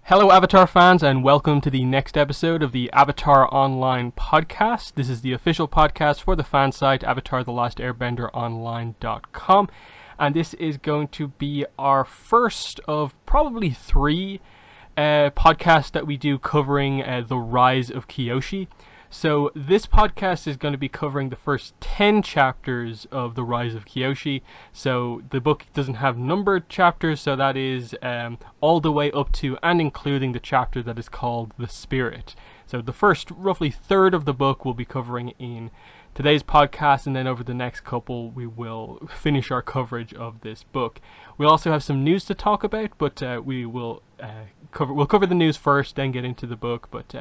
Hello, Avatar fans, and welcome to the next episode of the Avatar Online podcast. This is the official podcast for the fan site avatarthelastairbender.online.com, and this is going to be our first of probably three podcasts that we do covering the rise of Kyoshi. So this podcast is going to be covering the first 10 chapters of The Rise of Kyoshi. So the book doesn't have numbered chapters, so that is all the way up to and including the chapter that is called The Spirit. So the first roughly third of the book we'll be covering in today's podcast, and then over the next couple we will finish our coverage of this book. We'll also have some news to talk about, but we'll cover the news first, then get into the book. But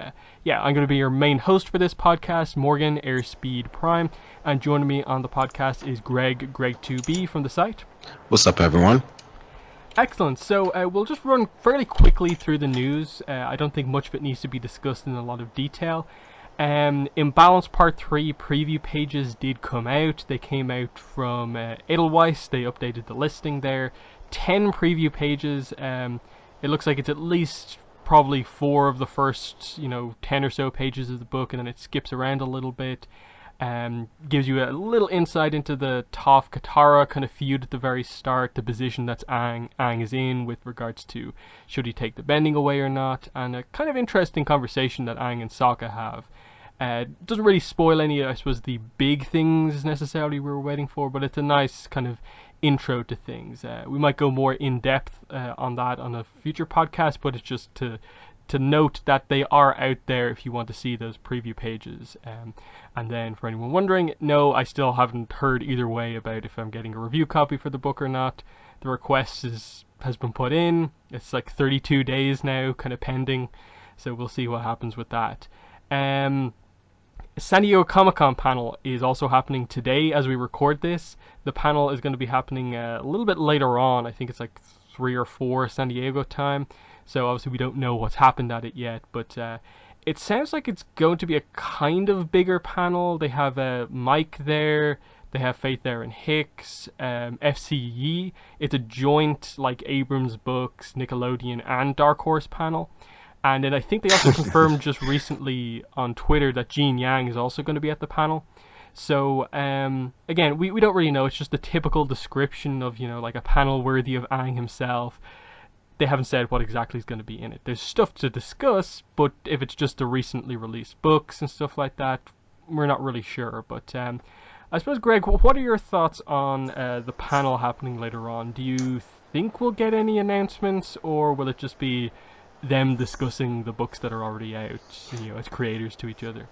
yeah, I'm going to be your main host for this podcast, Morgan Airspeed Prime, and joining me on the podcast is Greg2B from the site. What's up, everyone? Excellent. So we'll just run fairly quickly through the news. I don't think much of it needs to be discussed in a lot of detail. Imbalance Part 3 preview pages did come out. They came out from Edelweiss. They updated the listing there. 10 preview pages. It looks like it's at least probably 4 of the first 10 or so pages of the book, and then it skips around a little bit. Gives you a little insight into the Toph-Katara kind of feud at the very start, the position that Aang is in with regards to should he take the bending away or not, and a kind of interesting conversation that Aang and Sokka have. Doesn't really spoil any, I suppose, the big things necessarily we were waiting for, but it's a nice kind of intro to things. We might go more in depth on that on a future podcast, but it's just to note that they are out there if you want to see those preview pages. And then for anyone wondering, no, I still haven't heard either way about if I'm getting a review copy for the book or not. The request has been put in. It's like 32 days now, kind of pending. So we'll see what happens with that. San Diego Comic-Con panel is also happening today as we record this. The panel is going to be happening a little bit later on. I think it's like 3 or 4 San Diego time. So obviously we don't know what's happened at it yet, but it sounds like it's going to be a kind of bigger panel. They have Mike there, they have Faith Aaron Hicks, FCE. It's a joint like Abrams Books, Nickelodeon and Dark Horse panel. And then I think they also confirmed just recently on Twitter that Gene Yang is also going to be at the panel. So again, we don't really know. It's just the typical description of like a panel worthy of Aang himself. They haven't said what exactly is going to be in it. There's stuff to discuss, but if it's just the recently released books and stuff like that, we're not really sure. But I suppose, Greg, what are your thoughts on the panel happening later on? Do you think we'll get any announcements, or will it just be them discussing the books that are already out, as creators to each other?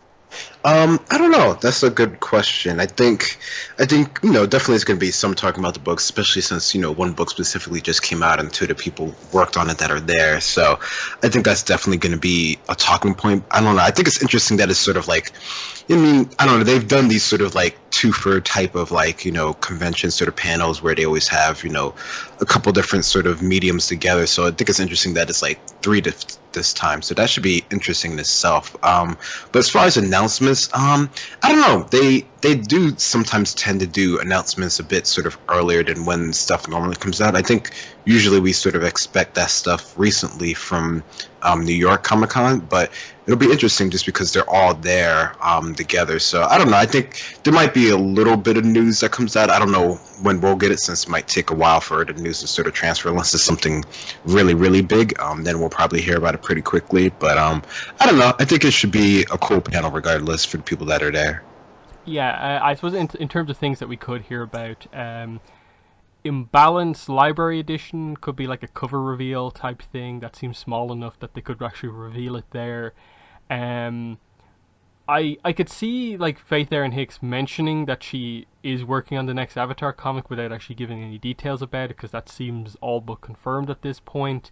I don't know. That's a good question. I think, definitely it's going to be some talking about the books, especially since, one book specifically just came out and 2 of the people worked on it that are there. So I think that's definitely going to be a talking point. I don't know. I think it's interesting that it's sort of like, I don't know. They've done these sort of like twofer type of like, convention sort of panels where they always have, a couple different sort of mediums together. So I think it's interesting that it's like 3 this time. So that should be interesting in itself. But as far as announcements, I don't know. They do sometimes tend to do announcements a bit sort of earlier than when stuff normally comes out. I think usually we sort of expect that stuff recently from New York Comic Con, but it'll be interesting just because they're all there together. So I don't know. I think there might be a little bit of news that comes out. I don't know when we'll get it, since it might take a while for the news to sort of transfer, unless it's something really, really big. Then we'll probably hear about it pretty quickly. But I don't know. I think it should be a cool panel regardless for the people that are there. Yeah, I suppose in terms of things that we could hear about, Imbalance Library Edition could be like a cover reveal type thing that seems small enough that they could actually reveal it there. I could see like Faith Aaron Hicks mentioning that she is working on the next Avatar comic without actually giving any details about it, because that seems all but confirmed at this point.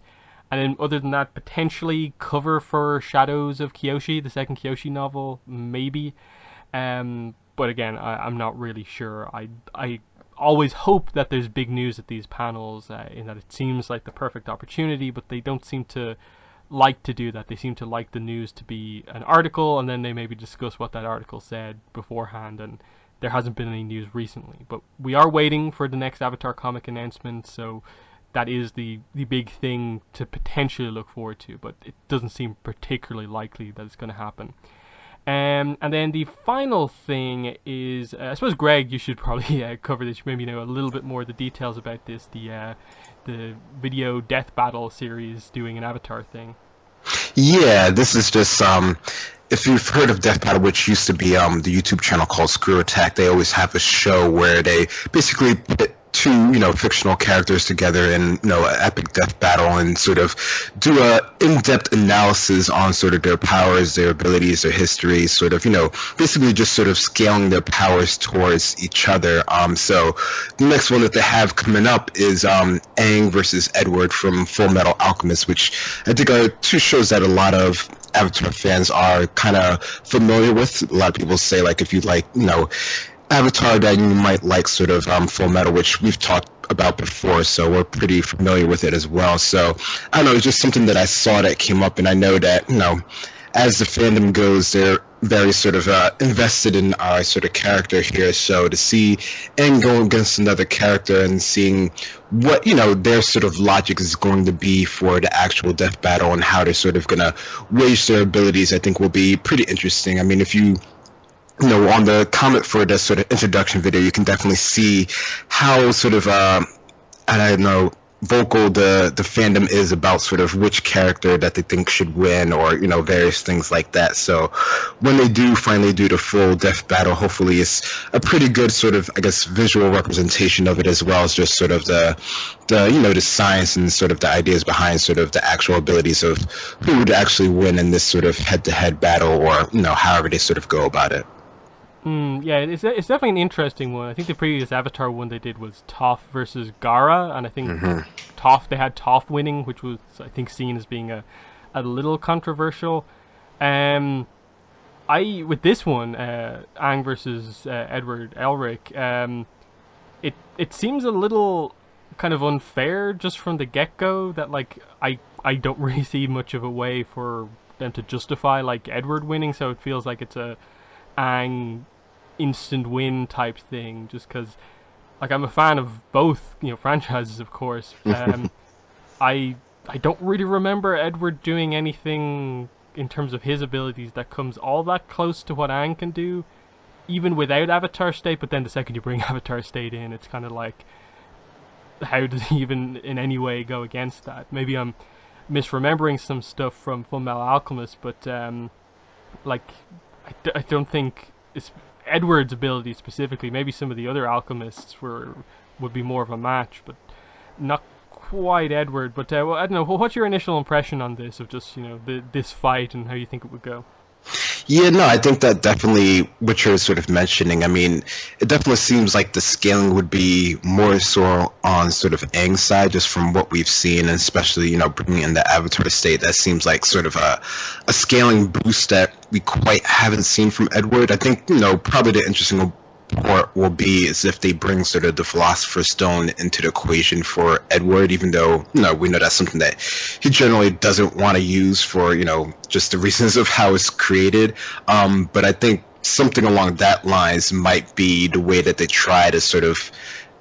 And then other than that, potentially cover for Shadows of Kyoshi, the second Kyoshi novel, maybe. But again, I'm not really sure. I always hope that there's big news at these panels, in that it seems like the perfect opportunity, but they don't seem to like to do that. They seem to like the news to be an article, and then they maybe discuss what that article said beforehand, and there hasn't been any news recently. But we are waiting for the next Avatar comic announcement, so that is the big thing to potentially look forward to, but it doesn't seem particularly likely that it's going to happen. And then the final thing is, I suppose, Greg, you should probably cover this. You maybe know a little bit more of the details about this, the video Death Battle series doing an Avatar thing. Yeah, this is just if you've heard of Death Battle, which used to be the YouTube channel called Screw Attack, they always have a show where they basically put two, fictional characters together in, an epic death battle and sort of do a in-depth analysis on sort of their powers, their abilities, their history, sort of, basically just sort of scaling their powers towards each other. So the next one that they have coming up is Aang versus Edward from Full Metal Alchemist, which I think are two shows that a lot of Avatar fans are kind of familiar with. A lot of people say, like, if you like, Avatar, that you might like sort of Full Metal, which we've talked about before, so we're pretty familiar with it as well. So I don't know, it's just something that I saw that came up, and I know that, as the fandom goes, they're very sort of invested in our sort of character here. So to see Aang go against another character and seeing what, their sort of logic is going to be for the actual death battle and how they're sort of going to wage their abilities, I think will be pretty interesting. I mean, if you on the comment for this sort of introduction video, you can definitely see how sort of, I don't know, vocal the fandom is about sort of which character that they think should win, or, various things like that. So when they do finally do the full death battle, hopefully it's a pretty good sort of, I guess, visual representation of it, as well as just sort of the science and sort of the ideas behind sort of the actual abilities of who would actually win in this sort of head-to-head battle, or, however they sort of go about it. Yeah, it's definitely an interesting one. I think the previous Avatar one they did was Toph versus Gara, and I think they had Toph winning, which was, I think, seen as being a little controversial. With this one, Aang versus Edward Elric, it seems a little kind of unfair just from the get-go, that, like, I don't really see much of a way for them to justify, like, Edward winning, so it feels like it's a Aang instant win type thing, just because, like, I'm a fan of both, franchises, of course. I don't really remember Edward doing anything in terms of his abilities that comes all that close to what Aang can do, even without Avatar State. But then the second you bring Avatar State in, it's kind of like, how does he even in any way go against that? Maybe I'm misremembering some stuff from Full Metal Alchemist, but like, I don't think it's Edward's ability specifically. Maybe some of the other alchemists would be more of a match, but not quite Edward. But well, I don't know. What's your initial impression on this, of just this fight, and how you think it would go? Yeah, no, I think that definitely what you're sort of mentioning, I mean, it definitely seems like the scaling would be more so on sort of Aang's side, just from what we've seen, and especially, bringing in the Avatar State. That seems like sort of a scaling boost that we quite haven't seen from Edward. I think, probably the interesting part will be is if they bring sort of the Philosopher's Stone into the equation for Edward, even though, we know that's something that he generally doesn't want to use for, just the reasons of how it's created. But I think something along that lines might be the way that they try to sort of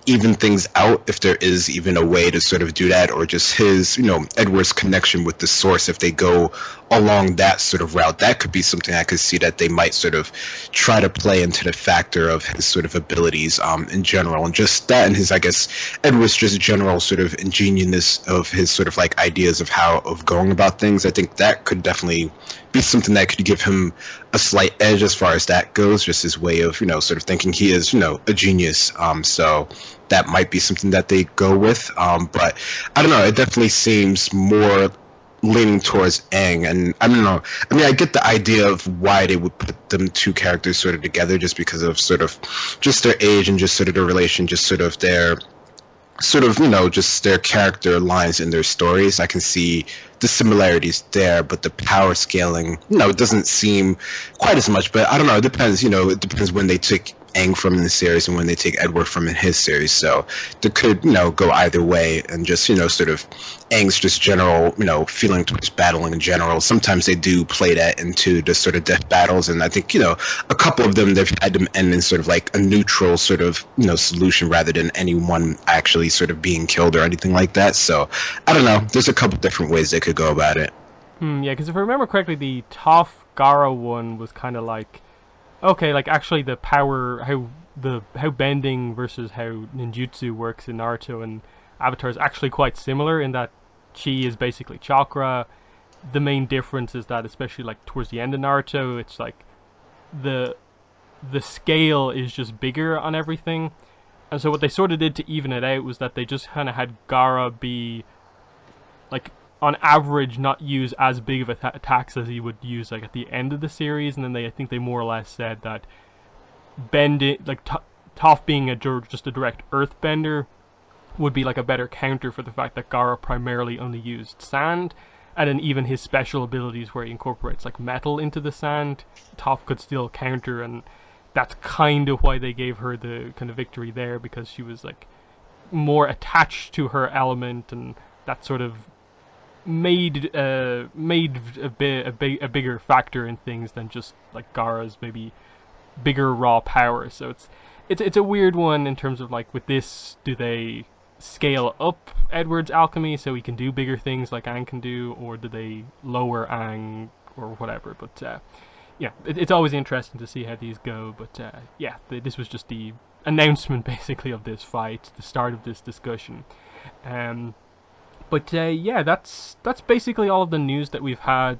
even things out, if there is even a way to sort of do that, or just his, Edward's connection with the source, if they go along that sort of route. That could be something I could see that they might sort of try to play into the factor of his sort of abilities in general, and just that, and his, I guess, Edward's just general sort of ingenuousness of his sort of like ideas of going about things. I think that could definitely be something that could give him a slight edge as far as that goes, just his way of, sort of thinking he is, a genius. So that might be something that they go with. But I don't know, it definitely seems more leaning towards Aang, and I don't know. I mean, I get the idea of why they would put them two characters sort of together, just because of sort of just their age and just sort of their relation, just sort of their sort of, just their character lines in their stories. I can see the similarities there, but the power scaling, it doesn't seem quite as much. But I don't know, it depends, it depends when they take Aang from in the series and when they take Edward from in his series. So they could, go either way, and just, sort of Aang's just general, feeling towards battling in general. Sometimes they do play that into the sort of death battles, and I think, a couple of them, they've had them end in sort of like a neutral sort of, solution rather than anyone actually sort of being killed or anything like that. So I don't know. There's a couple different ways they could go about it. Yeah, because if I remember correctly, the Toph Gara one was kind of like, okay, like actually the power, how bending versus how ninjutsu works in Naruto and Avatar is actually quite similar in that chi is basically chakra. The main difference is that, especially like towards the end of Naruto, it's like the scale is just bigger on everything. And so what they sort of did to even it out was that they just kind of had Gara be like, on average, not use as big of attacks as he would use like at the end of the series, and then I think they more or less said that bending, like Toph being just a direct earthbender, would be like a better counter for the fact that Gara primarily only used sand, and then even his special abilities where he incorporates like metal into the sand, Toph could still counter, and that's kind of why they gave her the kind of victory there, because she was like more attached to her element, and that sort of made a bigger factor in things than just like Gara's maybe bigger raw power. So it's a weird one in terms of like, with this, do they scale up Edward's alchemy so he can do bigger things like Aang can do, or do they lower Aang or whatever? But yeah, it's always interesting to see how these go. But yeah, this was just the announcement basically of this fight, the start of this discussion. But yeah, that's basically all of the news that we've had.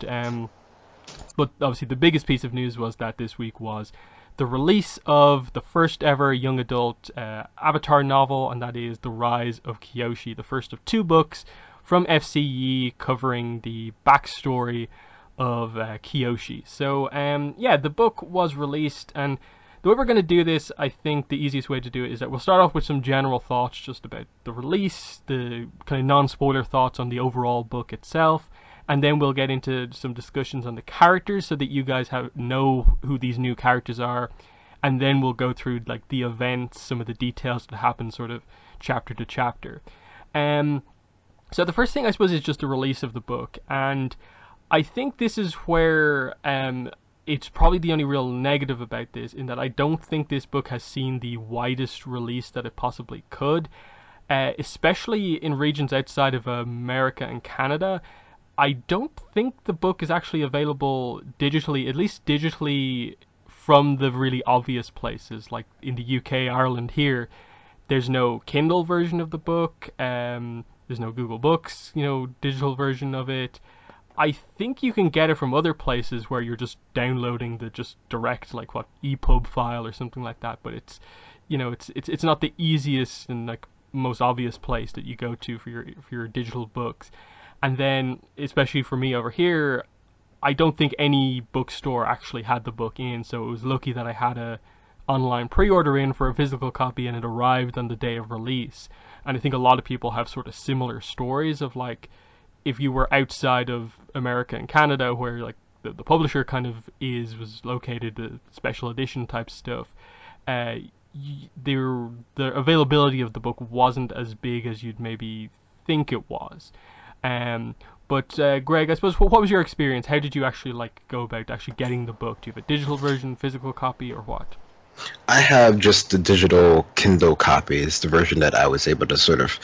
But obviously the biggest piece of news was that this week was the release of the first ever young adult Avatar novel, and that is The Rise of Kyoshi, the first of 2 books from FCE covering the backstory of Kyoshi. So yeah, the book was released, and the way we're going to do this, I think the easiest way to do it is that we'll start off with some general thoughts just about the release, the kind of non-spoiler thoughts on the overall book itself, and then we'll get into some discussions on the characters so that you guys know who these new characters are, and then we'll go through like the events, some of the details that happen sort of chapter to chapter. So the first thing I suppose is just the release of the book, and I think this is where it's probably the only real negative about this, in that I don't think this book has seen the widest release that it possibly could, especially in regions outside of America and Canada. I don't think the book is actually available digitally, at least digitally from the really obvious places, like in the UK, Ireland here. There's no Kindle version of the book, there's no Google Books, digital version of it. I think you can get it from other places where you're just downloading the just direct, like what, EPUB file or something like that, but it's not the easiest and like most obvious place that you go to for your digital books. And then especially for me over here, I don't think any bookstore actually had the book in, so it was lucky that I had a online pre-order in for a physical copy, and it arrived on the day of release. And I think a lot of people have sort of similar stories of like, if you were outside of America and Canada, where like the publisher kind of was located, the special edition type stuff, the availability of the book wasn't as big as you'd maybe think it was. But Greg, I suppose, what was your experience? How did you actually like go about actually getting the book? Do you have a digital version, physical copy, or what? I have just the digital Kindle copy. It's the version that I was able to sort of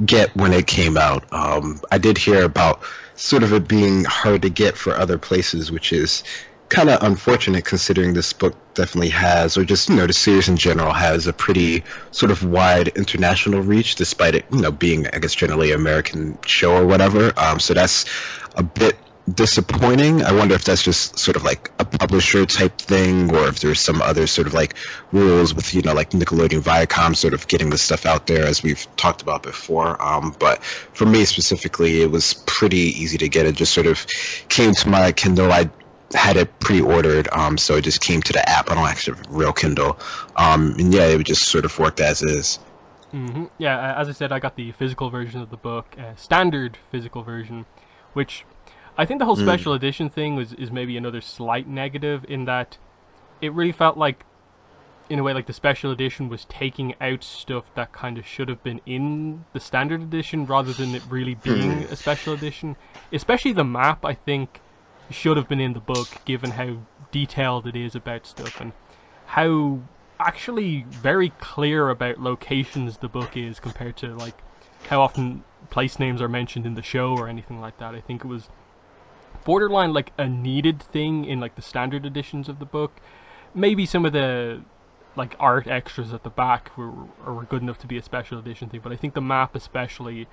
get when it came out. I did hear about sort of it being hard to get for other places, which is kind of unfortunate considering this book definitely has, or just, the series in general has a pretty sort of wide international reach, despite it, being, I guess, generally an American show or whatever. So that's a bit disappointing. I wonder if that's just sort of like a publisher type thing, or if there's some other sort of like rules with, like Nickelodeon, Viacom sort of getting this stuff out there, as we've talked about before. But for me specifically, it was pretty easy to get. It just sort of came to my Kindle. I had it pre-ordered, so it just came to the app. I don't actually have a real Kindle. And yeah, it just sort of worked as is. Mm-hmm. Yeah, as I said, I got the physical version of the book, standard physical version, which I think the whole special edition thing is maybe another slight negative, in that it really felt like in a way, like the special edition was taking out stuff that kind of should have been in the standard edition rather than it really being a special edition. Especially the map, I think, should have been in the book, given how detailed it is about stuff and how actually very clear about locations the book is compared to like how often place names are mentioned in the show or anything like that. I think it was borderline like a needed thing in like the standard editions of the book. Maybe some of the like art extras at the back were good enough to be a special edition thing, but I think the map especially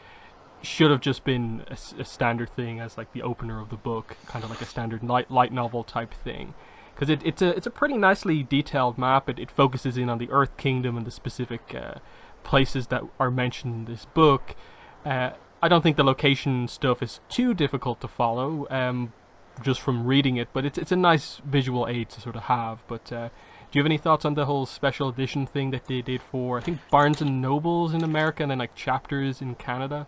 should have just been a standard thing as like the opener of the book, kind of like a standard light novel type thing, because it's a pretty nicely detailed map. It focuses in on the Earth Kingdom and the specific places that are mentioned in this book. I don't think the location stuff is too difficult to follow, just from reading it, but it's a nice visual aid to sort of have. But do you have any thoughts on the whole special edition thing that they did for, I think, Barnes and Nobles in America and then like Chapters in Canada?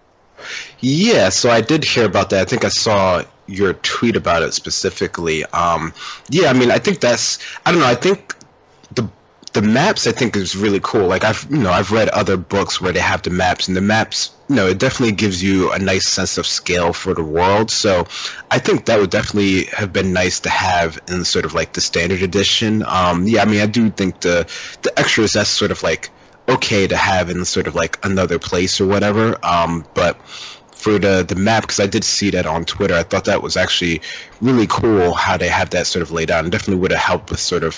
Yeah, so I did hear about that. I think I saw your tweet about it specifically. Yeah, I mean, I think I don't know, I think the maps I think is really cool. Like I've read other books where they have the maps, and the maps, it definitely gives you a nice sense of scale for the world. So I think that would definitely have been nice to have in sort of like the standard edition. Yeah, I mean, I do think the extras, that's sort of like okay to have in sort of like another place or whatever. But for the map, because I did see that on Twitter, I thought that was actually really cool how they have that sort of laid out, and definitely would have helped with sort of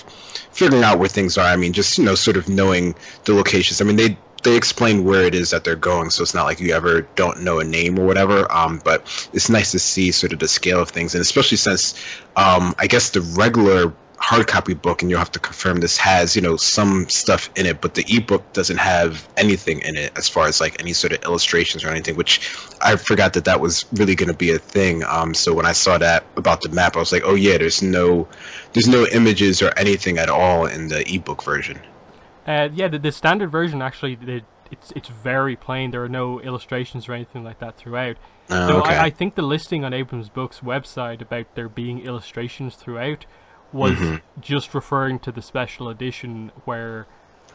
figuring out where things are. I mean, just sort of knowing the locations. I mean, they explain where it is that they're going, so it's not like you ever don't know a name or whatever. But it's nice to see sort of the scale of things, and especially since I guess the regular hard copy book, and you'll have to confirm this, has some stuff in it, but the ebook doesn't have anything in it as far as like any sort of illustrations or anything, which I forgot that was really going to be a thing. So when I saw that about the map, I was like, oh yeah, there's no images or anything at all in the ebook version. Yeah, the standard version actually, it's very plain. There are no illustrations or anything like that throughout. So okay. I think the listing on Abrams Books website about there being illustrations throughout was just referring to the special edition, where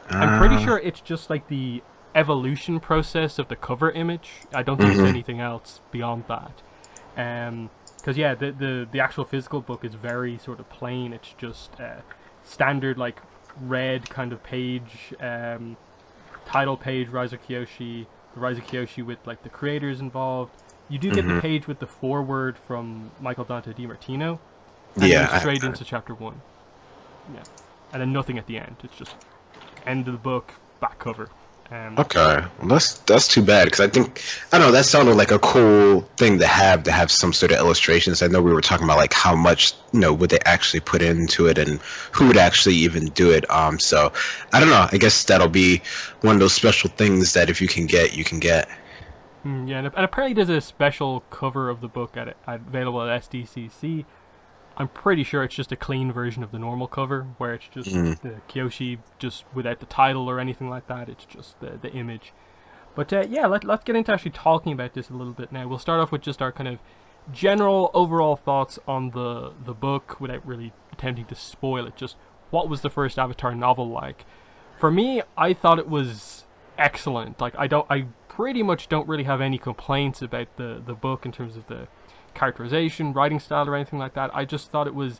I'm pretty sure it's just like the evolution process of the cover image. I don't think it's anything else beyond that. Because yeah, the actual physical book is very sort of plain. It's just standard like red kind of page, title page, Rise of Kyoshi, the Rise of Kyoshi with like the creators involved. You do get the page with the foreword from Michael Dante DiMartino. And then straight into chapter 1. Yeah. And then nothing at the end. It's just end of the book, back cover. Okay. Well, that's too bad, because I don't know, that sounded like a cool thing to have some sort of illustrations. I know we were talking about like how much would they actually put into it and who would actually even do it. So I don't know. I guess that'll be one of those special things that if you can get, you can get. Yeah, and apparently there's a special cover of the book available at SDCC. I'm pretty sure it's just a clean version of the normal cover, where it's just the Kyoshi, just without the title or anything like that. It's just the image. But yeah, let's get into actually talking about this a little bit now. We'll start off with just our kind of general overall thoughts on the book, without really attempting to spoil it. Just what was the first Avatar novel like? For me, I thought it was excellent. Like I pretty much don't really have any complaints about the book in terms of the characterization, writing style, or anything like that. I just thought it was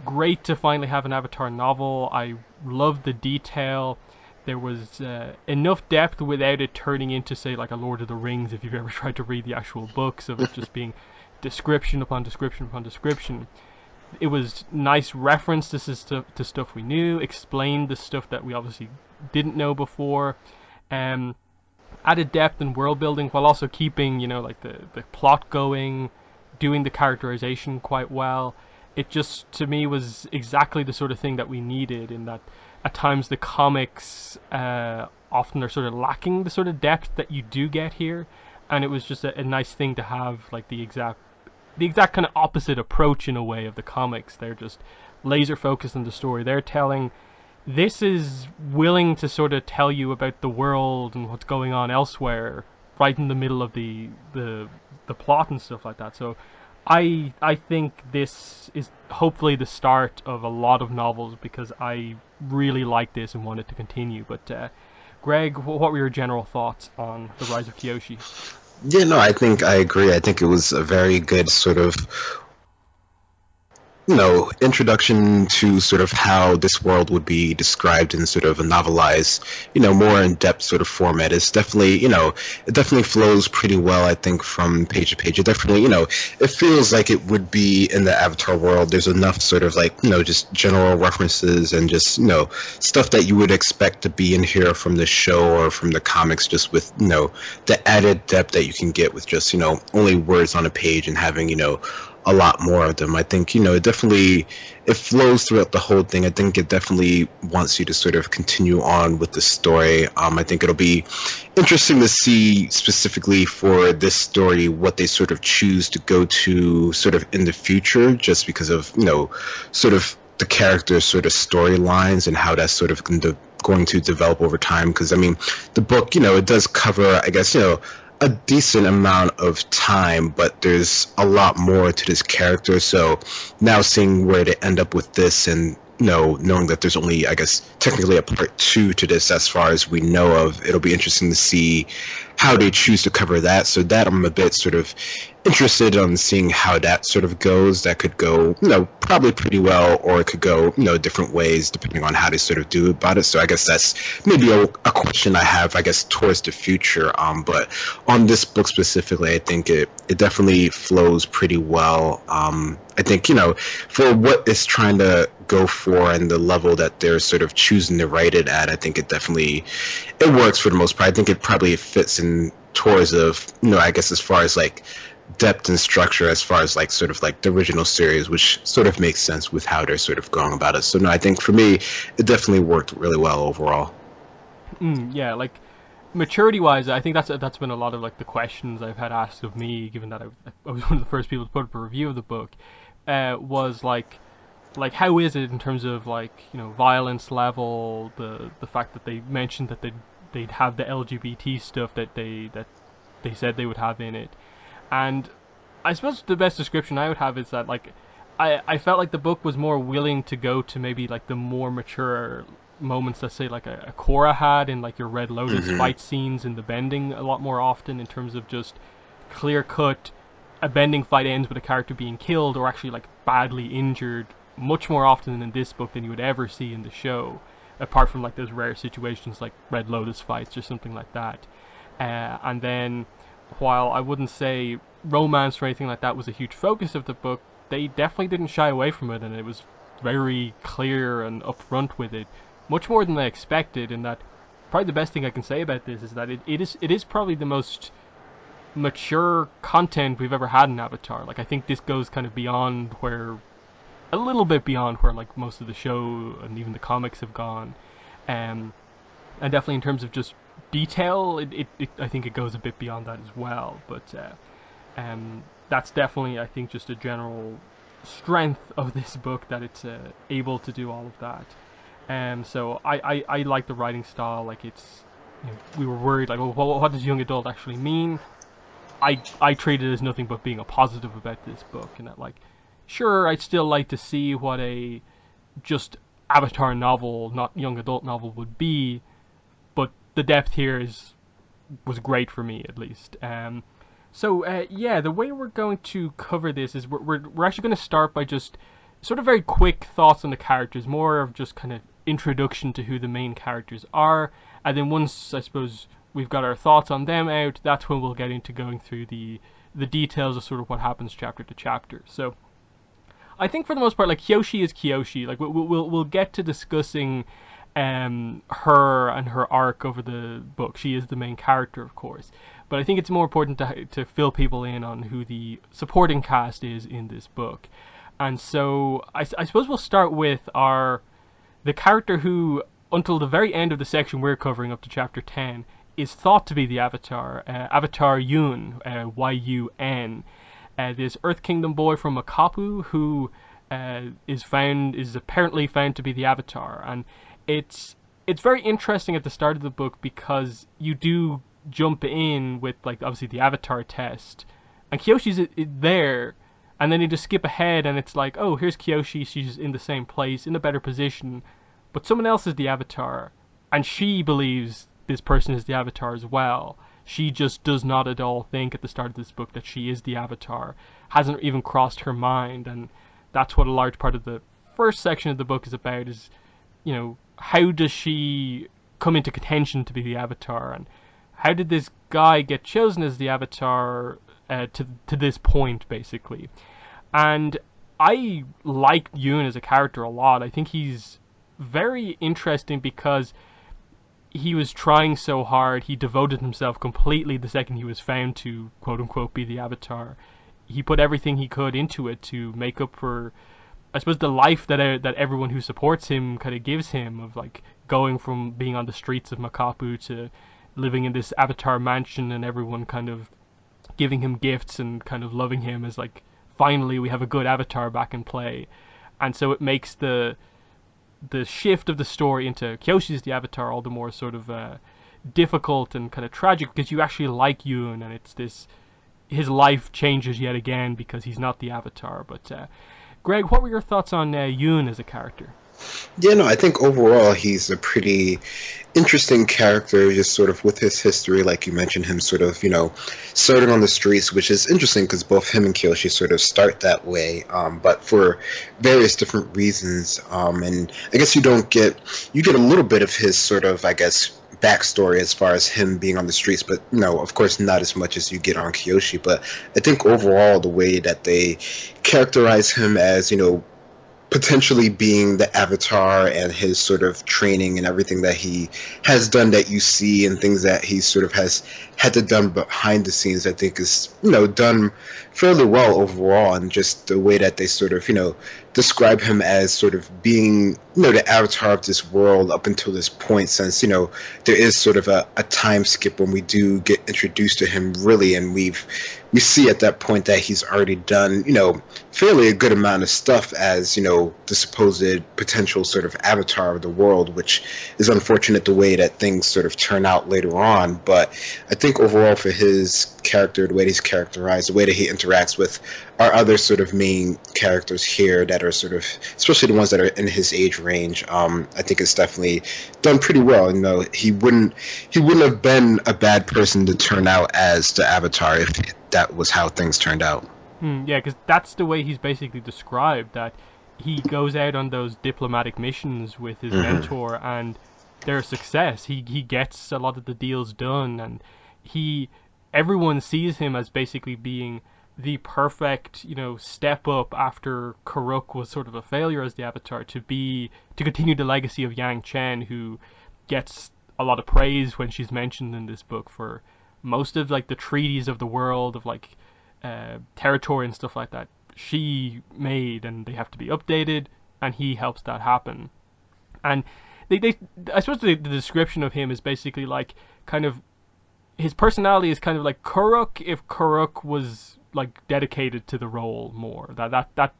great to finally have an Avatar novel. I loved the detail. There was enough depth without it turning into, say, like a Lord of the Rings, if you've ever tried to read the actual books, of it just being description upon description upon description. It was nice reference to stuff we knew, explained the stuff that we obviously didn't know before, added depth and world building while also keeping, like the plot going, doing the characterization quite well. It just, to me, was exactly the sort of thing that we needed, in that at times the comics often are sort of lacking the sort of depth that you do get here, and it was just a nice thing to have like the exact kind of opposite approach in a way of the comics. They're just laser focused on the story they're telling. This is willing to sort of tell you about the world and what's going on elsewhere, right in the middle of the plot and stuff like that. So I think this is hopefully the start of a lot of novels because I really like this and want it to continue. But Greg, what were your general thoughts on the Rise of Kyoshi? Yeah, no, I think I agree. I think it was a very good sort of introduction to sort of how this world would be described in sort of a novelized, more in-depth sort of format. It's definitely, it definitely flows pretty well, I think, from page to page. It definitely, it feels like it would be in the Avatar world. There's enough sort of like, just general references and just, stuff that you would expect to be in here from the show or from the comics, just with, the added depth that you can get with just, only words on a page and having, a lot more of them. I think, it flows throughout the whole thing. I think it definitely wants you to sort of continue on with the story. I think it'll be interesting to see specifically for this story what they sort of choose to go to sort of in the future, just because of, sort of the characters' sort of storylines and how that's sort of going to develop over time. Because, I mean, the book, it does cover, I guess, a decent amount of time, but there's a lot more to this character. So now seeing where they end up with this, and knowing that there's only, I guess, technically a part 2 to this as far as we know of, it'll be interesting to see how they choose to cover that. So that I'm a bit sort of interested on seeing how that sort of goes. That could go, probably pretty well, or it could go, different ways depending on how they sort of do about it. So I guess that's maybe a question I have, I guess, towards the future. But on this book specifically, I think it definitely flows pretty well. I think, for what it's trying to go for and the level that they're sort of choosing to write it at, I think it works for the most part. I think it probably fits in towards of, I guess as far as like depth and structure, as far as like sort of like the original series, which sort of makes sense with how they're sort of going about it. So no, I think for me, it definitely worked really well overall. Yeah, like maturity wise, I think that's been a lot of like the questions I've had asked of me, given that I was one of the first people to put up a review of the book. Was like how is it in terms of like violence level, the fact that they mentioned that they'd have the LGBT stuff that they said they would have in it. And I suppose the best description I would have is that like I felt like the book was more willing to go to maybe like the more mature moments that say like a Korra had in like your Red Lotus fight scenes and the bending a lot more often, in terms of just clear cut a bending fight ends with a character being killed or actually like badly injured much more often in this book than you would ever see in the show, apart from like those rare situations like Red Lotus fights or something like that. And then, while I wouldn't say romance or anything like that was a huge focus of the book, they definitely didn't shy away from it, and it was very clear and upfront with it, much more than I expected. And that probably the best thing I can say about this is that it is probably the most mature content we've ever had in Avatar. Like I think this goes kind of beyond where, a little bit beyond where like most of the show and even the comics have gone, and definitely in terms of just detail, it I think it goes a bit beyond that as well. But that's definitely, I think, just a general strength of this book, that it's able to do all of that. So I like the writing style. Like it's, we were worried like, well, what does young adult actually mean? I treat it as nothing but being a positive about this book, and that like, sure, I'd still like to see what a just Avatar novel, not young adult novel, would be, but the depth here was great for me, at least. So yeah, the way we're going to cover this is we're actually going to start by just sort of very quick thoughts on the characters, more of just kind of introduction to who the main characters are, and then once I suppose we've got our thoughts on them out, that's when we'll get into going through the details of sort of what happens chapter to chapter. So I think for the most part, like Kyoshi is Kyoshi. Like we'll get to discussing her and her arc over the book. She is the main character, of course, but I think it's more important to fill people in on who the supporting cast is in this book. And so I suppose we'll start with the character who, until the very end of the section we're covering up to chapter 10, is thought to be the Avatar, Avatar Yun, Y-U-N, this Earth Kingdom boy from Makapu who is apparently found to be the Avatar. And it's very interesting at the start of the book, because you do jump in with like obviously the Avatar test, and Kyoshi's there, And then you just skip ahead, and it's like, oh, here's Kyoshi. She's in the same place, in a better position, but someone else is the Avatar, and she believes this person is the Avatar as well. She just does not at all think at the start of this book that she is the Avatar. Hasn't even crossed her mind, and that's what a large part of the first section of the book is about, is, you know, how does she come into contention to be the Avatar, and how did this guy get chosen as the Avatar to this point, basically. And I like Yoon as a character a lot. I think he's very interesting because he was trying so hard. He devoted himself completely the second he was found to, quote unquote, be the Avatar. He put everything he could into it to make up for, I suppose, the life that everyone who supports him kind of gives him, of like going from being on the streets of Makapu to living in this Avatar mansion, and everyone kind of giving him gifts and kind of loving him as like, finally we have a good Avatar back in play. And so it makes the shift of the story into Kyoshi's the Avatar all the more sort of difficult and kind of tragic, because you actually like Yoon, and it's this, his life changes yet again because he's not the Avatar. But Greg, what were your thoughts on Yoon as a character? Yeah, no, I think overall he's a pretty interesting character, just sort of with his history, like you mentioned, him sort of, you know, starting on the streets, which is interesting because both him and Kyoshi sort of start that way, but for various different reasons. And I guess you get a little bit of his sort of, I guess, backstory as far as him being on the streets, but no, of course not as much as you get on Kyoshi. But I think overall the way that they characterize him as, you know, potentially being the Avatar, and his sort of training and everything that he has done that you see, and things that he sort of has had to done behind the scenes, I think is, you know, done fairly well overall. And just the way that they sort of, you know, describe him as sort of being, you know, the Avatar of this world up until this point, since, you know, there is sort of a time skip when we do get introduced to him, really, and we see at that point that he's already done, you know, fairly a good amount of stuff as, you know, the supposed potential sort of Avatar of the world, which is unfortunate the way that things sort of turn out later on. But I think overall for his character, the way he's characterized, the way that he interacts with our other sort of main characters here that are sort of, especially the ones that are in his age range, I think it's definitely done pretty well. You know, he wouldn't have been a bad person to turn out as the Avatar if that was how things turned out. Yeah, because that's the way he's basically described, that he goes out on those diplomatic missions with his mentor, and they're a success. He gets a lot of the deals done, and everyone sees him as basically being the perfect, you know, step up after Karuk was sort of a failure as the Avatar, to continue the legacy of Yang Chen, who gets a lot of praise when she's mentioned in this book for most of like the treaties of the world, of like territory and stuff like that, she made, and they have to be updated, and he helps that happen. And I suppose the description of him is basically like, kind of, his personality is kind of like Karuk if Karuk was like dedicated to the role more. That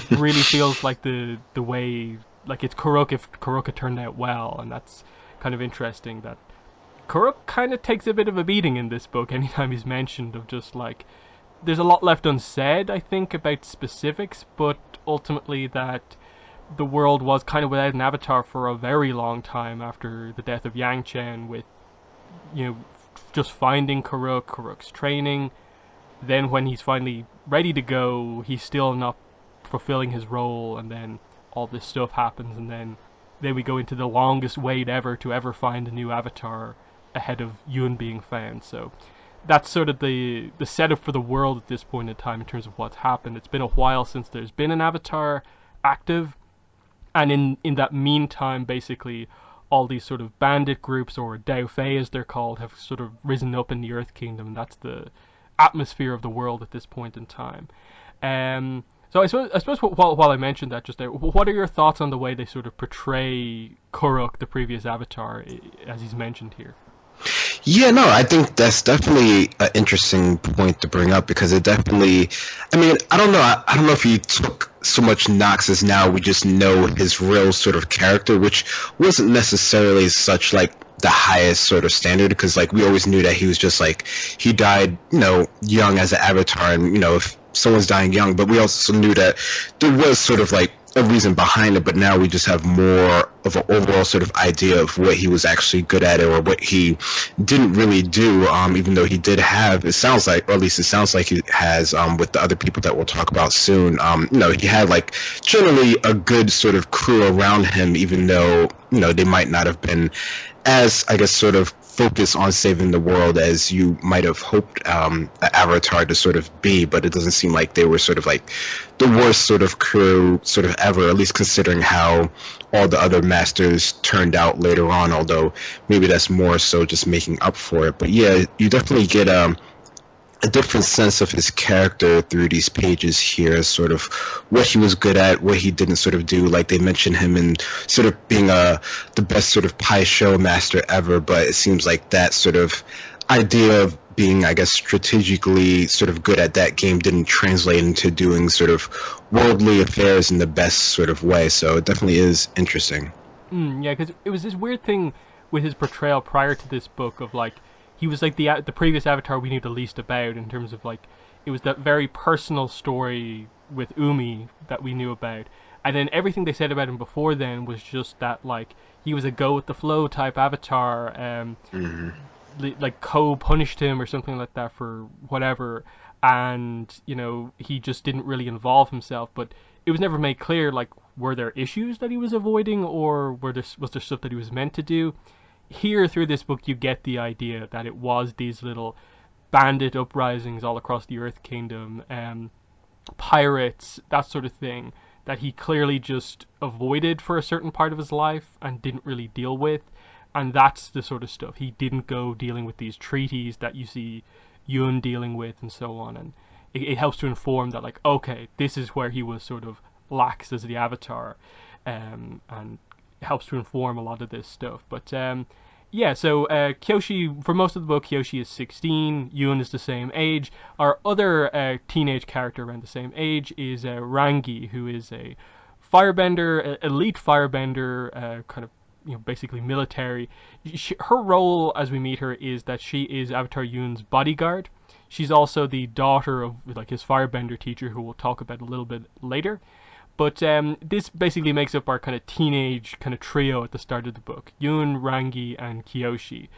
really feels like the way, like it's Karuk if Karuk had turned out well, and that's kind of interesting that Karuk kind of takes a bit of a beating in this book anytime he's mentioned, of just like, there's a lot left unsaid, I think, about specifics, but ultimately that the world was kind of without an Avatar for a very long time after the death of Yang Chen, with, you know, just finding Karuk's training. Then when he's finally ready to go, he's still not fulfilling his role, and then all this stuff happens, and then we go into the longest wait ever to ever find a new Avatar ahead of Yoon being found. So that's sort of the setup for the world at this point in time in terms of what's happened. It's been a while since there's been an Avatar active, and in that meantime, basically, all these sort of bandit groups, or Dao Fei as they're called, have sort of risen up in the Earth Kingdom, and that's the atmosphere of the world at this point in time. So I suppose while I mentioned that just there, what are your thoughts on the way they sort of portray Karuk, the previous Avatar, as he's mentioned here? Yeah, no, I think that's definitely an interesting point to bring up, because it definitely, I mean, I don't know if he took so much knocks as now we just know his real sort of character, which wasn't necessarily such like the highest sort of standard, because like we always knew that he was just like, he died, you know, young as an Avatar, and you know, if someone's dying young, but we also knew that there was sort of like a reason behind it, but now we just have more of an overall sort of idea of what he was actually good at or what he didn't really do, even though he did have, it sounds like, or at least it sounds like he has, with the other people that we'll talk about soon, he had like generally a good sort of crew around him, even though, they might not have been as, I guess, sort of focus on saving the world as you might have hoped Avatar to sort of be, but it doesn't seem like they were sort of like the worst sort of crew sort of ever, at least considering how all the other masters turned out later on, although maybe that's more so just making up for it. But yeah, you definitely get a different sense of his character through these pages here, sort of what he was good at, what he didn't sort of do. Like they mention him in sort of being the best sort of pie show master ever, but it seems like that sort of idea of being, I guess, strategically sort of good at that game didn't translate into doing sort of worldly affairs in the best sort of way. So it definitely is interesting. Yeah, because it was this weird thing with his portrayal prior to this book of like, he was like the previous Avatar we knew the least about, in terms of like, it was that very personal story with Umi that we knew about, and then everything they said about him before then was just that like he was a go with the flow type Avatar. Like Ko punished him or something like that for whatever, and he just didn't really involve himself. But it was never made clear like, were there issues that he was avoiding, or was there stuff that he was meant to do. Here, through this book, you get the idea that it was these little bandit uprisings all across the Earth Kingdom, pirates, that sort of thing, that he clearly just avoided for a certain part of his life and didn't really deal with. And that's the sort of stuff he didn't go dealing with, these treaties that you see Yun dealing with and so on. And it helps to inform that, like, okay, this is where he was sort of lax as the Avatar, and helps to inform a lot of this stuff. But yeah, so Kyoshi, for most of the book, Kyoshi is 16, Yun is the same age. Our other teenage character around the same age is Rangi, who is a firebender, elite firebender, kind of, basically military. Her role as we meet her is that she is Avatar Yun's bodyguard. She's also the daughter of like his firebender teacher, who we'll talk about a little bit later. But this basically makes up our kind of teenage kind of trio at the start of the book: Yun, Rangi, and Kyoshi.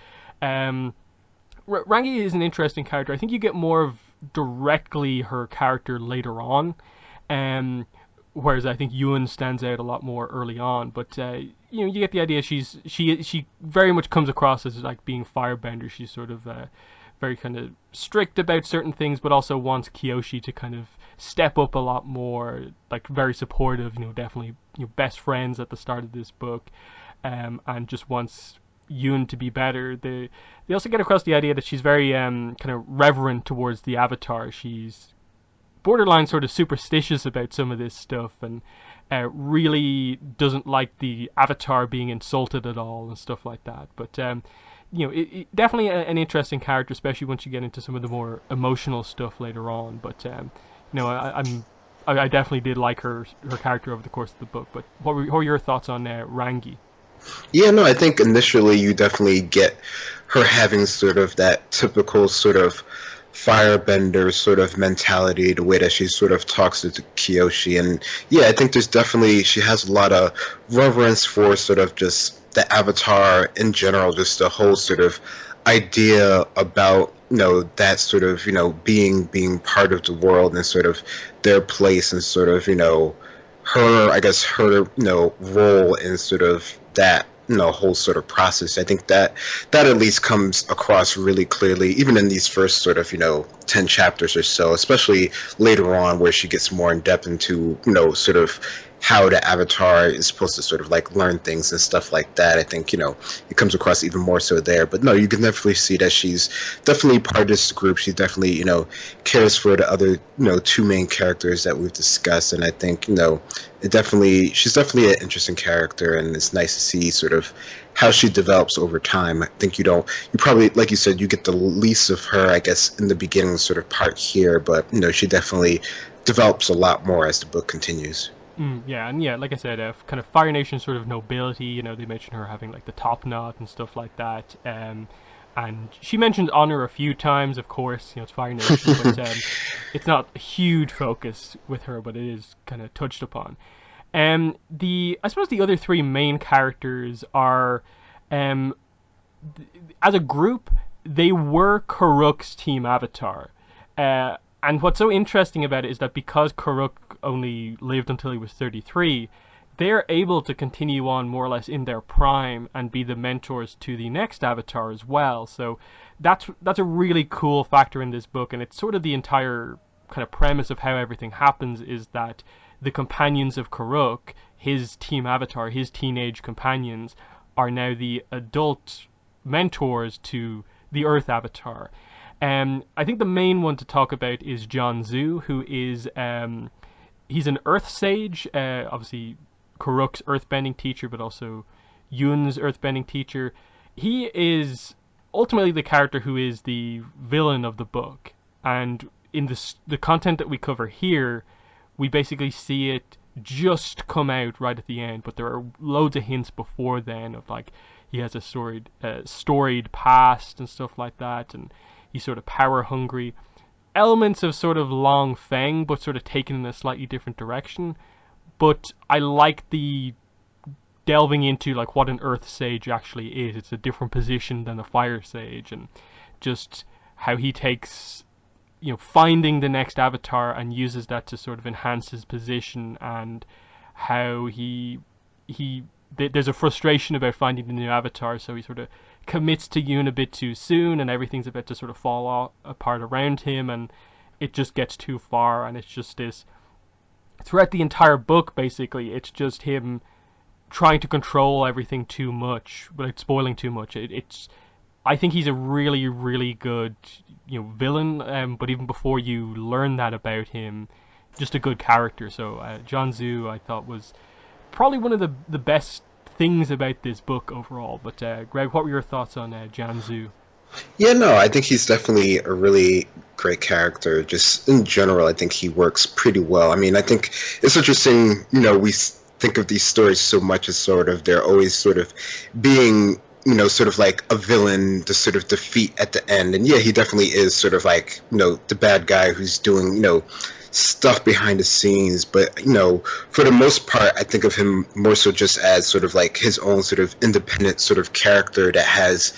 Rangi is an interesting character. I think you get more of directly her character later on, whereas I think Yun stands out a lot more early on. But you get the idea. She very much comes across as like being firebender. She's sort of very kind of strict about certain things, but also wants Kyoshi to kind of step up a lot more, like very supportive, definitely best friends at the start of this book, and just wants Yun to be better. They also get across the idea that she's very kind of reverent towards the Avatar. She's borderline sort of superstitious about some of this stuff, and really doesn't like the Avatar being insulted at all and stuff like that. But it definitely an interesting character, especially once you get into some of the more emotional stuff later on. But I definitely did like her character over the course of the book. But what were your thoughts on Rangi? Yeah, no, I think initially you definitely get her having sort of that typical sort of firebender sort of mentality, the way that she sort of talks to Kyoshi. And yeah, I think she has a lot of reverence for sort of just the Avatar in general, just the whole sort of idea about that sort of being part of the world and sort of their place and sort of her role in sort of that whole sort of process. I think that at least comes across really clearly, even in these first sort of 10 chapters or so, especially later on where she gets more in depth into sort of how the Avatar is supposed to sort of like learn things and stuff like that. I think it comes across even more so there. But no, you can definitely see that she's definitely part of this group. She definitely cares for the other two main characters that we've discussed, and I think she's definitely an interesting character, and it's nice to see sort of how she develops over time. I think you probably, like you said, you get the least of her, I guess, in the beginning sort of part here, but she definitely develops a lot more as the book continues. Yeah, and like I said, kind of Fire Nation sort of nobility. They mention her having like the top knot and stuff like that. and she mentions honor a few times, of course, it's Fire Nation, but it's not a huge focus with her, but it is kind of touched upon. I suppose the other three main characters are, um, as a group, they were Karuk's team Avatar. And what's so interesting about it is that because Karuk only lived until he was 33, they're able to continue on more or less in their prime and be the mentors to the next Avatar as well. So that's a really cool factor in this book, and it's sort of the entire kind of premise of how everything happens is that the companions of Karuk, his team Avatar, his teenage companions, are now the adult mentors to the Earth Avatar. I think the main one to talk about is Jianzhu, who is he's an Earth Sage, obviously Karuk's earthbending teacher, but also Yun's earthbending teacher. He is ultimately the character who is the villain of the book, and in the content that we cover here, we basically see it just come out right at the end, but there are loads of hints before then of like he has a storied past and stuff like that, and he's sort of power hungry. Elements of sort of Long Feng, but sort of taken in a slightly different direction. But I like the delving into like what an Earth Sage actually is. It's a different position than a Fire Sage, and just how he takes, finding the next Avatar and uses that to sort of enhance his position, and how there's a frustration about finding the new Avatar, so he sort of commits to Yoon a bit too soon, and everything's about to sort of fall apart around him, and it just gets too far, and it's just this. Throughout the entire book, basically, it's just him trying to control everything too much, without spoiling too much. I think he's a really, really good, villain. But even before you learn that about him, just a good character. So Jianzhu, I thought, was probably one of the best things about this book overall. But Greg, what were your thoughts on Jianzhu? Yeah, no, I think he's definitely a really great character. Just in general, I think he works pretty well. I mean, I think it's interesting, we think of these stories so much as sort of they're always sort of being, sort of like a villain to sort of defeat at the end. And yeah, he definitely is sort of like, the bad guy who's doing, stuff behind the scenes. But, for the most part, I think of him more so just as sort of like his own sort of independent sort of character that has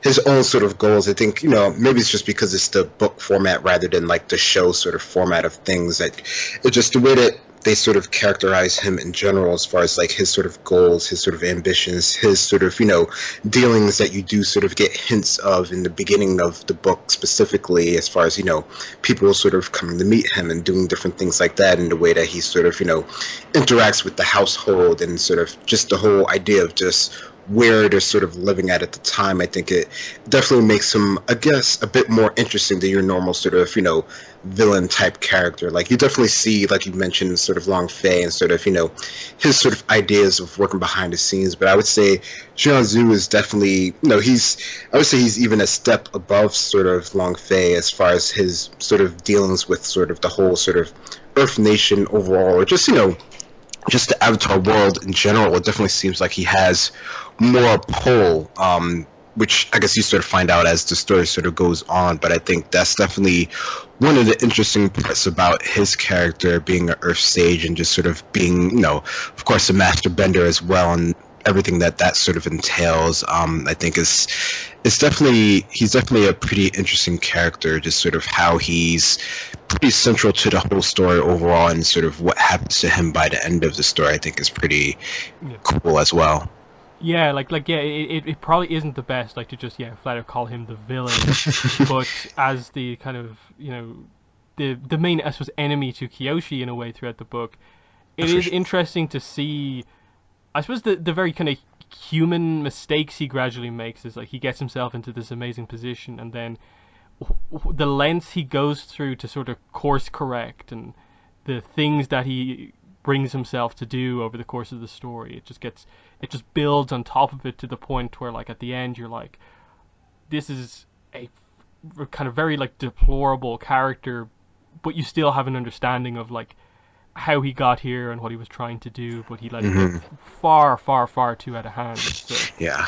his own sort of goals. I think, maybe it's just because it's the book format rather than like the show sort of format of things, that it's just the way that they sort of characterize him in general as far as like his sort of goals, his sort of ambitions, his sort of, dealings that you do sort of get hints of in the beginning of the book specifically, as far as, people sort of coming to meet him and doing different things like that, in the way that he sort of, interacts with the household, and sort of just the whole idea of just where they're sort of living at the time. I think it definitely makes him, I guess, a bit more interesting than your normal sort of, villain type character. Like, you definitely see, like you mentioned, sort of Long Fei and sort of, his sort of ideas of working behind the scenes. But I would say Jianzhu is definitely, I would say he's even a step above sort of Long Fei as far as his sort of dealings with sort of the whole sort of Earth Nation overall, or just, just the Avatar world in general. It definitely seems like he has more pull, which I guess you sort of find out as the story sort of goes on. But I think that's definitely one of the interesting parts about his character, being an Earth Sage and just sort of being, of course, a master bender as well, and everything that sort of entails. I think he's definitely a pretty interesting character, just sort of how he's pretty central to the whole story overall, and sort of what happens to him by the end of the story, I think is pretty cool as well. Yeah, it probably isn't the best, like, to just flat out call him the villain, but as the kind of the main, I suppose, enemy to Kyoshi in a way throughout the book, it is interesting to see. I suppose the very kind of human mistakes he gradually makes is like he gets himself into this amazing position, and then the lengths he goes through to sort of course correct, and the things that he brings himself to do over the course of the story. It just builds on top of it to the point where, like, at the end you're like, this is a kind of very like deplorable character, but you still have an understanding of like how he got here and what he was trying to do, but he let it get Hmm. far, far, far too out of hand. So Yeah.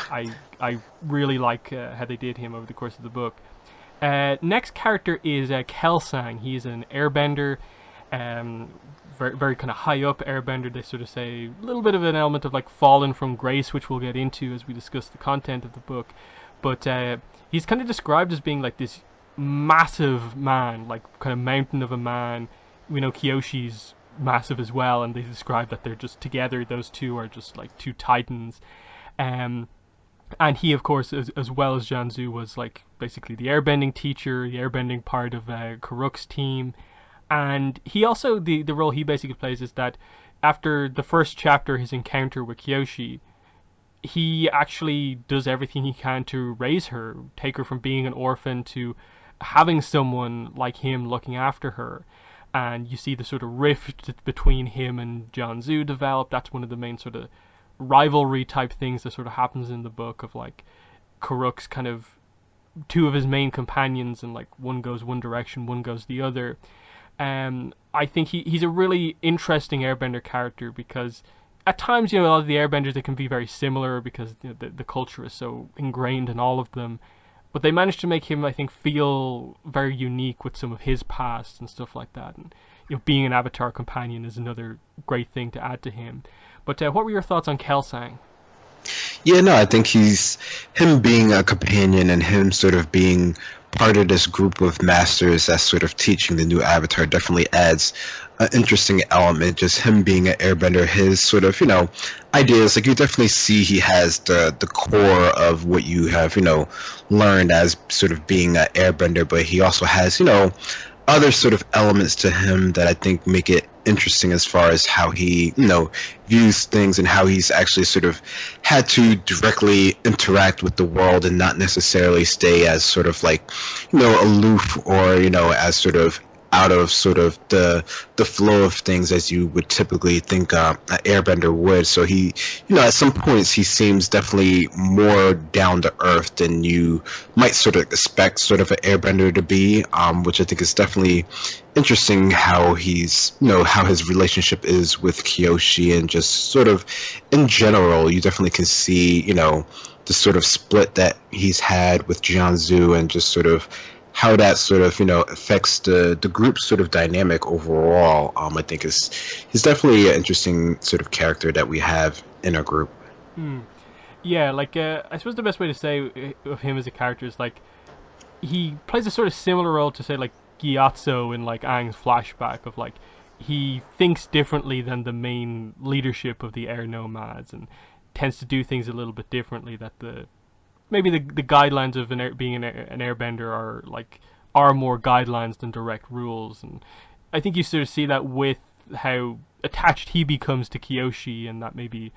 I really like how they did him over the course of the book. Next character is Kelsang. He's an airbender, um, very, very kind of high up airbender. They sort of say a little bit of an element of like fallen from grace, which we'll get into as we discuss the content of the book. But he's kind of described as being like this massive man, like kind of mountain of a man. We know Kyoshi's massive as well, and they describe that they're just together. Those two are just like two titans. Um, and he, of course, as well as Janzu, was like basically the airbending teacher, the airbending part of Karuk's team. And he also, the role he basically plays is that after the first chapter, his encounter with Kyoshi, he actually does everything he can to raise her, take her from being an orphan to having someone like him looking after her. And you see the sort of rift between him and Janzu develop. That's one of the main sort of rivalry type things that sort of happens in the book, of like Karuk's kind of two of his main companions, and like one goes one direction, one goes the other. I think he's a really interesting airbender character, because at times, a lot of the airbenders, they can be very similar because the culture is so ingrained in all of them. But they managed to make him, I think, feel very unique with some of his past and stuff like that. And being an Avatar companion is another great thing to add to him. But what were your thoughts on Kelsang? Yeah, no, I think he's him being a companion and him sort of being part of this group of masters that's sort of teaching the new Avatar definitely adds an interesting element. Just him being an airbender, his sort of, ideas, like you definitely see he has the core of what you have, learned as sort of being an airbender, but he also has, other sort of elements to him that I think make it interesting as far as how he, views things and how he's actually sort of had to directly interact with the world and not necessarily stay as sort of like, aloof or, as sort of out of sort of the flow of things as you would typically think an airbender would. So he, at some points he seems definitely more down to earth than you might sort of expect sort of an airbender to be, which I think is definitely interesting how he's, how his relationship is with Kyoshi, and just sort of in general, you definitely can see, the sort of split that he's had with Jianzhu, and just sort of how that sort of affects the group's sort of dynamic overall. I think is definitely an interesting sort of character that we have in our group. Yeah, like I suppose the best way to say of him as a character is like he plays a sort of similar role to say like Gyatso in like Aang's flashback, of like he thinks differently than the main leadership of the air nomads, and tends to do things a little bit differently that maybe the guidelines of being an airbender are more guidelines than direct rules. And I think you sort of see that with how attached he becomes to Kyoshi, and that maybe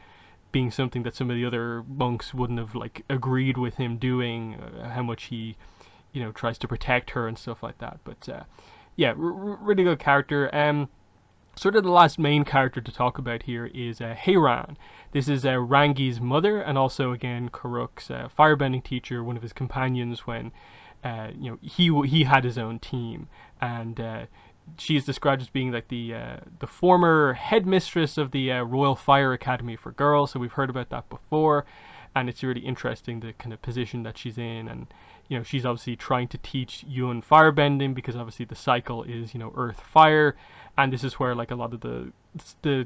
being something that some of the other monks wouldn't have like agreed with him doing, how much he tries to protect her and stuff like that. But yeah, really good character. Sort of the last main character to talk about here is Heiran. This is Rangi's mother, and also again Karuk's firebending teacher, one of his companions when he had his own team. And she is described as being like the former headmistress of the Royal Fire Academy for girls. So we've heard about that before, and it's really interesting the kind of position that she's in. And she's obviously trying to teach Yun firebending, because obviously the cycle is earth fire. And this is where like a lot of the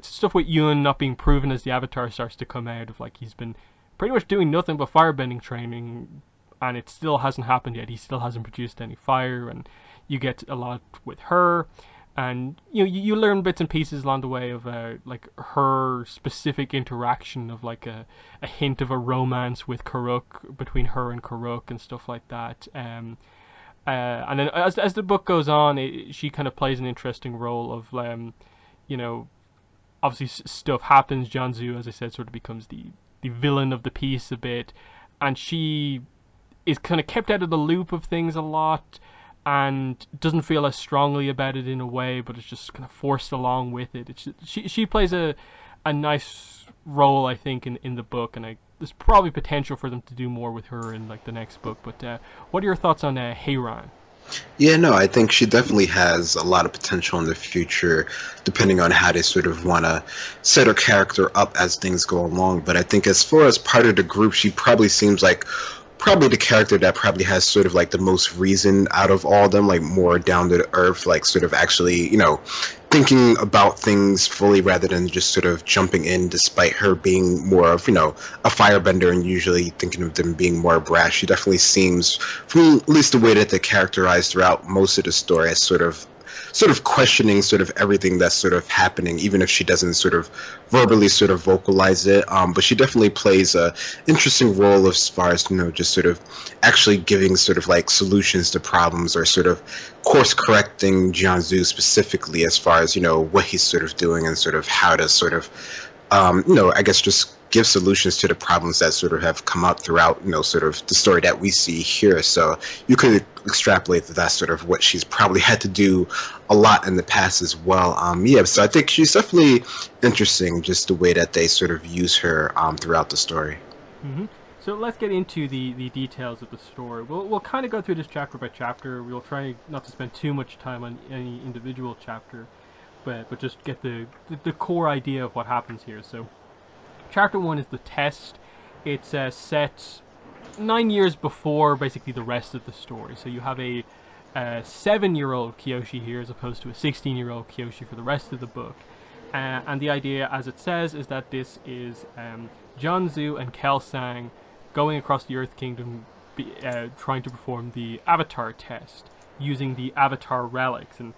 stuff with Yun not being proven as the Avatar starts to come out, of like he's been pretty much doing nothing but firebending training, and it still hasn't happened yet. He still hasn't produced any fire, and you get a lot with her, and you learn bits and pieces along the way of like her specific interaction, of like a hint of a romance with Karuk, between her and Karuk and stuff like that. And then as the book goes on, she kind of plays an interesting role of, obviously stuff happens. Janzu, as I said, sort of becomes the villain of the piece a bit, and she is kind of kept out of the loop of things a lot, and doesn't feel as strongly about it in a way, but it's just kind of forced along with it. She plays a nice role, I think, in the book, and there's probably potential for them to do more with her in like the next book. But what are your thoughts on Heiran? Yeah, no, I think she definitely has a lot of potential in the future, depending on how they sort of want to set her character up as things go along. But I think as far as part of the group, she probably seems like probably the character that probably has sort of like the most reason out of all of them, like more down to earth, like sort of actually, thinking about things fully rather than just sort of jumping in, despite her being more of, a firebender and usually thinking of them being more brash. She definitely seems, from at least the way that they're characterized throughout most of the story, as sort of questioning sort of everything that's sort of happening, even if she doesn't sort of verbally sort of vocalize it. But she definitely plays a interesting role as far as just sort of actually giving sort of like solutions to problems, or sort of course correcting Jianzhu specifically as far as what he's sort of doing, and sort of how to sort of I guess just give solutions to the problems that sort of have come up throughout, sort of the story that we see here. So you could extrapolate that that's sort of what she's probably had to do a lot in the past as well. Yeah, so I think she's definitely interesting, just the way that they sort of use her throughout the story. Hmm. So let's get into the details of the story. We'll kind of go through this chapter by chapter. We'll try not to spend too much time on any individual chapter, but just get the core idea of what happens here. So chapter 1 is the test. It's set 9 years before basically the rest of the story. So you have a 7-year-old Kyoshi here as opposed to a 16-year-old Kyoshi for the rest of the book. And the idea, as it says, is that this is Jianzhu and Kelsang going across the Earth Kingdom, trying to perform the Avatar test using the Avatar relics. And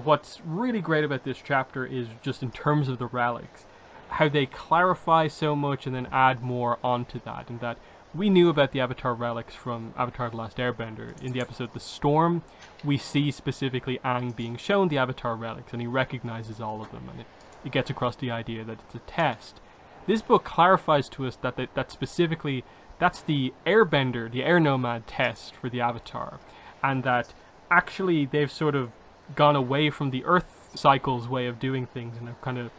what's really great about this chapter is just in terms of the relics, how they clarify so much and then add more onto that. And that we knew about the Avatar relics from Avatar The Last Airbender. In the episode The Storm, we see specifically Aang being shown the Avatar relics, and he recognizes all of them, and it gets across the idea that it's a test. This book clarifies to us that specifically that's the Airbender, the Air Nomad test for the Avatar, and that actually they've sort of gone away from the Earth Cycle's way of doing things, and have kind of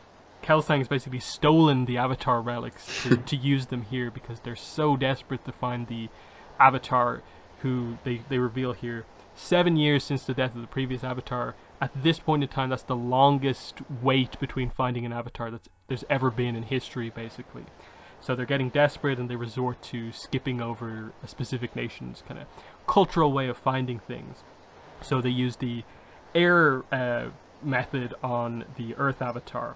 Kelsang's basically stolen the Avatar relics to use them here, because they're so desperate to find the Avatar, who they reveal here 7 years since the death of the previous Avatar. At this point in time, that's the longest wait between finding an Avatar that there's ever been in history, basically. So they're getting desperate, and they resort to skipping over a specific nation's kind of cultural way of finding things. So they use the air method on the Earth Avatar.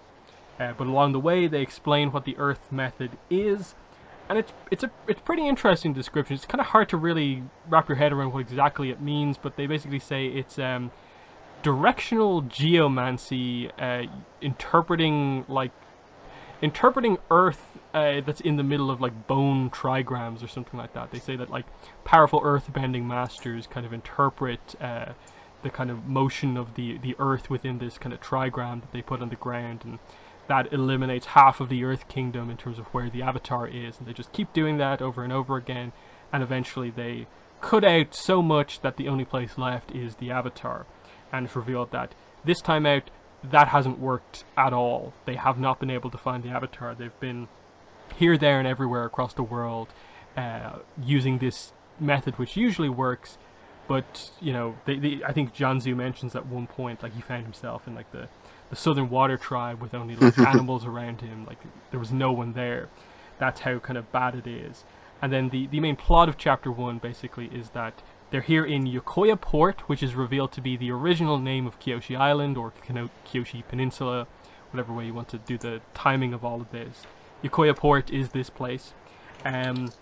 But along the way, they explain what the Earth method is, and it's pretty interesting description. It's kind of hard to really wrap your head around what exactly it means, but they basically say it's directional geomancy, interpreting Earth that's in the middle of like bone trigrams or something like that. They say that like powerful earth-bending masters kind of interpret the kind of motion of the Earth within this kind of trigram that they put on the ground, and that eliminates half of the Earth Kingdom in terms of where the Avatar is. And they just keep doing that over and over again, and eventually they cut out so much that the only place left is the Avatar. And it's revealed that this time out, that hasn't worked at all. They have not been able to find the Avatar. They've been here, there, and everywhere across the world using this method, which usually works. But, I think Jianzhu mentions at one point, like, he found himself in, like, the Southern Water Tribe with only, like, animals around him. Like, there was no one there. That's how kind of bad it is. And then the main plot of Chapter 1, basically, is that they're here in Yokoya Port, which is revealed to be the original name of Kyoshi Island, or Kyoshi Peninsula, whatever way you want to do the timing of all of this. Yokoya Port is this place. And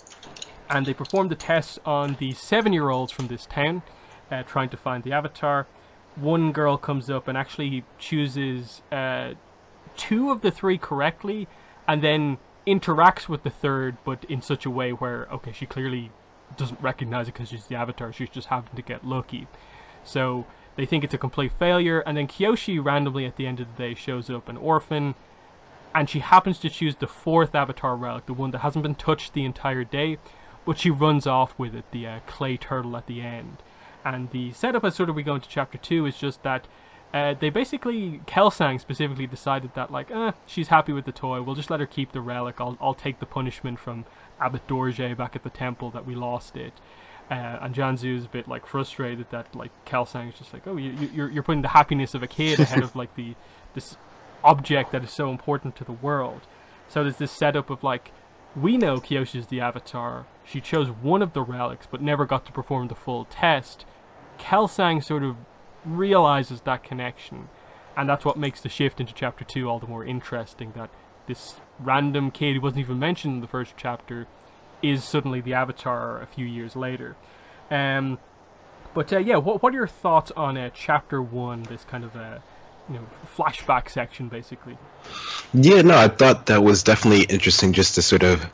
they perform the tests on the 7-year-olds from this town, trying to find the Avatar. One girl comes up and actually chooses 2 of the 3 correctly, and then interacts with the third, but in such a way where, okay, she clearly doesn't recognize it because she's the Avatar. She's just happened to get lucky. So they think it's a complete failure, and then Kyoshi randomly at the end of the day shows up an orphan, and she happens to choose the 4th Avatar relic, the one that hasn't been touched the entire day, but she runs off with it, the clay turtle at the end. And the setup as sort of we go into Chapter 2 is just that they basically, Kelsang specifically decided that, like, she's happy with the toy, we'll just let her keep the relic, I'll take the punishment from Abbot Dorje back at the temple that we lost it. And Janzu's a bit like frustrated that like Kelsang's just like, oh, you're putting the happiness of a kid ahead of like this object that is so important to the world. So there's this setup of like, we know Kyoshi's the Avatar. She chose one of the relics, but never got to perform the full test. Kelsang sort of realizes that connection, and that's what makes the shift into chapter 2 all the more interesting, that this random kid who wasn't even mentioned in the first chapter is suddenly the Avatar a few years later. But yeah, what are your thoughts on chapter 1, this kind of flashback section, basically? Yeah, no, I thought that was definitely interesting just to sort of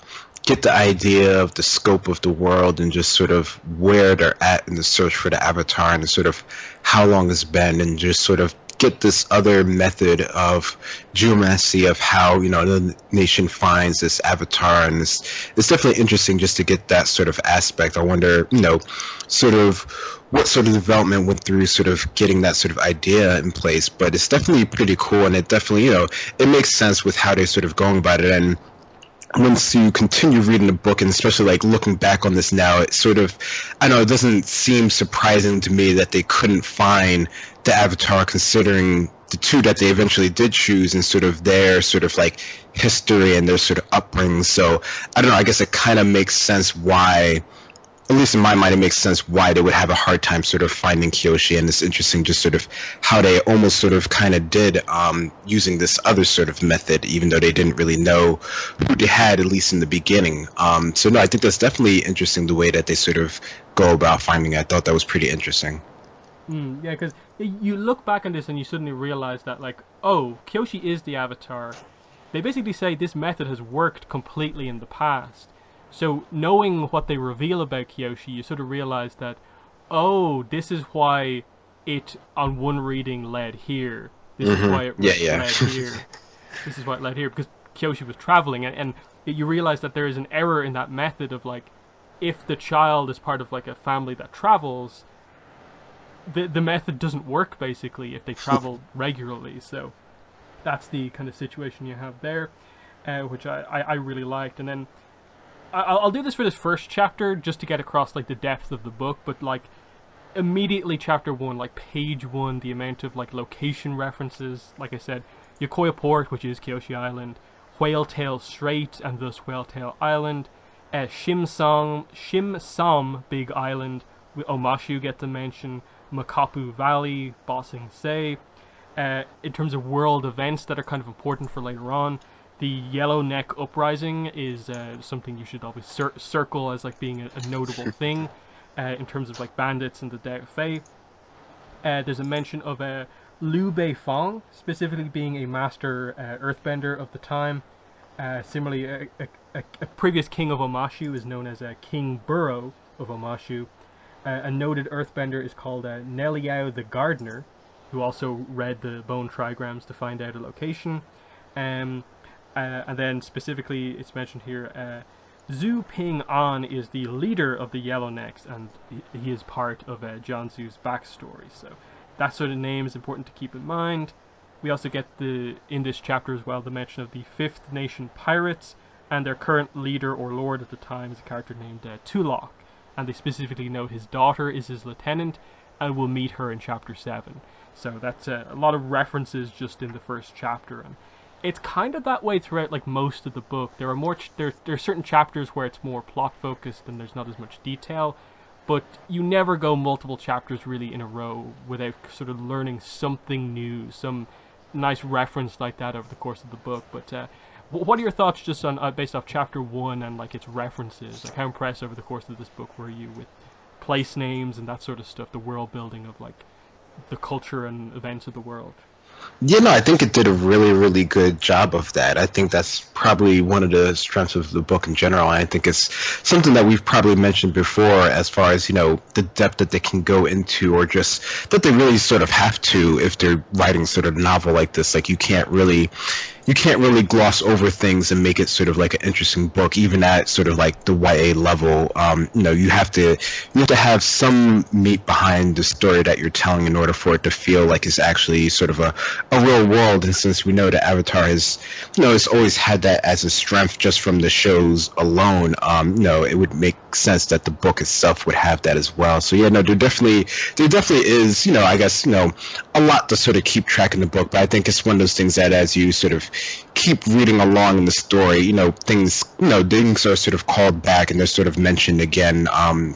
get the idea of the scope of the world and just sort of where they're at in the search for the Avatar and sort of how long it's been, and just sort of get this other method of geomancy of how, you know, the nation finds this Avatar. And it's definitely interesting just to get that sort of aspect. I wonder, you know, sort of what sort of development went through sort of getting that sort of idea in place. But it's definitely pretty cool, and it definitely, you know, it makes sense with how they're sort of going about it. And once you continue reading the book, and especially like looking back on this now, it sort of, I know it doesn't seem surprising to me that they couldn't find the Avatar, considering the two that they eventually did choose and sort of their sort of like history and their sort of upbringing. So I don't know, I guess it kind of makes sense why, at least in my mind, it makes sense why they would have a hard time sort of finding Kyoshi. And it's interesting just sort of how they almost sort of kind of did using this other sort of method, even though they didn't really know who they had, at least in the beginning. So no, I think that's definitely interesting, the way that they sort of go about finding it. I thought that was pretty interesting. Yeah, because you look back on this and you suddenly realize that, like, oh, Kyoshi is the Avatar. They basically say this method has worked completely in the past. So knowing what they reveal about Kyoshi, you sort of realize that, oh, this is why it, on one reading, led here. This is why it led here. This is why it led here, because Kyoshi was traveling, and you realize that there is an error in that method of, like, if the child is part of, like, a family that travels, the method doesn't work, basically, if they travel regularly. So that's the kind of situation you have there, which I really liked. And then I'll do this for this first chapter just to get across like the depth of the book, but like immediately chapter 1, like page 1, the amount of like location references, like I said, Yokoya Port, which is Kyoshi Island, Whaletail Strait and thus Whaletail Island, Shim-Sam Big Island, Omashu gets a mention, Makapu Valley, Ba Sing Se. In terms of world events that are kind of important for later on, the Yellow Neck Uprising is something you should always circle as like being a notable thing in terms of like bandits and the Dao Fei. There's a mention of Liu Beifong specifically being a master earthbender of the time. Similarly, a previous king of Omashu is known as King Burrow of Omashu. A noted earthbender is called Neliao the Gardener, who also read the bone trigrams to find out a location. And then specifically, it's mentioned here, Zhu Ping An is the leader of the Yellownecks, and he is part of Jianzu's backstory. So that sort of name is important to keep in mind. We also get in this chapter as well, the mention of the Fifth Nation Pirates, and their current leader or lord at the time is a character named Tulok. And they specifically note his daughter is his lieutenant, and we'll meet her in chapter 7. So that's a lot of references just in the first chapter, and it's kind of that way throughout like most of the book. There are there are certain chapters where it's more plot focused and there's not as much detail, but you never go multiple chapters really in a row without sort of learning something new, some nice reference like that over the course of the book. But what are your thoughts just on based off chapter 1 and like its references? Like, how impressed over the course of this book were you with place names and that sort of stuff, the world building of like the culture and events of the world? Yeah, no, I think it did a really, really good job of that. I think that's probably one of the strengths of the book in general. And I think it's something that we've probably mentioned before as far as, you know, the depth that they can go into, or just that they really sort of have to if they're writing sort of a novel like this. Like, you can't really gloss over things and make it sort of like an interesting book, even at sort of like the YA level. You know, you have to have some meat behind the story that you're telling in order for it to feel like it's actually sort of a real world. And since we know that Avatar has, you know, it's always had that as a strength just from the shows alone, it would make sense that the book itself would have that as well. So yeah, no, there definitely is, I guess, a lot to sort of keep track in the book, but I think it's one of those things that as you sort of keep reading along in the story, things are sort of called back and they're sort of mentioned again.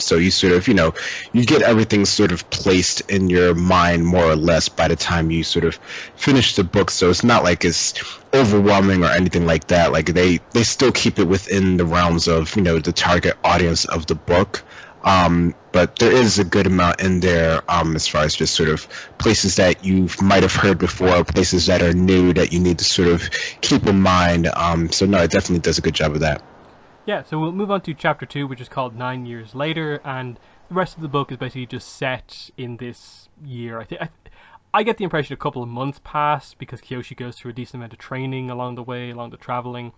So you sort of, you get everything sort of placed in your mind more or less by the time you sort of finish the book. So it's not like it's overwhelming or anything like that. Like they still keep it within the realms of, the target audience of the book. But there is a good amount in there as far as just sort of places that you might have heard before, places that are new that you need to sort of keep in mind. So no, it definitely does a good job of that. Yeah, so we'll move on to chapter 2, which is called 9 Years Later, and the rest of the book is basically just set in this year. I get the impression a couple of months pass because Kyoshi goes through a decent amount of training along the way, along the traveling,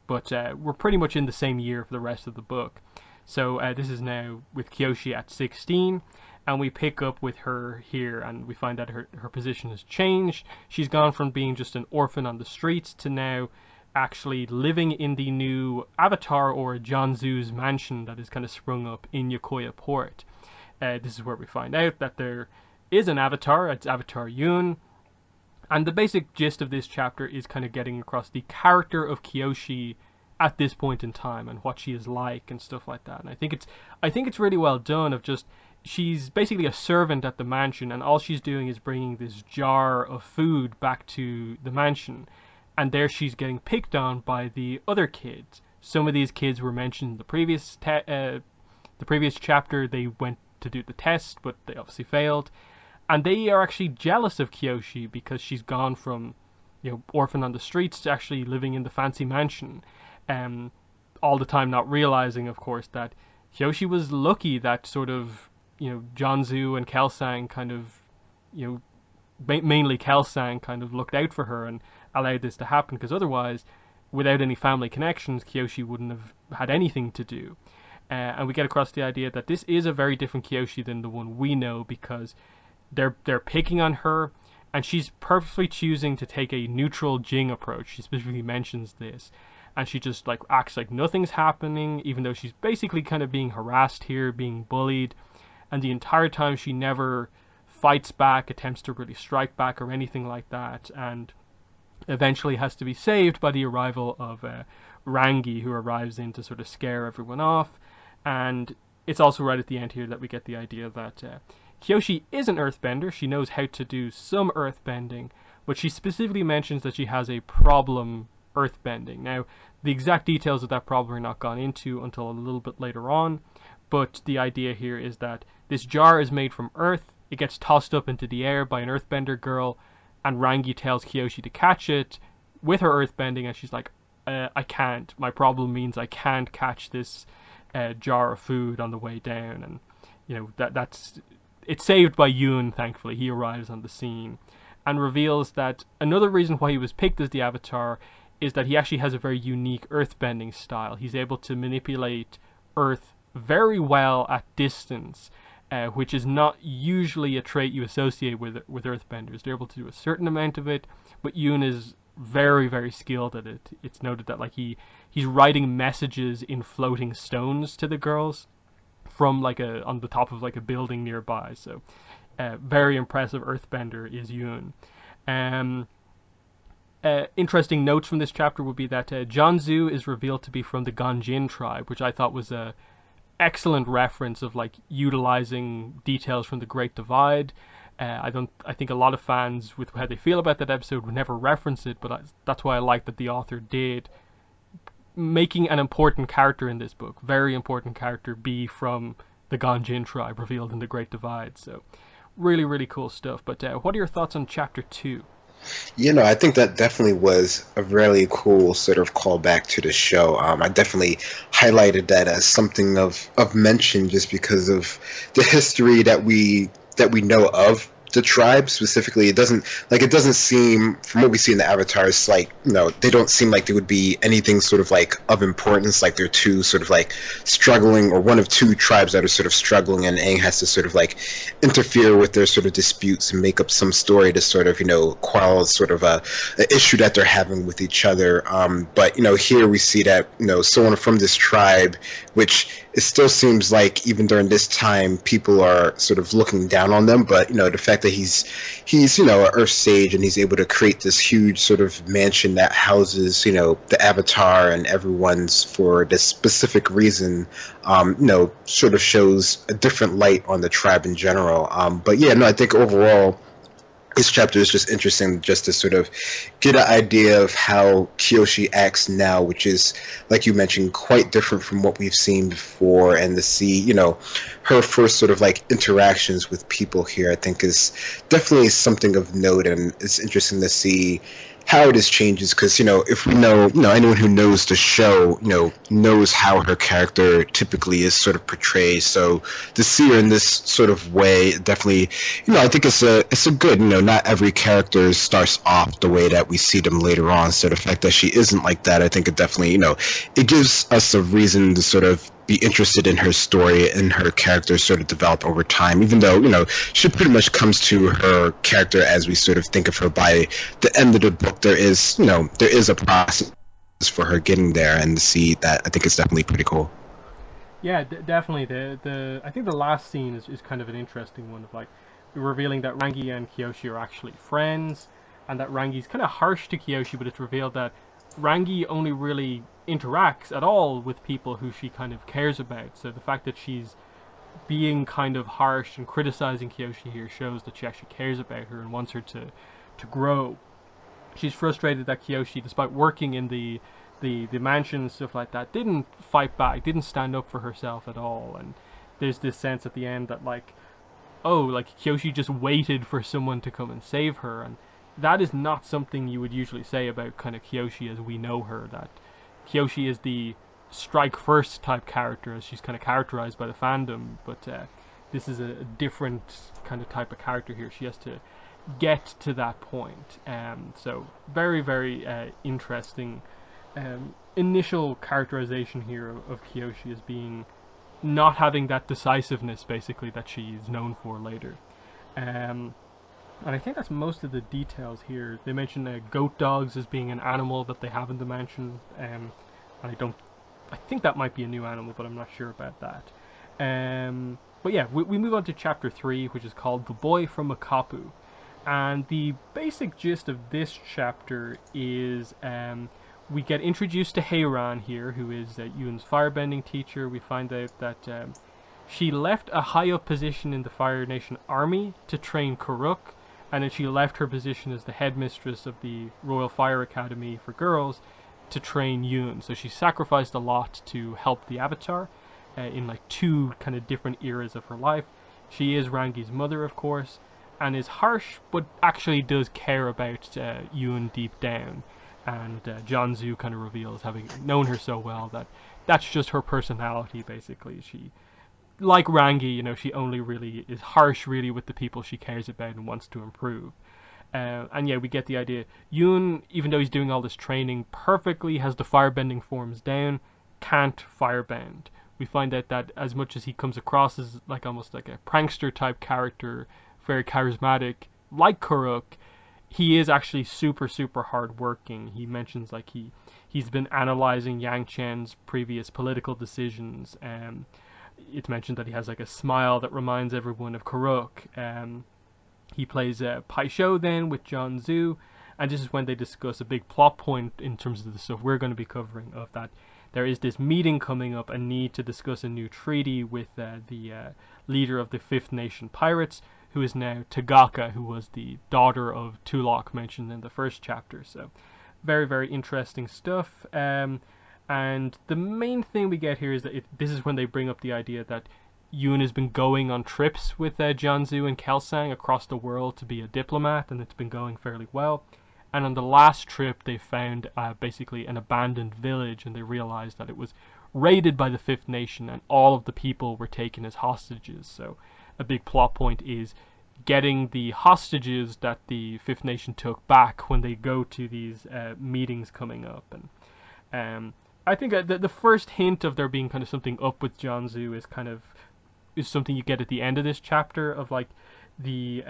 but we're pretty much in the same year for the rest of the book. So this is now with Kyoshi at 16, and we pick up with her here, and we find that her position has changed. She's gone from being just an orphan on the streets to now actually living in the new Avatar or Jianzhu's mansion that is kind of sprung up in Yokoya Port. This is where we find out that there is an Avatar. It's Avatar Yoon, and the basic gist of this chapter is kind of getting across the character of Kyoshi at this point in time and what she is like and stuff like that. And I think it's really well done. Of just, she's basically a servant at the mansion, and all she's doing is bringing this jar of food back to the mansion, and there she's getting picked on by the other kids. Some of these kids were mentioned in the previous chapter. They went to do the test, but they obviously failed, and they are actually jealous of Kyoshi because she's gone from, orphan on the streets to actually living in the fancy mansion. All the time not realizing, of course, that Kyoshi was lucky that sort of, Jianzhu and Kelsang kind of, mainly Kelsang kind of looked out for her and allowed this to happen, because otherwise, without any family connections, Kyoshi wouldn't have had anything to do. And we get across the idea that this is a very different Kyoshi than the one we know, because they're picking on her, and she's purposely choosing to take a neutral Jing approach. She specifically mentions this. And she just acts like nothing's happening, even though she's basically kind of being harassed here, being bullied, and the entire time she never fights back, attempts to really strike back or anything like that, and eventually has to be saved by the arrival of Rangi, who arrives in to sort of scare everyone off. And it's also right at the end here that we get the idea that Kyoshi is an earthbender. She knows how to do some earthbending, but she specifically mentions that she has a problem earthbending. Now, the exact details of that problem are not gone into until a little bit later on, but the idea here is that this jar is made from earth. It gets tossed up into the air by an earthbender girl, and Rangi tells Kyoshi to catch it with her earthbending, and she's like, I can't. My problem means I can't catch this jar of food on the way down. And that's it's saved by Yoon, thankfully. He arrives on the scene and reveals that another reason why he was picked as the Avatar is that he actually has a very unique earthbending style. He's able to manipulate earth very well at distance, which is not usually a trait you associate with earthbenders. They're able to do a certain amount of it, but Yoon is very, very skilled at it. It's noted that he's writing messages in floating stones to the girls from on the top of a building nearby. So very impressive earthbender is Yoon. Interesting notes from this chapter would be that Jianzhu is revealed to be from the Ganjin tribe, which I thought was a excellent reference of utilizing details from the Great Divide. I think a lot of fans, with how they feel about that episode, would never reference it, but that's why I like that the author did, making an important character in this book, very important character, be from the Ganjin tribe revealed in the Great Divide. So really, really cool stuff. But what are your thoughts on chapter 2? I think that definitely was a really cool sort of callback to the show. I definitely highlighted that as something of mention just because of the history that we know of the tribe specifically, it doesn't seem, from what we see in the avatars, like, they don't seem like they would be anything sort of like of importance. Like they're two sort of like struggling, or one of two tribes that are sort of struggling, and Aang has to sort of like interfere with their sort of disputes and make up some story to sort of quell sort of a issue that they're having with each other. But here we see that someone from this tribe, which it still seems like even during this time people are sort of looking down on them, but the fact that he's an Earth sage, and he's able to create this huge sort of mansion that houses the Avatar and everyone's for this specific reason, sort of shows a different light on the tribe in general. But yeah, no, I think overall this chapter is just interesting, just to sort of get an idea of how Kyoshi acts now, which is, like you mentioned, quite different from what we've seen before. And to see, her first sort of like interactions with people here, I think is definitely something of note. And it's interesting to see how this changes, because if we know, anyone who knows the show knows how her character typically is sort of portrayed. So to see her in this sort of way, definitely, I think it's a good, not every character starts off the way that we see them later on. So the fact that she isn't like that, I think it definitely, it gives us a reason to sort of be interested in her story and her character sort of develop over time, even though she pretty much comes to her character as we sort of think of her by the end of the book. There is a process for her getting there, and to see that, I think it's definitely pretty cool. Yeah, definitely. I think the last scene is kind of an interesting one, of like revealing that Rangi and Kyoshi are actually friends, and that Rangi's kind of harsh to Kyoshi, but it's revealed that Rangi only really interacts at all with people who she kind of cares about. So the fact that she's being kind of harsh and criticizing Kyoshi here shows that she actually cares about her and wants her to grow. She's frustrated that Kyoshi, despite working in the mansion and stuff like that, didn't fight back, didn't stand up for herself at all. And there's this sense at the end that Kyoshi just waited for someone to come and save her, and that is not something you would usually say about kind of Kyoshi as we know her. That Kyoshi is the strike first type character, as she's kind of characterized by the fandom, but this is a different kind of type of character here. She has to get to that point. So very, very interesting initial characterization here of Kyoshi as being not having that decisiveness, basically, that she's known for later. And I think that's most of the details here. They mention goat dogs as being an animal that they have in the mansion. I think that might be a new animal, but I'm not sure about that. But yeah, we move on to chapter 3, which is called The Boy from Makapu. And the basic gist of this chapter is we get introduced to Heiran here, who is Yoon's firebending teacher. We find out that she left a high up position in the Fire Nation army to train Karuk, and then she left her position as the headmistress of the Royal Fire Academy for girls to train Yoon. So she sacrificed a lot to help the Avatar in like two kind of different eras of her life. She is Rangi's mother, of course, and is harsh, but actually does care about Yoon deep down. And Janzu kind of reveals, having known her so well, that that's just her personality, basically. She, like Rangi, she only really is harsh, really, with the people she cares about and wants to improve. And yeah, we get the idea. Yoon, even though he's doing all this training, perfectly has the firebending forms down, can't firebend. We find out that as much as he comes across as like almost like a prankster type character, very charismatic, like Karuk, he is actually super, super hardworking. He mentions like he's been analyzing Yang Chen's previous political decisions. It's mentioned that he has like a smile that reminds everyone of Karuk. He plays Pai Shou then with John Zhu, and this is when they discuss a big plot point in terms of the stuff we're going to be covering, of that there is this meeting coming up, a need to discuss a new treaty with the leader of the Fifth Nation pirates, who is now Tagaka, who was the daughter of Tulok mentioned in the first chapter. So very, very interesting stuff. And the main thing we get here is that this is when they bring up the idea that Yoon has been going on trips with Janzu and Kelsang across the world to be a diplomat, and it's been going fairly well. And on the last trip, they found basically an abandoned village, and they realized that it was raided by the Fifth Nation, and all of the people were taken as hostages. So a big plot point is getting the hostages that the Fifth Nation took back when they go to these meetings coming up. And I think the first hint of there being kind of something up with Jianzhu is something you get at the end of this chapter, of like the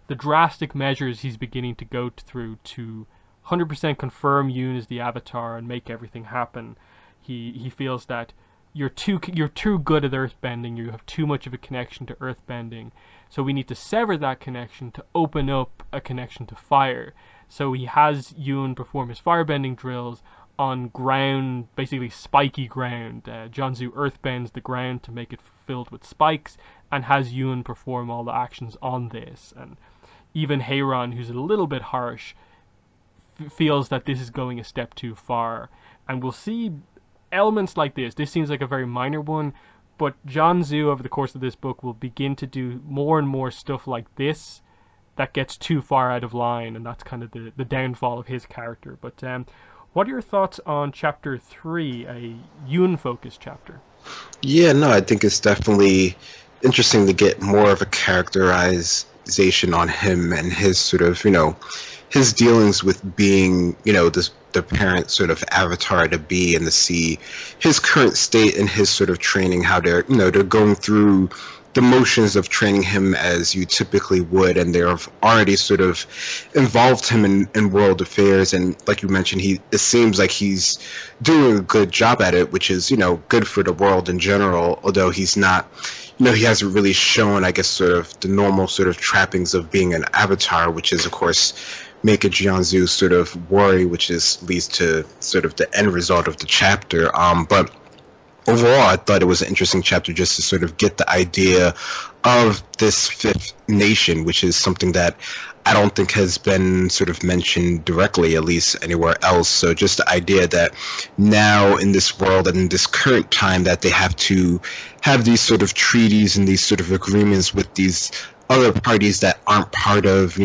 drastic measures he's beginning to go through to 100% confirm Yoon as the Avatar and make everything happen. He feels that you're too good at earthbending, you have too much of a connection to earthbending, so we need to sever that connection to open up a connection to fire. So he has Yoon perform his firebending drills on ground, basically spiky ground. Jianzhu earthbends the ground to make it filled with spikes, and has Yoon perform all the actions on this. And even Heiran, who's a little bit harsh, feels that this is going a step too far. And we'll see elements like this. This seems like a very minor one, but Jianzhu over the course of this book will begin to do more and more stuff like this that gets too far out of line, and that's kind of the downfall of his character. But what are your thoughts on chapter 3, a Yoon-focused chapter? Yeah, no, I think it's definitely interesting to get more of a characterization on him and his sort of, his dealings with being, the parent sort of avatar to be, and to see his current state and his sort of training, how they're going through the motions of training him as you typically would, and they've already sort of involved him in world affairs. And like you mentioned, it seems like he's doing a good job at it, which is, good for the world in general, although he's not, he hasn't really shown, I guess, sort of the normal sort of trappings of being an avatar, which is, of course, make a Jianzhu sort of worry, which leads to sort of the end result of the chapter. But overall, I thought it was an interesting chapter just to sort of get the idea of this Fifth Nation, which is something that I don't think has been sort of mentioned directly, at least anywhere else. So just the idea that now in this world and in this current time that they have to have these sort of treaties and these sort of agreements with these other parties that aren't part of,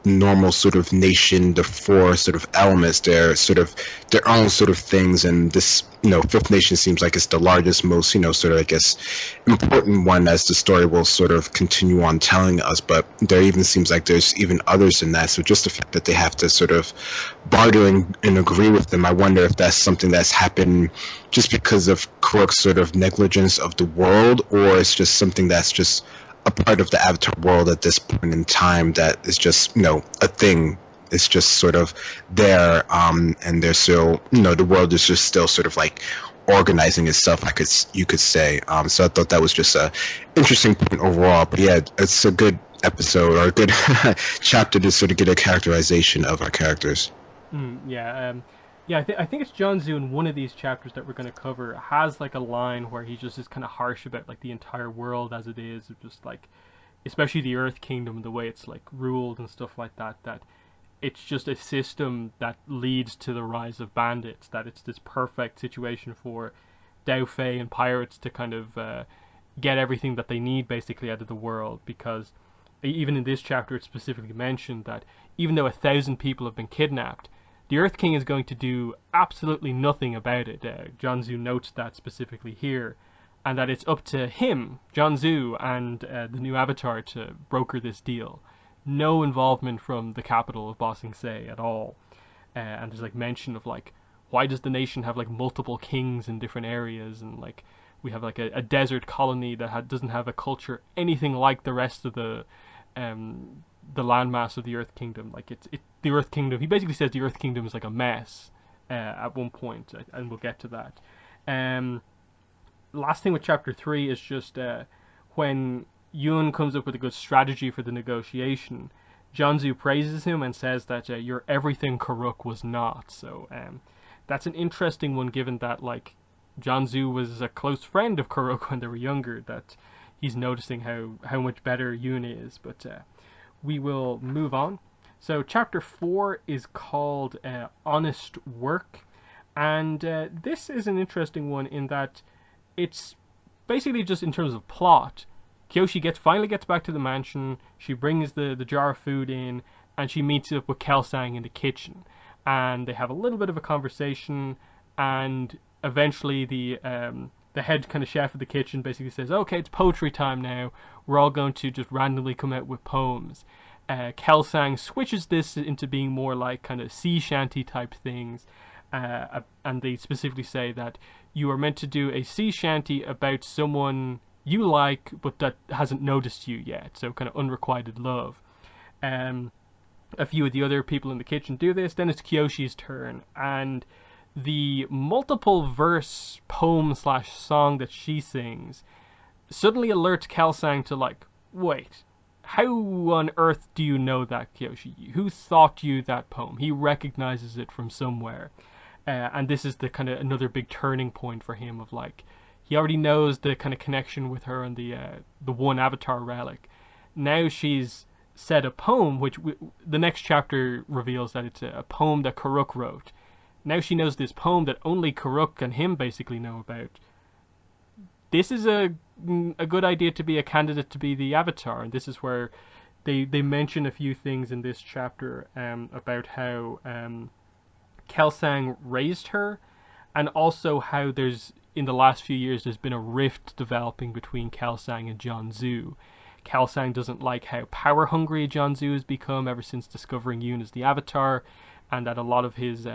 normal sort of nation, the four sort of elements, they're sort of their own sort of things. And this, Fifth Nation seems like it's the largest, most, sort of, I guess, important one, as the story will sort of continue on telling us. But there even seems like there's even others in that. So just the fact that they have to sort of barter and agree with them, I wonder if that's something that's happened just because of Kuruk's sort of negligence of the world, or it's just something that's just a part of the Avatar world at this point in time that is just, a thing. It's just sort of there, and there's still, the world is just still sort of like organizing itself, you could say. So I thought that was just a interesting point overall. But yeah, it's a good episode, or a good chapter to sort of get a characterization of our characters. Yeah, I think it's Jianzhu in one of these chapters that we're going to cover has like a line where he just is kind of harsh about like the entire world as it is, just like, especially the Earth Kingdom, the way it's like ruled and stuff like that, that it's just a system that leads to the rise of bandits, that it's this perfect situation for Dao Fei and pirates to kind of get everything that they need basically out of the world. Because even in this chapter it specifically mentioned that even though 1,000 people have been kidnapped, the Earth King is going to do absolutely nothing about it. Jianzhu notes that specifically here, and that it's up to him, Jianzhu, and the new Avatar to broker this deal. No involvement from the capital of Ba Sing Se at all. And there's like mention of like, why does the nation have like multiple kings in different areas, and like we have like a desert colony that doesn't have a culture anything like the rest of the landmass of the Earth Kingdom. Like the Earth Kingdom, he basically says the Earth Kingdom is like a mess at one point, and we'll get to that. Last thing with chapter 3 is just when Yoon comes up with a good strategy for the negotiation, Jianzhu praises him and says that you're everything Kuruk was not. So that's an interesting one, given that like Jianzhu was a close friend of Kuruk when they were younger, that he's noticing how much better Yoon is. But we will move on. So chapter 4 is called Honest Work, and this is an interesting one in that it's basically just in terms of plot. Kyoshi finally gets back to the mansion, she brings the jar of food in, and she meets up with Kelsang in the kitchen. And they have a little bit of a conversation, and eventually the the head kind of chef of the kitchen basically says, okay, it's poetry time now. We're all going to just randomly come out with poems. Kelsang switches this into being more like kind of sea shanty type things, and they specifically say that you are meant to do a sea shanty about someone you like but that hasn't noticed you yet, so kind of unrequited love. A few of the other people in the kitchen do this. Then it's Kyoshi's turn, and the multiple verse poem slash song that she sings suddenly alerts Kelsang to, like, wait, how on earth do you know that, Kyoshi? Who taught you that poem? He recognizes it from somewhere. And this is the kind of another big turning point for him of, like, he already knows the kind of connection with her and the one avatar relic. Now she's said a poem, which the next chapter reveals that it's a poem that Karuk wrote. Now she knows this poem that only Karuk and him basically know about. This is a good idea to be a candidate to be the avatar, and this is where they mention a few things in this chapter about how Kelsang raised her, and also how there's, in the last few years, there's been a rift developing between Kelsang and Jianzhu. Kelsang doesn't like how power hungry Jianzhu has become ever since discovering Yoon as the avatar, and that a lot of his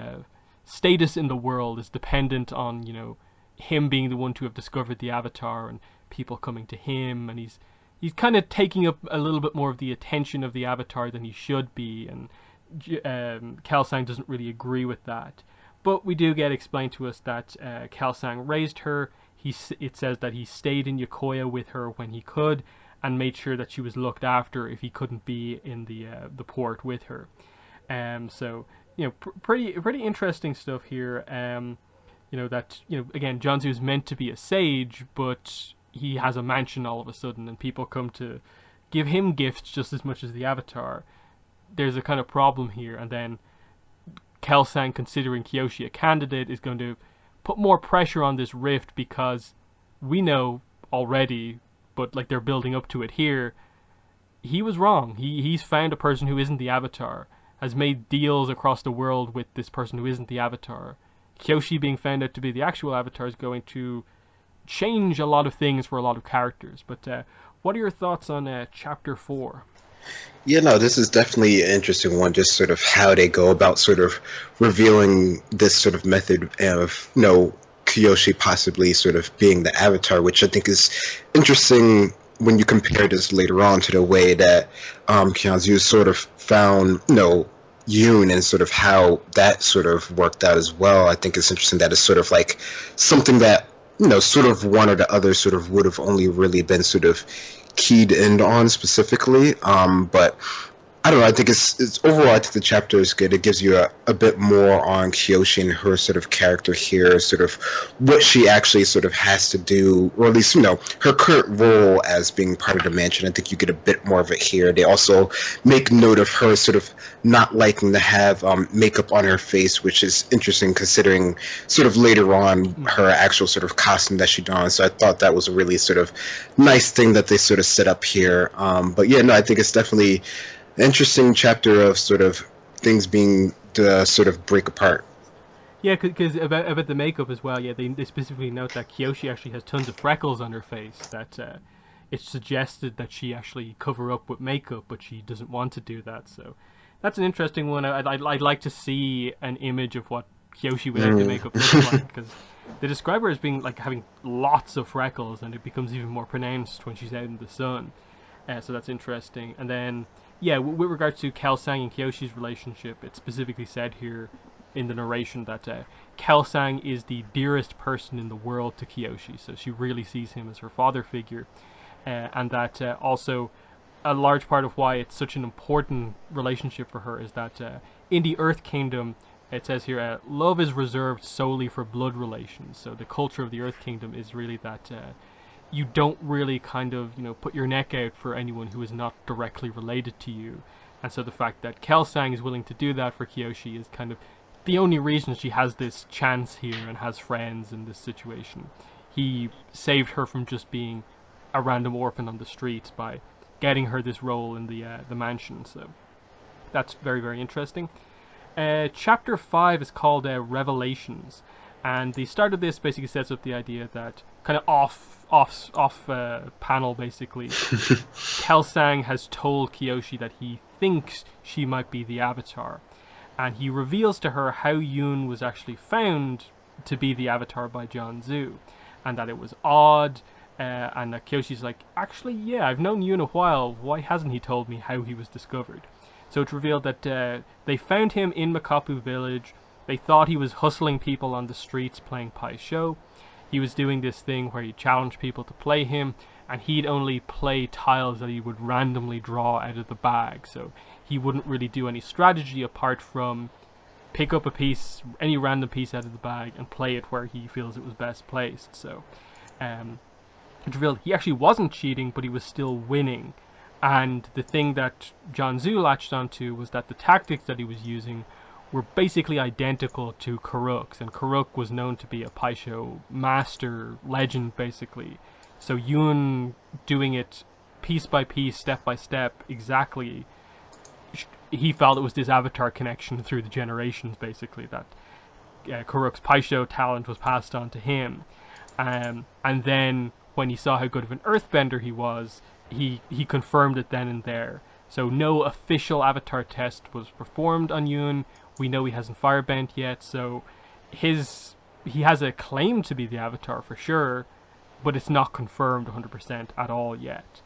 status in the world is dependent on, you know, him being the one to have discovered the avatar and people coming to him, and he's kind of taking up a little bit more of the attention of the avatar than he should be, and Kelsang doesn't really agree with that. But we do get explained to us that Kelsang raised her. It says that he stayed in Yokoya with her when he could, and made sure that she was looked after if he couldn't be in the port with her. So, you know, pretty interesting stuff here. You know, that, you know, again, Jianzhu is meant to be a sage, but he has a mansion all of a sudden, and people come to give him gifts just as much as the avatar. There's a kind of problem here, and then Kelsang, considering Kyoshi a candidate, is going to put more pressure on this rift, because we know already, but like they're building up to it here, he was wrong. He's found a person who isn't the avatar, has made deals across the world with this person who isn't the avatar. Kyoshi being found out to be the actual avatar is going to change a lot of things for a lot of characters. But what are your thoughts on chapter 4? Yeah, no, this is definitely an interesting one, just sort of how they go about sort of revealing this sort of method of, you know, Kyoshi possibly sort of being the avatar, which I think is interesting when you compare this later on to the way that Kianzu sort of found, you know, Yoon, and sort of how that sort of worked out as well. I think it's interesting that it's sort of like something that, you know, sort of one or the other sort of would have only really been sort of keyed in on specifically. But I don't know, I think it's overall, I think the chapter is good. It gives you a bit more on Kyoshi and her sort of character here, sort of what she actually sort of has to do, or at least, you know, her current role as being part of the mansion. I think you get a bit more of it here. They also make note of her sort of not liking to have makeup on her face, which is interesting considering sort of later on her actual sort of costume that she donned. So I thought that was a really sort of nice thing that they sort of set up here. But yeah, no, I think it's definitely interesting chapter of sort of things being to sort of break apart. Yeah, because about the makeup as well. Yeah, they specifically note that Kyoshi actually has tons of freckles on her face. That it's suggested that she actually cover up with makeup, but she doesn't want to do that. So that's an interesting one. I'd like to see an image of what Kyoshi without the makeup looks like, because they describe her as being like having lots of freckles, and it becomes even more pronounced when she's out in the sun. So that's interesting. And then, yeah, with regards to Kelsang and Kyoshi's relationship, it's specifically said here in the narration that Kelsang is the dearest person in the world to Kyoshi, so she really sees him as her father figure, and that also a large part of why it's such an important relationship for her is that in the Earth Kingdom, it says here, love is reserved solely for blood relations. So the culture of the Earth Kingdom is really that you don't really kind of, you know, put your neck out for anyone who is not directly related to you. And so the fact that Kelsang is willing to do that for Kyoshi is kind of the only reason she has this chance here and has friends in this situation. He saved her from just being a random orphan on the streets by getting her this role in the mansion. So that's very, very interesting. Chapter 5 is called Revelations. And the start of this basically sets up the idea that, kind of off panel basically, Kelsang has told Kyoshi that he thinks she might be the Avatar, and he reveals to her how Yoon was actually found to be the Avatar by Jianzhu, and that it was odd, and that Kyoshi's like, actually, yeah, I've known Yoon a while, why hasn't he told me how he was discovered? So it's revealed that they found him in Makapu village. They thought he was hustling people on the streets playing Pai Sho. He was doing this thing where he challenged people to play him, and he'd only play tiles that he would randomly draw out of the bag. So he wouldn't really do any strategy apart from pick up a piece, any random piece out of the bag, and play it where he feels it was best placed. So it's revealed he actually wasn't cheating, but he was still winning. And the thing that Jianzhu latched onto was that the tactics that he was using were basically identical to Karuk's, and Karuk was known to be a Pai Sho master legend, basically. So Yoon doing it piece by piece, step by step, exactly, he felt it was this Avatar connection through the generations, basically, that Karuk's Pai Sho talent was passed on to him. And then, when he saw how good of an earthbender he was, he confirmed it then and there. So no official Avatar test was performed on Yoon. We know he hasn't firebent yet, so he has a claim to be the Avatar for sure, but it's not confirmed 100% at all yet.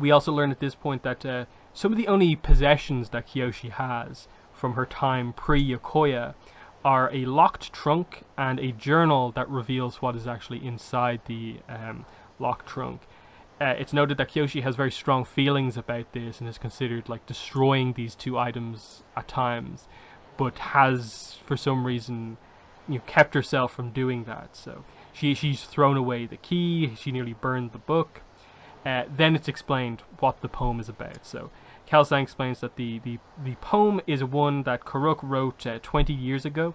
We also learn at this point that some of the only possessions that Kyoshi has from her time pre-Yokoya are a locked trunk and a journal that reveals what is actually inside the locked trunk. It's noted that Kyoshi has very strong feelings about this and has considered like destroying these two items at times, but has for some reason kept herself from doing that. So she's thrown away the key, she nearly burned the book. Then it's explained what the poem is about. So Kelsang explains that the poem is one that Karuk wrote 20 years ago.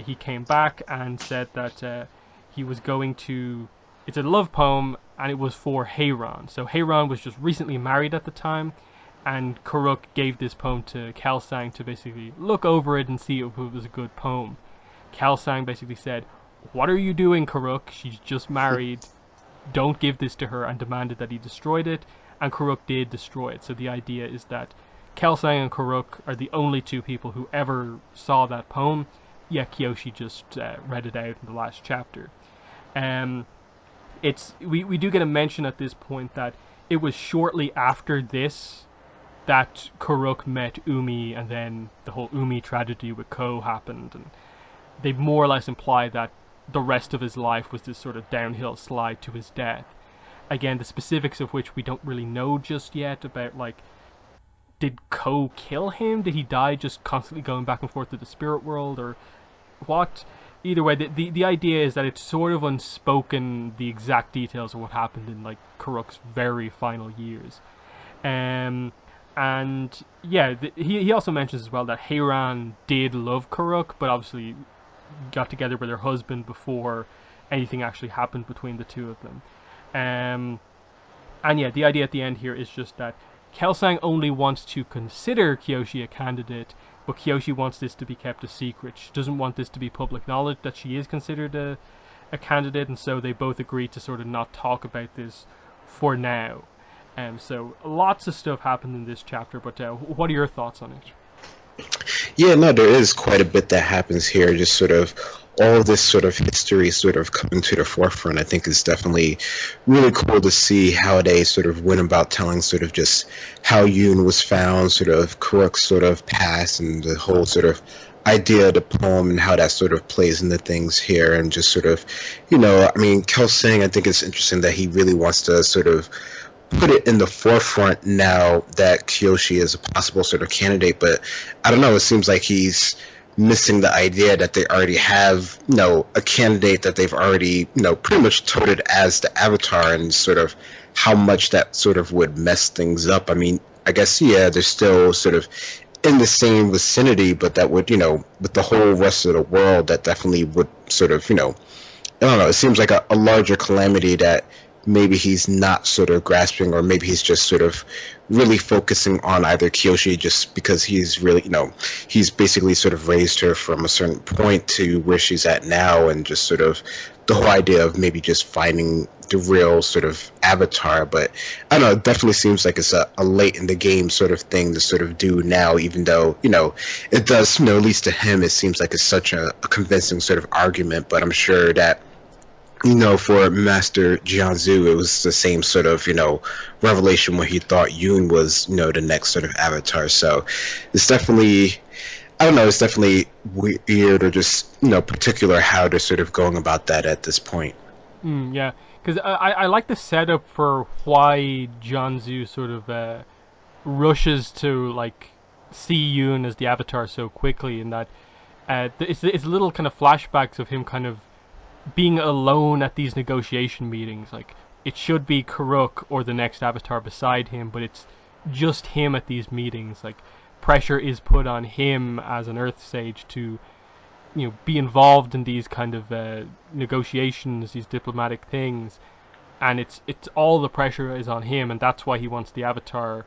He came back and said that he was going to... It's a love poem, and it was for Heiran. So Heiran was just recently married at the time, and Karuk gave this poem to Kelsang to basically look over it and see if it was a good poem. Kelsang basically said, "What are you doing, Karuk? She's just married. Don't give this to her," and demanded that he destroyed it, and Karuk did destroy it. So the idea is that Kelsang and Karuk are the only two people who ever saw that poem, yet Kyoshi just read it out in the last chapter. We do get a mention at this point that it was shortly after this that Karuk met Umi, and then the whole Umi tragedy with Ko happened, and they more or less imply that the rest of his life was this sort of downhill slide to his death. Again, the specifics of which we don't really know just yet, about like, did Ko kill him? Did he die just constantly going back and forth to the spirit world, or what? Either way, the idea is that it's sort of unspoken, the exact details of what happened in like Karuk's very final years. And yeah, he also mentions as well that Heiran did love Karuk, but obviously got together with her husband before anything actually happened between the two of them. And yeah, the idea at the end here is just that Kelsang only wants to consider Kyoshi a candidate, but Kyoshi wants this to be kept a secret. She doesn't want this to be public knowledge that she is considered a candidate, and so they both agree to sort of not talk about this for now. So lots of stuff happened in this chapter, but what are your thoughts on it? Yeah, no, there is quite a bit that happens here. Just sort of all of this sort of history sort of coming to the forefront. I think is definitely really cool to see how they sort of went about telling sort of just how Yoon was found, sort of Karuk's sort of past, and the whole sort of idea of the poem and how that sort of plays into things here, and just sort of, I mean, Kelsang, I think it's interesting that he really wants to sort of put it in the forefront now that Kyoshi is a possible sort of candidate, but I don't know, it seems like he's missing the idea that they already have, a candidate that they've already, pretty much touted as the Avatar, and sort of how much that sort of would mess things up. I mean, I guess, yeah, they're still sort of in the same vicinity, but that would, with the whole rest of the world, that definitely would sort of, I don't know, it seems like a larger calamity that maybe he's not sort of grasping, or maybe he's just sort of really focusing on either Kyoshi just because he's really, he's basically sort of raised her from a certain point to where she's at now, and just sort of the whole idea of maybe just finding the real sort of avatar. But I don't know, it definitely seems like it's a late in the game sort of thing to sort of do now, even though, it does, at least to him, it seems like it's such a convincing sort of argument. But I'm sure that, for Master Jianzhu, it was the same sort of, revelation when he thought Yoon was, the next sort of avatar. So it's definitely, I don't know, it's definitely weird, or just, particular how they're sort of going about that at this point. Yeah, because I like the setup for why Jianzhu sort of rushes to, like, see Yoon as the avatar so quickly, and that it's little kind of flashbacks of him kind of being alone at these negotiation meetings. Like, it should be Karuk or the next avatar beside him, but it's just him at these meetings. Like, pressure is put on him as an Earth Sage to, be involved in these kind of negotiations, these diplomatic things, and it's all the pressure is on him, and that's why he wants the avatar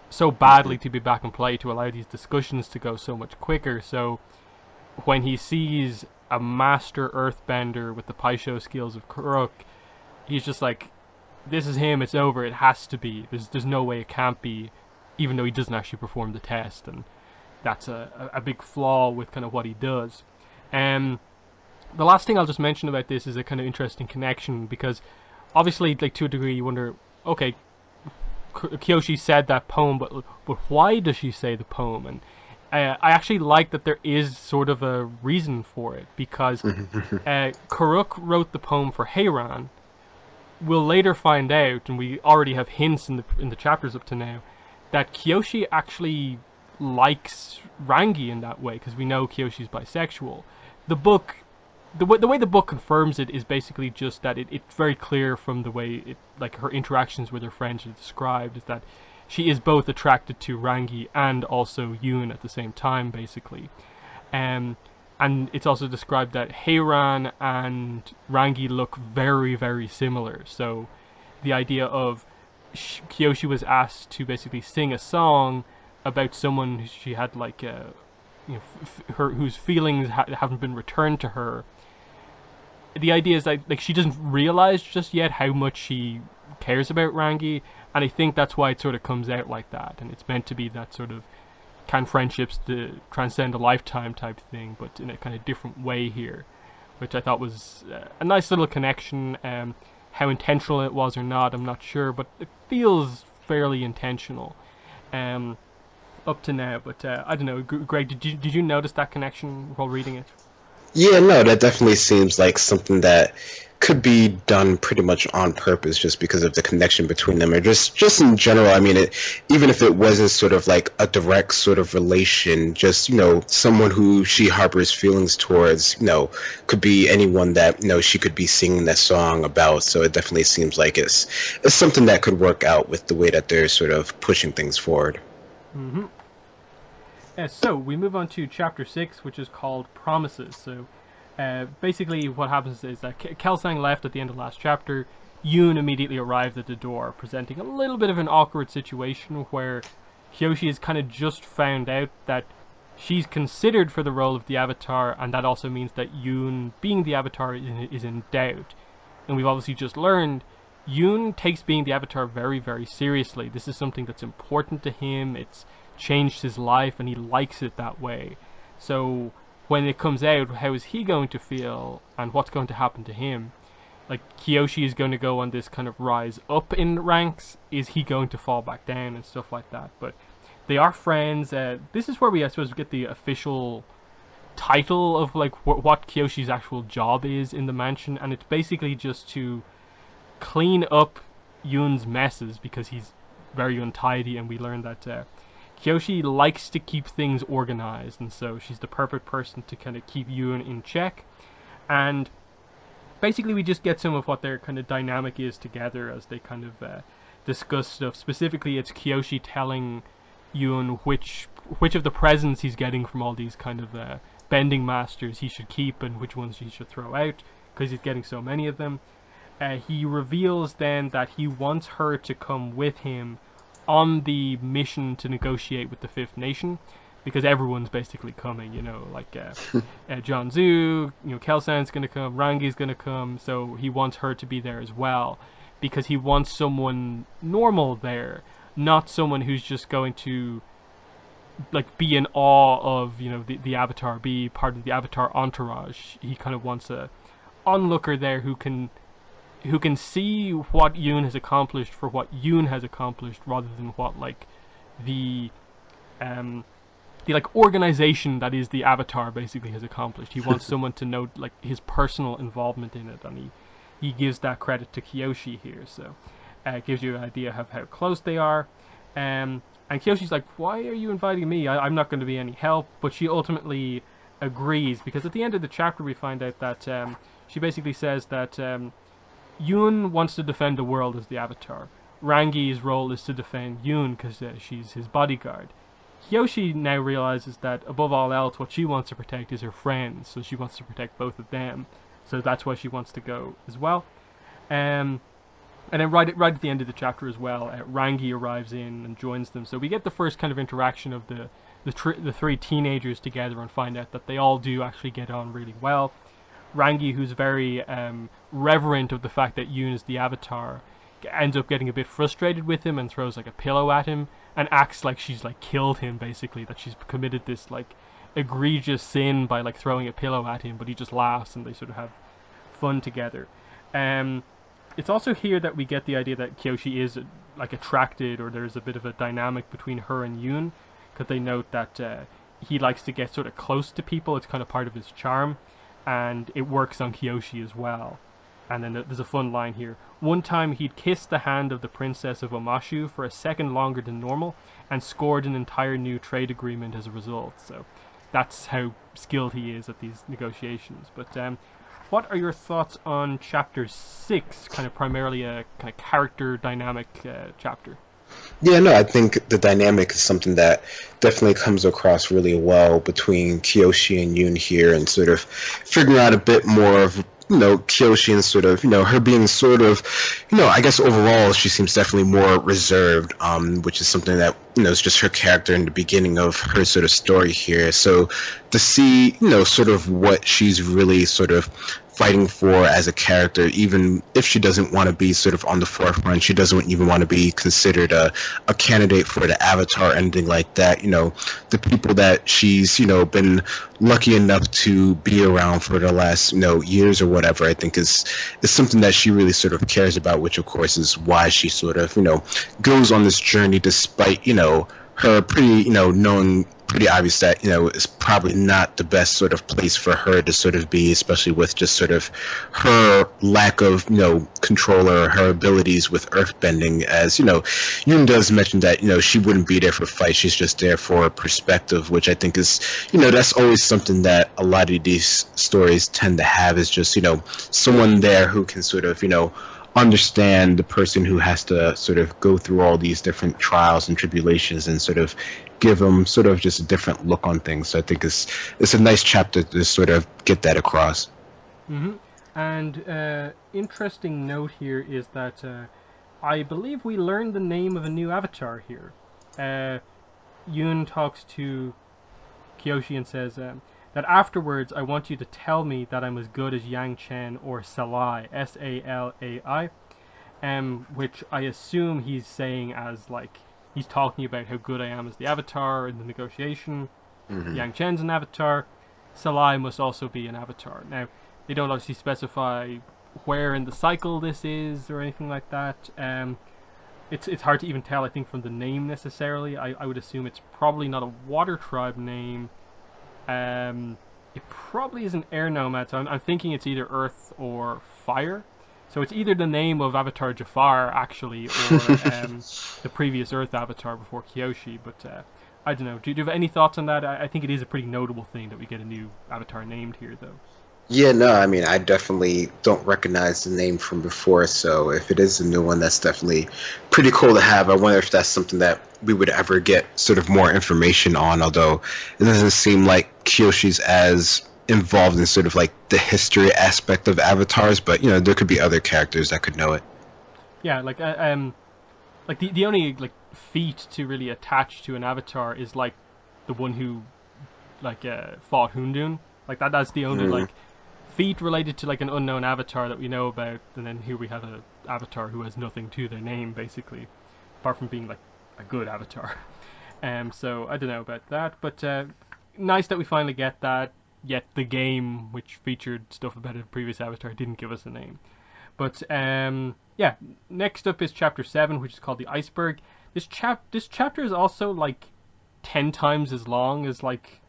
so badly to be back in play, to allow these discussions to go so much quicker. So when he sees a master earthbender with the Paisho skills of Karuk, he's just like, this is him, it's over, it has to be. There's no way it can't be, even though he doesn't actually perform the test, and that's a big flaw with kind of what he does. The last thing I'll just mention about this is a kind of interesting connection, because obviously, like, to a degree you wonder, okay, Kyoshi said that poem, but why does she say the poem? And I actually like that there is sort of a reason for it, because Karuk wrote the poem for Heiran. We'll later find out, and we already have hints in the chapters up to now, that Kyoshi actually likes Rangi in that way, because we know Kyoshi's bisexual. The way the book confirms it is basically just that it's very clear from the way like her interactions with her friends are described, is that she is both attracted to Rangi and also Yoon at the same time, basically. And it's also described that Heiran and Rangi look very, very similar. So the idea of Kyoshi was asked to basically sing a song about someone she had, like, whose feelings haven't been returned to her. The idea is that, like, she doesn't realize just yet how much she cares about Rangi, and I think that's why it sort of comes out like that, and it's meant to be that sort of, can friendships transcend a lifetime type thing, but in a kind of different way here, which I thought was a nice little connection. How intentional it was or not, I'm not sure, but it feels fairly intentional up to now. But I don't know, Greg, did you notice that connection while reading it? Yeah, no, that definitely seems like something that could be done pretty much on purpose, just because of the connection between them, or just in general. I mean, even if it wasn't sort of like a direct sort of relation, just, someone who she harbors feelings towards, could be anyone that, she could be singing that song about. So it definitely seems like it's something that could work out with the way that they're sort of pushing things forward. Mm-hmm. So we move on to chapter 6, which is called Promises. So basically what happens is that Kelsang left at the end of last chapter. Yoon immediately arrived at the door, presenting a little bit of an awkward situation where Kyoshi has kind of just found out that she's considered for the role of the Avatar, and that also means that Yoon being the Avatar is in doubt. And we've obviously just learned Yoon takes being the Avatar very, very seriously. This is something that's important to him. It's changed his life, and he likes it that way. So when it comes out, how is he going to feel, and what's going to happen to him? Like, Kyoshi is going to go on this kind of rise up in ranks. Is he going to fall back down and stuff like that? But they are friends. This is where we, I suppose, get the official title of, like, what Kyoshi's actual job is in the mansion, and it's basically just to clean up Yoon's messes, because he's very untidy, and we learn that Kyoshi likes to keep things organized, and so she's the perfect person to kind of keep Yoon in check. And basically we just get some of what their kind of dynamic is together as they kind of discuss stuff. Specifically, it's Kyoshi telling Yoon which of the presents he's getting from all these kind of bending masters he should keep, and which ones he should throw out, because he's getting so many of them. he reveals then that he wants her to come with him on the mission to negotiate with the Fifth Nation, because everyone's basically coming, like John Zhu, Kelsan's gonna come, Rangi's gonna come, so he wants her to be there as well, because he wants someone normal there, not someone who's just going to like be in awe of the Avatar, be part of the Avatar entourage. He kind of wants a onlooker there who can see what Yoon has accomplished for what Yoon has accomplished, rather than what like the like organization that is the Avatar basically has accomplished. He wants someone to know like his personal involvement in it, and he gives that credit to Kyoshi here. So it gives you an idea of how close they are. And Kyoshi's like, why are you inviting me? I'm not going to be any help. But she ultimately agrees, because at the end of the chapter we find out that she basically says that Yoon wants to defend the world as the Avatar. Rangi's role is to defend Yoon because she's his bodyguard. Kyoshi now realizes that above all else, what she wants to protect is her friends, so she wants to protect both of them. So that's why she wants to go as well. And then right at the end of the chapter as well, Rangi arrives in and joins them. So we get the first kind of interaction of the three teenagers together, and find out that they all do actually get on really well. Rangi, who's very reverent of the fact that Yoon is the Avatar, ends up getting a bit frustrated with him and throws like a pillow at him and acts like she's like killed him, basically, that she's committed this like egregious sin by like throwing a pillow at him, but he just laughs and they sort of have fun together. It's also here that we get the idea that Kyoshi is like attracted, or there's a bit of a dynamic between her and Yoon, because they note that he likes to get sort of close to people. It's kind of part of his charm, and it works on Kyoshi as well. And then there's a fun line here. One time he'd kissed the hand of the princess of Omashu for a second longer than normal, and scored an entire new trade agreement as a result. So that's how skilled he is at these negotiations. But what are your thoughts on chapter 6, kind of primarily a kind of character dynamic chapter? Yeah, no, I think the dynamic is something that definitely comes across really well between Kyoshi and Yoon here, and sort of figuring out a bit more of Kyoshi and sort of, her being sort of, I guess overall she seems definitely more reserved, which is something that, is just her character in the beginning of her sort of story here. So to see, sort of what she's really sort of fighting for as a character, even if she doesn't want to be sort of on the forefront, she doesn't even want to be considered a candidate for the Avatar, anything like that. The people that she's, been lucky enough to be around for the last, years or whatever, I think is something that she really sort of cares about, which of course is why she sort of, goes on this journey despite, her pretty, knowing pretty obvious that, it's probably not the best sort of place for her to sort of be, especially with just sort of her lack of, control or her abilities with earthbending, as, Yoon does mention that, she wouldn't be there for fight, she's just there for perspective, which I think is, that's always something that a lot of these stories tend to have, is just, someone there who can sort of, understand the person who has to sort of go through all these different trials and tribulations, and sort of give them sort of just a different look on things. So I think it's a nice chapter to sort of get that across. Mm-hmm. And interesting note here is that I believe we learned the name of a new Avatar here. Yoon talks to Kyoshi and says that afterwards I want you to tell me that I'm as good as Yang Chen or Salai, S-A-L-A-I, which I assume he's saying as like, he's talking about how good I am as the Avatar in the negotiation. Mm-hmm. Yang Chen's an Avatar. Salai must also be an Avatar. Now, they don't obviously specify where in the cycle this is or anything like that. It's hard to even tell, I think, from the name necessarily. I would assume it's probably not a water tribe name. It probably isn't air nomad, so I'm thinking it's either earth or fire. So it's either the name of Avatar Jafar, actually, or the previous Earth Avatar before Kyoshi, but I don't know. Do you have any thoughts on that? I think it is a pretty notable thing that we get a new Avatar named here, though. Yeah, no, I mean, I definitely don't recognize the name from before, so if it is a new one, that's definitely pretty cool to have. I wonder if that's something that we would ever get sort of more information on, although it doesn't seem like Kyoshi's as involved in sort of like the history aspect of avatars, but you know, there could be other characters that could know it. Yeah, like the only like feat to really attach to an avatar is like the one who like fought Hundun. Like that's the only Mm. like feat related to like an unknown avatar that we know about, and then here we have a avatar who has nothing to their name basically, apart from being like a good avatar. So I don't know about that, but nice that we finally get that. Yet the game, which featured stuff about a previous avatar, didn't give us a name. But yeah, next up is chapter 7, which is called the Iceberg. This chapter is also like 10 times as long as like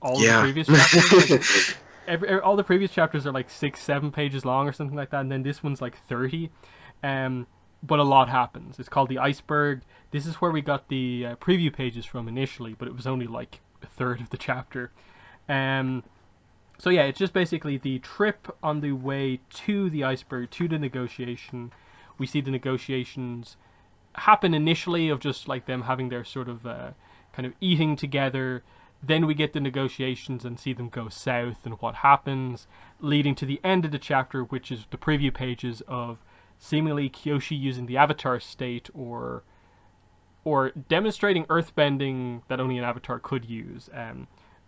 all of the Yeah. previous chapters. Like, all the previous chapters are like 6-7 pages long or something like that, and then this one's like 30. But a lot happens. It's called the Iceberg. This is where we got the preview pages from initially, but it was only like a third of the chapter. So yeah, it's just basically the trip on the way to the iceberg, to the negotiation. We see the negotiations happen initially of just like them having their sort of kind of eating together. Then we get the negotiations and see them go south and what happens, leading to the end of the chapter, which is the preview pages of seemingly Kyoshi using the avatar state or demonstrating earthbending that only an avatar could use.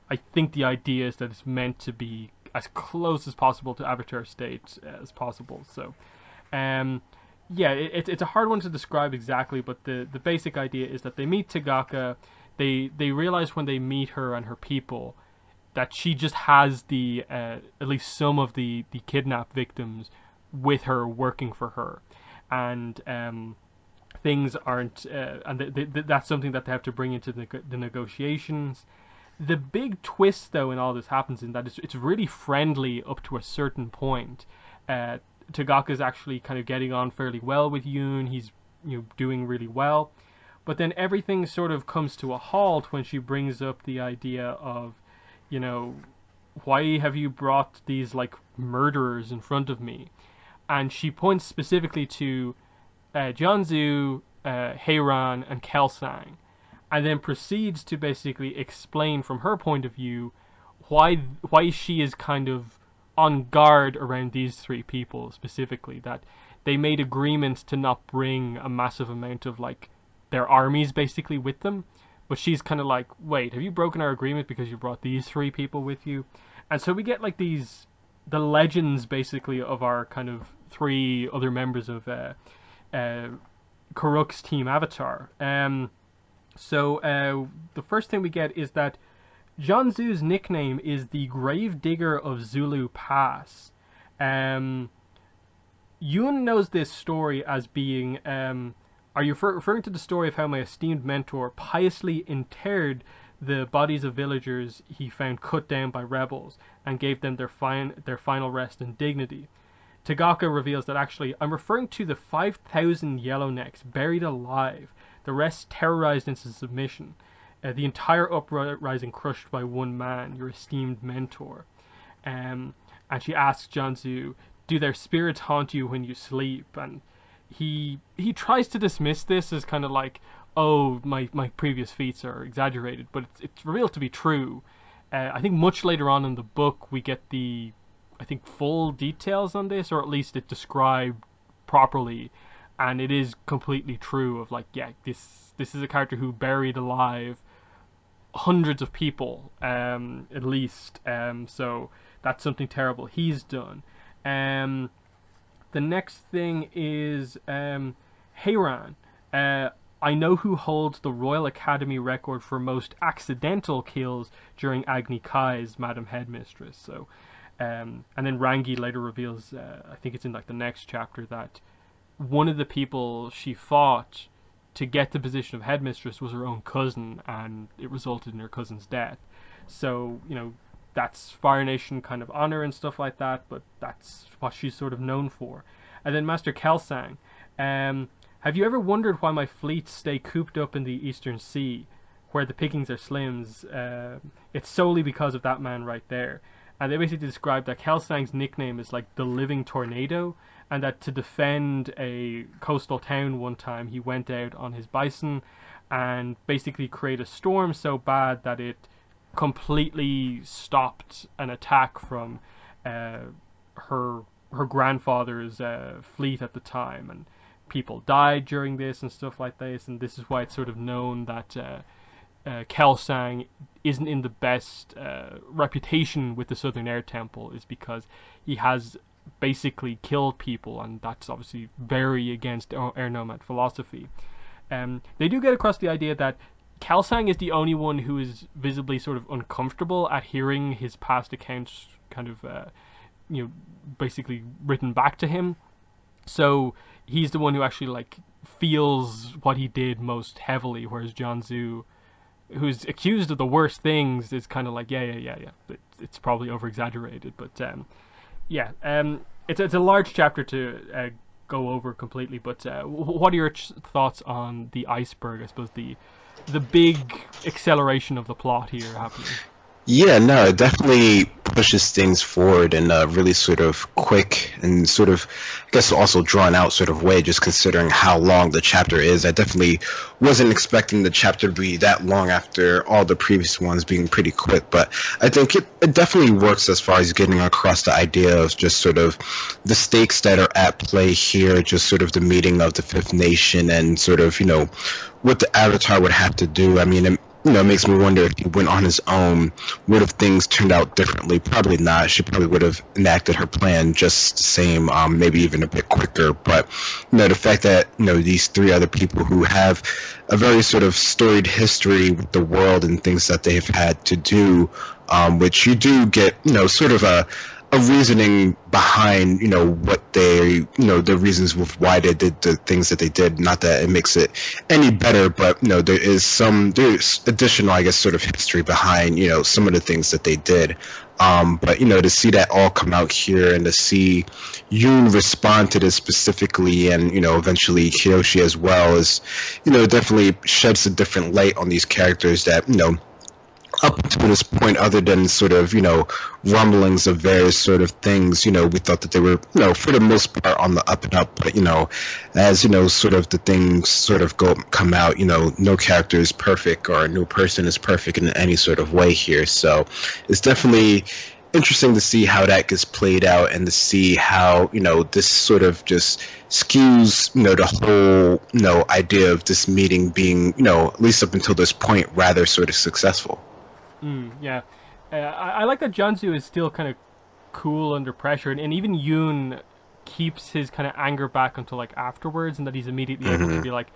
I think the idea is that it's meant to be as close as possible to avatar state as possible. So, yeah, it's a hard one to describe exactly, but the basic idea is that they meet Tagaka. They realize when they meet her and her people that she just has the at least some of the kidnap victims with her working for her, and things aren't and that's something that they have to bring into the negotiations. The big twist, though, in all this happens in that it's really friendly up to a certain point. Tagaka's actually kind of getting on fairly well with Yoon. He's doing really well, but then everything sort of comes to a halt when she brings up the idea of, why have you brought these like murderers in front of me? And she points specifically to Jianzhu, Heiran, and Kelsang, and then proceeds to basically explain from her point of view why she is kind of on guard around these three people specifically, that they made agreements to not bring a massive amount of like their armies basically with them, but she's kind of like, wait, have you broken our agreement because you brought these three people with you? And so we get like the legends basically of our kind of three other members of Karuk's team Avatar. So the first thing we get is that Jianzhu's nickname is the Grave Digger of Zulu Pass. Yoon knows this story as being, are you referring to the story of how my esteemed mentor piously interred the bodies of villagers he found cut down by rebels and gave them their final rest and dignity? Tagaka reveals that actually I'm referring to the 5,000 Yellownecks buried alive, the rest terrorized into submission, the entire uprising crushed by one man, your esteemed mentor. And she asks Jianzhu, do their spirits haunt you when you sleep? And he tries to dismiss this as kind of like, oh, my previous feats are exaggerated, but it's revealed to be true. I think much later on in the book we get the full details on this, or at least it described properly, and it is completely true of like, yeah, this is a character who buried alive hundreds of people, at least, so that's something terrible he's done. The next thing is Heiran. I know who holds the Royal Academy record for most accidental kills during Agni Kai's Madam Headmistress. So, and then Rangi later reveals, I think it's in like the next chapter, that one of the people she fought to get the position of headmistress was her own cousin, and it resulted in her cousin's death. So, that's Fire Nation kind of honor and stuff like that, but that's what she's sort of known for. And then Master Kelsang, have you ever wondered why my fleets stay cooped up in the Eastern Sea, where the pickings are slims? It's solely because of that man right there. And they basically describe that Kelsang's nickname is like the living tornado, and that to defend a coastal town one time he went out on his bison and basically created a storm so bad that it completely stopped an attack from her grandfather's fleet at the time, and people died during this and stuff like this, and this is why it's sort of known that Kelsang isn't in the best reputation with the Southern Air Temple, is because he has basically killed people, and that's obviously very against air nomad philosophy. They do get across the idea that Kelsang is the only one who is visibly sort of uncomfortable at hearing his past accounts kind of basically written back to him. So he's the one who actually like feels what he did most heavily, whereas Jianzhu, who's accused of the worst things, is kind of like yeah. It's probably over exaggerated, but it's a large chapter to go over completely. But what are your thoughts on the iceberg? I suppose the big acceleration of the plot here happening. Yeah, no, it definitely pushes things forward in a really sort of quick and sort of, I guess, also drawn out sort of way, just considering how long the chapter is. I definitely wasn't expecting the chapter to be that long after all the previous ones being pretty quick, but I think it definitely works as far as getting across the idea of just sort of the stakes that are at play here, just sort of the meeting of the Fifth Nation and sort of, what the Avatar would have to do. I mean, it makes me wonder if he went on his own, would have things turned out differently? Probably not. She probably would have enacted her plan just the same, maybe even a bit quicker. But, the fact that, these three other people who have a very sort of storied history with the world and things that they've had to do, which you do get, sort of a reasoning behind, what they, the reasons with why they did the things that they did. Not that it makes it any better, but, there's additional, I guess, sort of history behind, some of the things that they did. But, to see that all come out here and to see Yoon respond to this specifically and, eventually Kyoshi as well is, definitely sheds a different light on these characters that, up to this point, other than sort of, rumblings of various sort of things, we thought that they were, for the most part on the up and up, but, as, sort of the things sort of come out, no character is perfect or no person is perfect in any sort of way here. So it's definitely interesting to see how that gets played out and to see how, this sort of just skews, the whole, idea of this meeting being, at least up until this point, rather sort of successful. Yeah. I like that Jianzhu is still kind of cool under pressure, and even Yoon keeps his kind of anger back until like afterwards, and that he's immediately able to be like,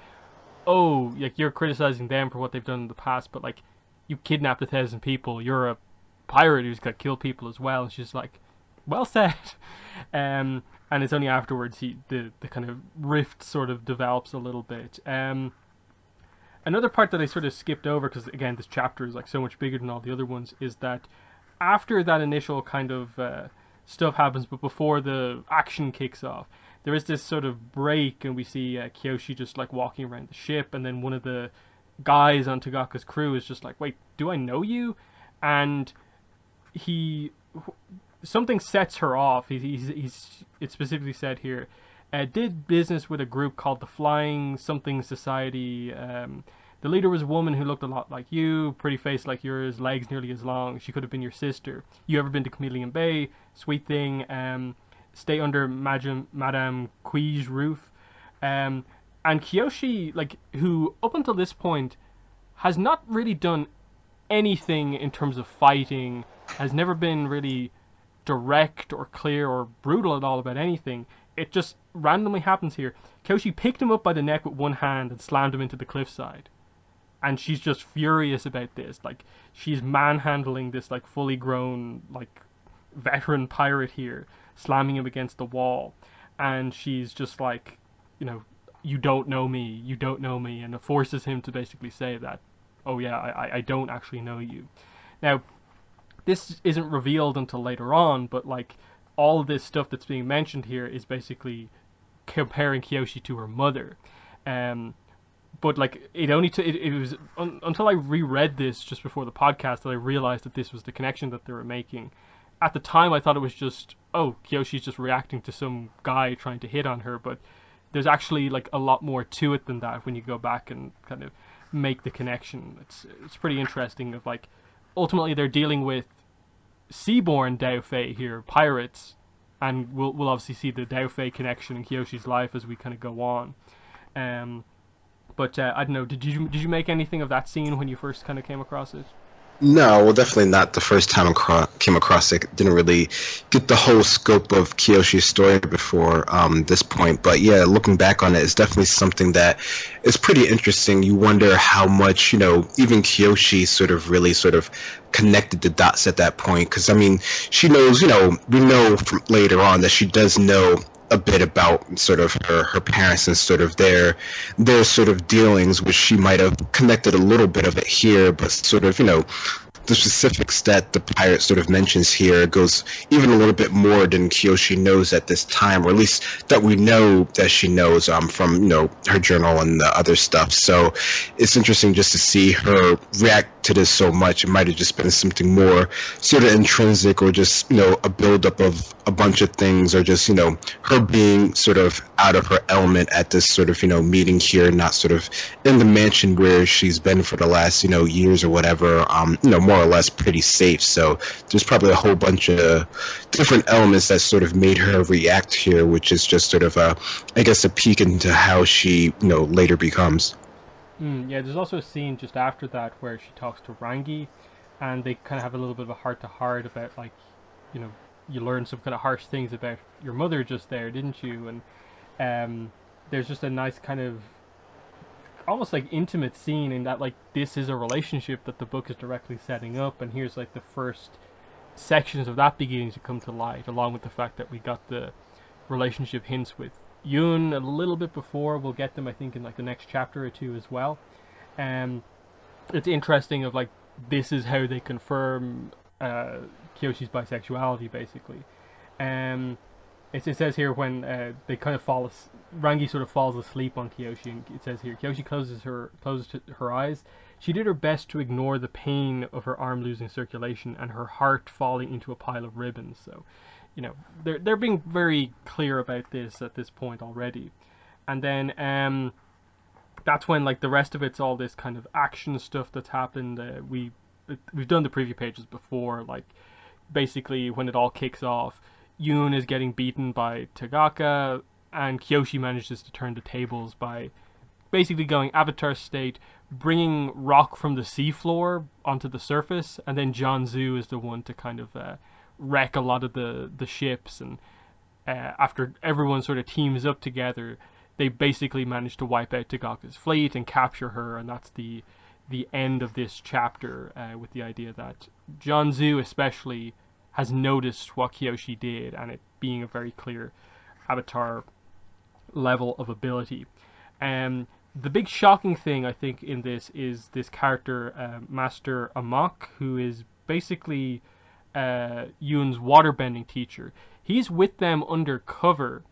oh, like you're criticizing them for what they've done in the past, but like you kidnapped 1,000 people, you're a pirate who's got to kill people as well. And she's like, well said. And it's only afterwards the kind of rift sort of develops a little bit. Another part that I sort of skipped over, because again this chapter is like so much bigger than all the other ones, is that after that initial kind of stuff happens, but before the action kicks off, there is this sort of break, and we see Kyoshi just like walking around the ship, and then one of the guys on Tagaka's crew is just like, wait, do I know you? And something sets her off. It's specifically said here, did business with a group called the Flying Something Society. The leader was a woman who looked a lot like you, pretty face like yours, legs nearly as long. She could have been your sister. You ever been to Chameleon Bay? Sweet thing. Stay under Madame Kui's roof. And Kyoshi, like, who up until this point has not really done anything in terms of fighting, has never been really direct or clear or brutal at all about anything. It just randomly happens here. Kyoshi picked him up by the neck with one hand and slammed him into the cliffside. And she's just furious about this. Like, she's manhandling this, like, fully grown, like, veteran pirate here, slamming him against the wall. And she's just like, you don't know me, and it forces him to basically say that, oh yeah, I don't actually know you. Now, this isn't revealed until later on, but, like, all of this stuff that's being mentioned here is basically comparing Kyoshi to her mother. But like it was until I reread this just before the podcast that I realized that this was the connection that they were making. At the time, I thought it was just, oh, Kyoshi's just reacting to some guy trying to hit on her, but there's actually like a lot more to it than that when you go back and kind of make the connection. It's pretty interesting of like ultimately they're dealing with seaborne Dao Fei here, pirates, and we'll obviously see the Dao Fei connection in Kyoshi's life as we kind of go on. Um, but I don't know. Did you make anything of that scene when you first kind of came across it? No, well, definitely not the first time I came across it. Didn't really get the whole scope of Kyoshi's story before this point. But yeah, looking back on it, it's definitely something that is pretty interesting. You wonder how much, even Kyoshi sort of connected the dots at that point. Because, I mean, she knows, we know from later on that she does know a bit about sort of her parents and sort of their sort of dealings, which she might have connected a little bit of it here, but sort of, the specifics that the pirate sort of mentions here goes even a little bit more than Kyoshi knows at this time, or at least that we know that she knows from her journal and the other stuff. So it's interesting just to see her react to this so much. It might have just been something more sort of intrinsic, or just a buildup of a bunch of things, or just her being sort of out of her element at this sort of meeting here, not sort of in the mansion where she's been for the last years or whatever, more or less pretty safe. So there's probably a whole bunch of different elements that sort of made her react here, which is just sort of I guess a peek into how she later becomes. Yeah, there's also a scene just after that where she talks to Rangi, and they kind of have a little bit of a heart-to-heart about, like, you learned some kind of harsh things about your mother just there, didn't you? And there's just a nice kind of almost like intimate scene in that, like, this is a relationship that the book is directly setting up, and here's like the first sections of that beginning to come to light, along with the fact that we got the relationship hints with Yoon a little bit before. We'll get them, I think, in like the next chapter or two as well. It's interesting of, like, this is how they confirm Kyoshi's bisexuality, basically. It says here when they kind of Rangi sort of falls asleep on Kyoshi, and it says here, Kyoshi closes her eyes. She did her best to ignore the pain of her arm losing circulation and her heart falling into a pile of ribbons. So, they're being very clear about this at this point already. And then that's when, like, the rest of it's all this kind of action stuff that's happened. We've done the preview pages before, like, basically when it all kicks off, Yoon is getting beaten by Tagaka, and Kyoshi manages to turn the tables by basically going Avatar state, bringing rock from the seafloor onto the surface, and then Janzu is the one to kind of wreck a lot of the ships, and after everyone sort of teams up together, they basically manage to wipe out Tagaka's fleet and capture her, and that's the end of this chapter, with the idea that Janzu especially has noticed what Kyoshi did, and it being a very clear Avatar level of ability. The big shocking thing, I think, in this is this character, Master Amok, who is basically Yoon's waterbending teacher. He's with them undercover,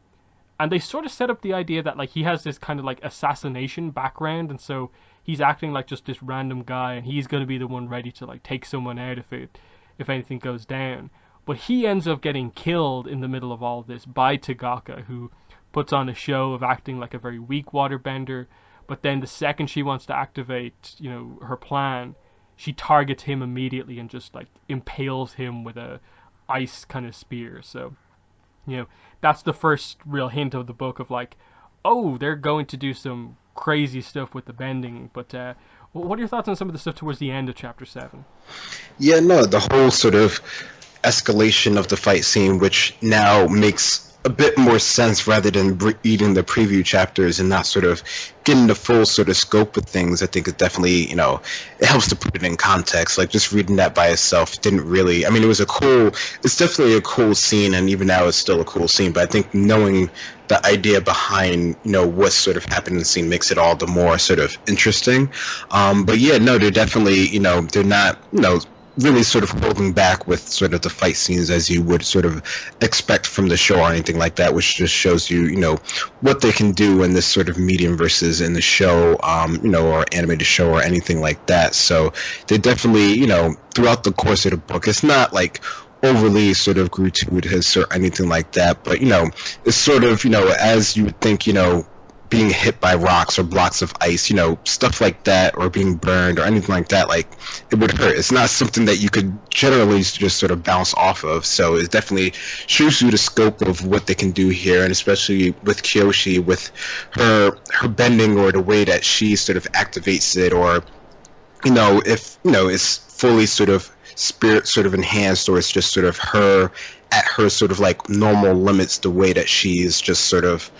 and they sort of set up the idea that, like, he has this kind of like assassination background, and so he's acting like just this random guy, and he's going to be the one ready to, like, take someone out if anything goes down. But he ends up getting killed in the middle of all of this by Tagaka, who puts on a show of acting like a very weak waterbender, but then the second she wants to activate, her plan, she targets him immediately and just, like, impales him with a ice kind of spear. So, that's the first real hint of the book of, like, oh, they're going to do some crazy stuff with the bending. But what are your thoughts on some of the stuff towards the end of chapter 7? Yeah, no, the whole sort of escalation of the fight scene, which now makes a bit more sense rather than reading the preview chapters and not sort of getting the full sort of scope of things. I think it definitely, it helps to put it in context. Like, just reading that by itself didn't really, I mean, it's definitely a cool scene, and even now it's still a cool scene, but I think knowing the idea behind, what sort of happened in the scene makes it all the more sort of interesting. But yeah, no, they're definitely, they're not, really sort of holding back with sort of the fight scenes as you would sort of expect from the show or anything like that, which just shows you, what they can do in this sort of medium versus in the show, or animated show or anything like that. So they definitely, throughout the course of the book, it's not like overly sort of gratuitous or anything like that, but, it's sort of, as you would think, being hit by rocks or blocks of ice, stuff like that, or being burned or anything like that, like, it would hurt. It's not something that you could generally just sort of bounce off of. So it definitely shows you the scope of what they can do here, and especially with Kyoshi, with her bending, or the way that she sort of activates it, or if it's fully sort of spirit sort of enhanced, or it's just sort of her at her sort of like normal limits, the way that she just sort of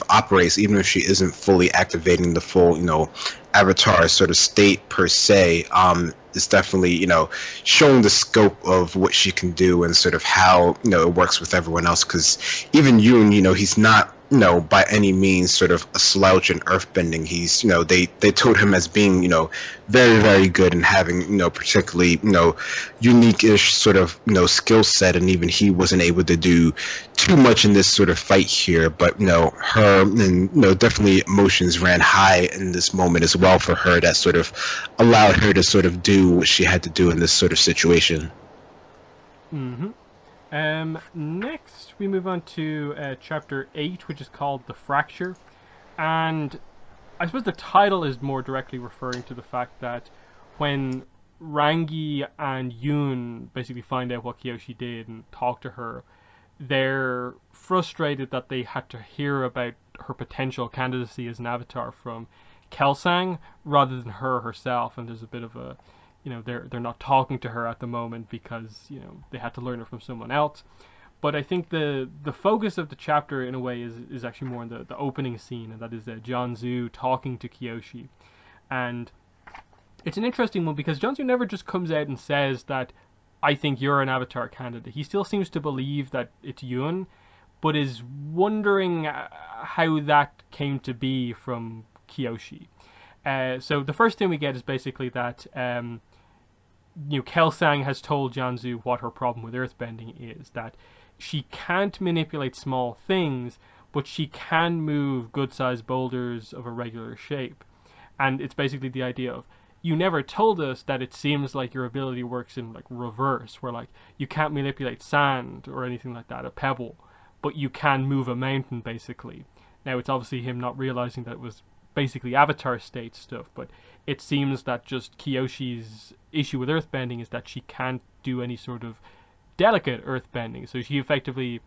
operates, even if she isn't fully activating the full avatar sort of state per se. Is definitely showing the scope of what she can do, and sort of how it works with everyone else, because even Yoon, he's not by any means sort of a slouch in earthbending. He's they told him as being very, very good, and having particularly unique-ish sort of skill set, and even he wasn't able to do too much in this sort of fight here. But her, and definitely emotions ran high in this moment as well for her, that sort of allowed her to sort of do what she had to do in this sort of situation. Next we move on to chapter 8, which is called The Fracture, and I suppose the title is more directly referring to the fact that when Rangi and Yoon basically find out what Kyoshi did and talk to her, they're frustrated that they had to hear about her potential candidacy as an avatar from Kelsang rather than her herself, and there's a bit of a they're not talking to her at the moment because they had to learn it from someone else. But I think the focus of the chapter in a way is actually more in the opening scene, and that is Jianzhu talking to Kyoshi. And it's an interesting one because Jianzhu never just comes out and says that I think you're an avatar candidate. He still seems to believe that it's Yoon, but is wondering how that came to be from Kyoshi. So the first thing we get is basically that Kelsang has told Jianzhu what her problem with earthbending is, that she can't manipulate small things, but she can move good-sized boulders of a regular shape. And it's basically the idea of, you never told us that it seems like your ability works in like reverse, where like you can't manipulate sand or anything like that, a pebble, but you can move a mountain basically. Now it's obviously him not realizing that it was basically avatar state stuff, but it seems that just Kyoshi's issue with earthbending is that she can't do any sort of delicate earthbending, so she effectively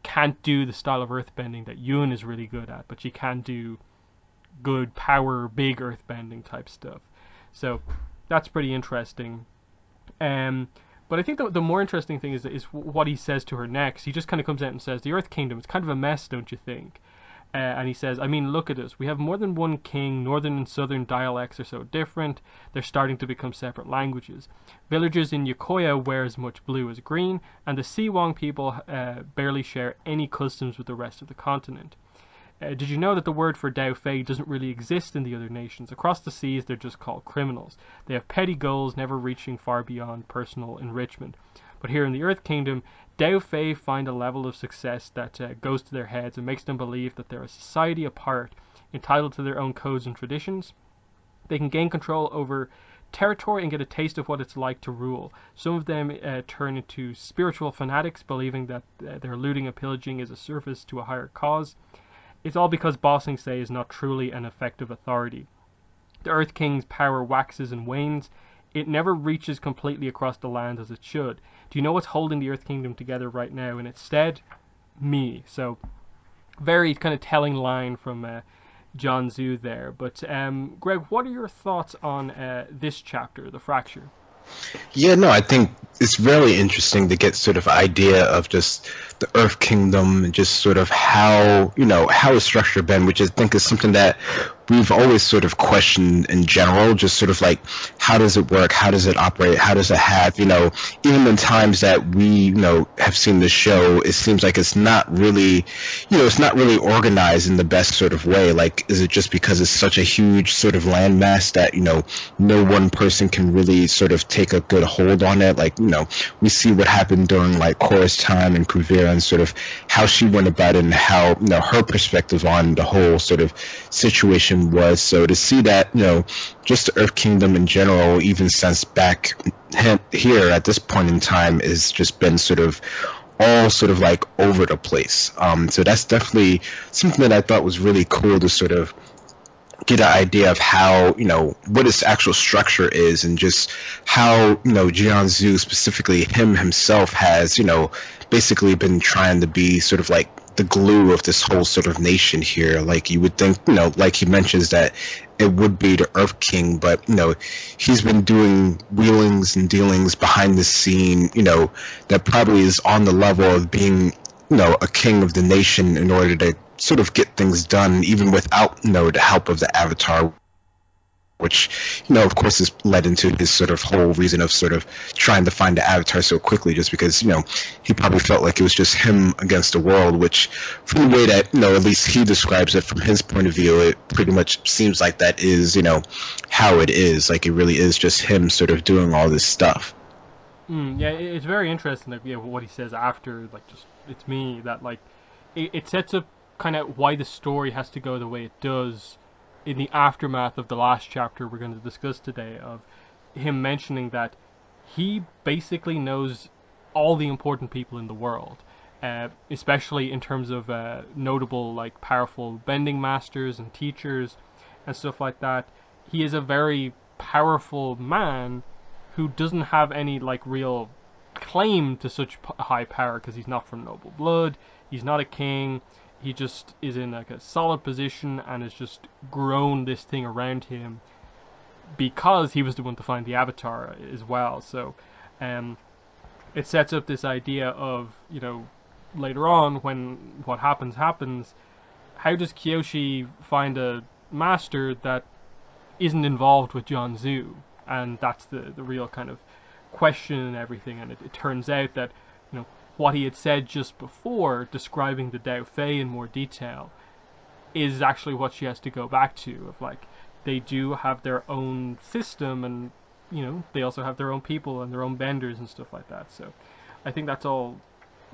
can't do the style of earthbending that Yoon is really good at, but she can do good power, big earthbending type stuff. So that's pretty interesting. But I think the more interesting thing is what he says to her next. He just kind of comes out and says, the Earth Kingdom, it's kind of a mess, don't you think? And he says, I mean, look at us. We have more than one king. Northern and southern dialects are so different. They're starting to become separate languages. Villagers in Yokoya wear as much blue as green, and the Siwang people barely share any customs with the rest of the continent. Did you know that the word for Dao Fei doesn't really exist in the other nations? Across the seas, they're just called criminals. They have petty goals, never reaching far beyond personal enrichment. But here in the Earth Kingdom, Dao Fei find a level of success that goes to their heads and makes them believe that they're a society apart, entitled to their own codes and traditions. They can gain control over territory and get a taste of what it's like to rule. Some of them turn into spiritual fanatics, believing that their looting and pillaging is a service to a higher cause. It's all because Ba Sing Se is not truly an effective authority. The Earth King's power waxes and wanes. It never reaches completely across the land as it should. Do you know what's holding the Earth Kingdom together right now? And it's instead me. So, very kind of telling line from Jianzhu there. But Greg, what are your thoughts on this chapter, The Fracture? Yeah, no, I think it's really interesting to get sort of idea of just the Earth Kingdom and just sort of how it's structured been, which I think is something that we've always sort of questioned in general, just sort of like, how does it work? How does it operate? How does it have, even in times that we, have seen the show, it seems like it's not really, it's not really organized in the best sort of way. Like, is it just because it's such a huge sort of landmass that, no one person can really sort of take a good hold on it? Like, we see what happened during like Korra's time and Kuvira and sort of how she went about it and how, her perspective on the whole sort of situation was. So to see that, just the Earth Kingdom in general, even since back here at this point in time, has just been sort of all sort of like over the place. So that's definitely something that I thought was really cool to sort of get an idea of how, what its actual structure is, and just how, Jianzhu, specifically himself, has, basically been trying to be sort of like the glue of this whole sort of nation here. Like, you would think, like he mentions that it would be the Earth King, but, he's been doing wheelings and dealings behind the scene, that probably is on the level of being, a king of the nation in order to sort of get things done, even without, the help of the Avatar, which, of course, has led into his sort of whole reason of sort of trying to find the Avatar so quickly, just because, he probably felt like it was just him against the world, which, from the way that, at least he describes it from his point of view, it pretty much seems like that is, how it is. Like, it really is just him sort of doing all this stuff. Yeah, it's very interesting, like, what he says after, like, just, it's me, that, like, it sets up kind of why the story has to go the way it does in the aftermath of the last chapter we're going to discuss today, of him mentioning that he basically knows all the important people in the world, especially in terms of notable, like, powerful bending masters and teachers and stuff like that. He is a very powerful man who doesn't have any, like, real claim to such high power, because he's not from noble blood, he's not a king, he just is in, like, a solid position and has just grown this thing around him because he was the one to find the Avatar as well. So it sets up this idea of, later on, when what happens, how does Kyoshi find a master that isn't involved with Jianzhu? And that's the real kind of question and everything. And it turns out that, what he had said just before, describing the Dao Fei in more detail, is actually what she has to go back to, of, like, they do have their own system, and, they also have their own people and their own benders and stuff like that. So I think that's all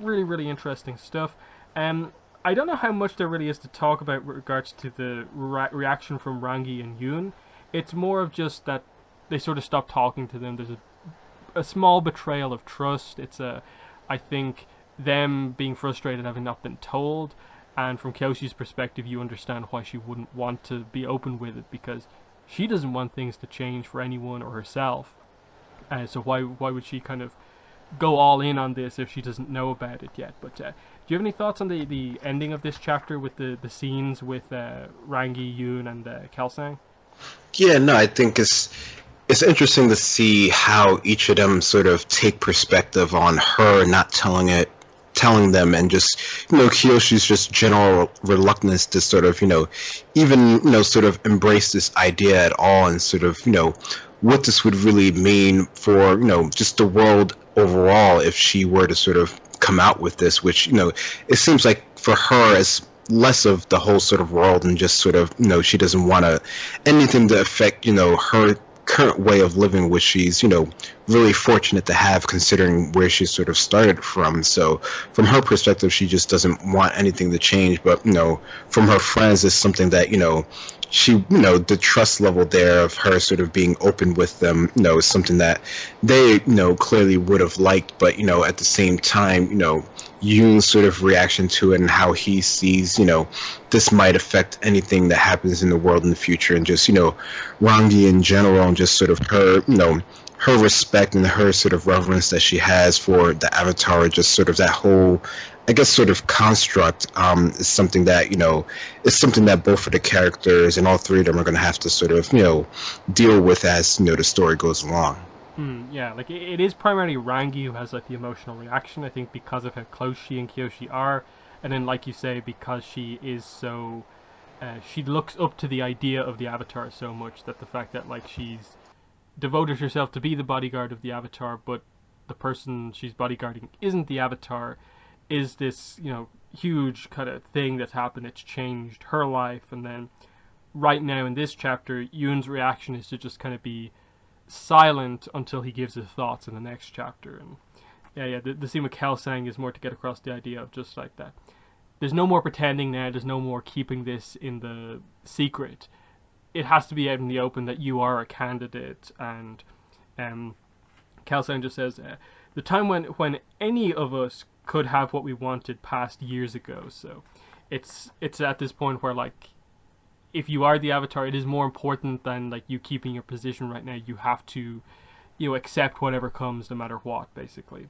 really, really interesting stuff. I don't know how much there really is to talk about with regards to the reaction from Rangi and Yoon. It's more of just that they sort of stop talking to them. There's a small betrayal of trust. It's I think, them being frustrated having not been told, and from Kyoshi's perspective, you understand why she wouldn't want to be open with it, because she doesn't want things to change for anyone or herself. So why would she kind of go all in on this if she doesn't know about it yet? But do you have any thoughts on the ending of this chapter with the scenes with Rangi, Yoon, and Kelsang? Yeah, no, I think it's interesting to see how each of them sort of take perspective on her not telling them, and just, Kyoshi's just general reluctance to sort of, even, sort of embrace this idea at all, and sort of, what this would really mean for, just the world overall if she were to sort of come out with this, which, it seems like for her, as less of the whole sort of world, and just sort of, she doesn't want anything to affect, her current way of living, which she's, really fortunate to have, considering where she sort of started from. So from her perspective, she just doesn't want anything to change. But, from her friends, it's something that, she, the trust level there of her sort of being open with them, is something that they, clearly would have liked. But, at the same time, Yoon's sort of reaction to it, and how he sees, this might affect anything that happens in the world in the future, and just, Rangi in general, and just sort of her, her respect and her sort of reverence that she has for the Avatar, just sort of that whole, I guess, sort of construct, is something that, is something that both of the characters and all three of them are going to have to sort of, deal with as, the story goes along. Yeah, like, it is primarily Rangi who has, like, the emotional reaction, I think, because of how close she and Kyoshi are, and then, like you say, because she is so, she looks up to the idea of the Avatar so much, that the fact that, like, she's devoted herself to be the bodyguard of the Avatar, but the person she's bodyguarding isn't the Avatar, is this, huge kind of thing that's happened. It's changed her life. And then right now in this chapter, Yoon's reaction is to just kind of be silent until he gives his thoughts in the next chapter. And the scene with Kelsang is more to get across the idea of just like that. There's no more pretending now. There's no more keeping this in the secret. It has to be out in the open that you are a candidate. And Kelsang just says, the time when any of us could have what we wanted past years ago. So it's at this point where, like, if you are the Avatar, it is more important than like you keeping your position right now. You have to, accept whatever comes, no matter what, basically.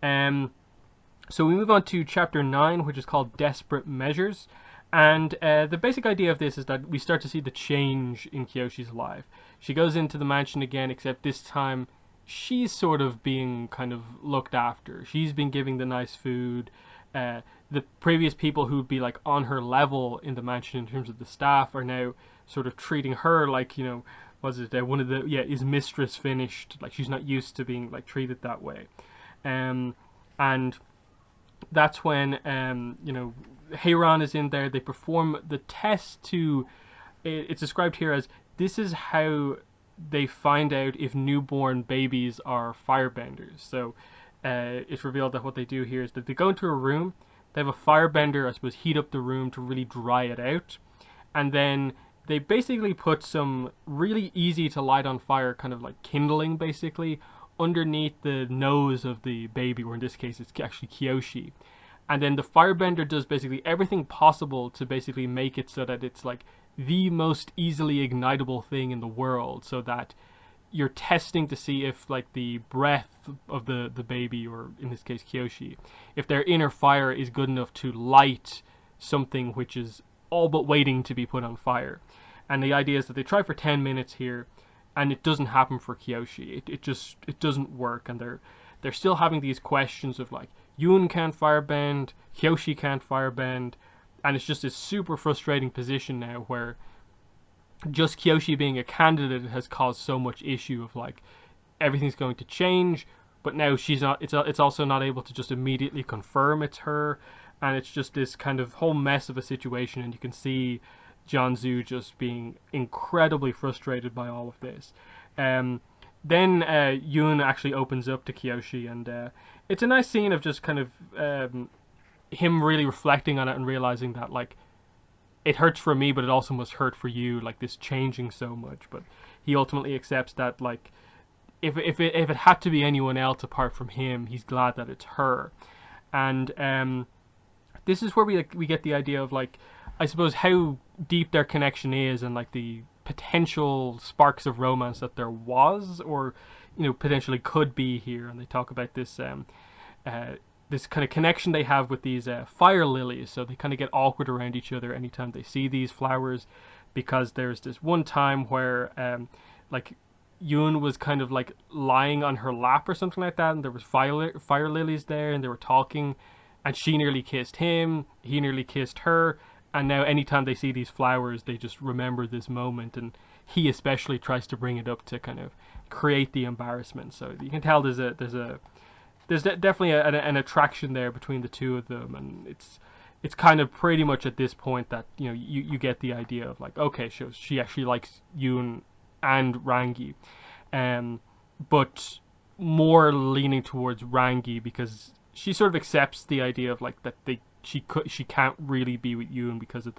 So we move on to chapter 9, which is called Desperate Measures. And the basic idea of this is that we start to see the change in Kyoshi's life. She goes into the mansion again, except this time she's sort of being kind of looked after. She's been giving the nice food. The previous people who'd be like on her level in the mansion in terms of the staff are now sort of treating her like, one of the, is mistress finished? Like, she's not used to being like treated that way. And that's when, Heiran is in there. They perform the test to, it's described here as, this is how they find out if newborn babies are firebenders. So it's revealed that what they do here is that they go into a room, they have a firebender, I suppose, heat up the room to really dry it out, and then they basically put some really easy to light on fire, kind of like kindling basically, underneath the nose of the baby, or in this case it's actually Kyoshi. And then the firebender does basically everything possible to basically make it so that it's like the most easily ignitable thing in the world, so that you're testing to see if like the breath of the baby, or in this case Kyoshi, if their inner fire is good enough to light something which is all but waiting to be put on fire. And the idea is that they try for 10 minutes here, and it doesn't happen for Kyoshi. It doesn't work, and they're still having these questions of like, Yoon can't firebend, Kyoshi can't firebend, and it's just this super frustrating position now where just Kyoshi being a candidate has caused so much issue of like, everything's going to change, but now she's not, it's also not able to just immediately confirm it's her, and it's just this kind of whole mess of a situation, and you can see Jianzhu just being incredibly frustrated by all of this. Then Yoon actually opens up to Kyoshi, and it's a nice scene of just kind of him really reflecting on it and realizing that like, it hurts for me, but it also must hurt for you, like this changing so much. But he ultimately accepts that like, if it had to be anyone else apart from him, he's glad that it's her. And this is where we get the idea of like, I suppose, how deep their connection is, and like the potential sparks of romance that there was, or potentially could be here. And they talk about this this kind of connection they have with these fire lilies. So they kind of get awkward around each other anytime they see these flowers, because there's this one time where like Yoon was kind of like lying on her lap or something like that, and there was fire lilies there, and they were talking, and she nearly kissed him, he nearly kissed her. And now anytime they see these flowers, they just remember this moment, and he especially tries to bring it up to kind of create the embarrassment. So you can tell there's definitely an attraction there between the two of them, and it's kind of pretty much at this point that you get the idea of like, okay, so she actually likes Yoon and Rangi, but more leaning towards Rangi, because she sort of accepts the idea of like that she can't really be with Yoon because of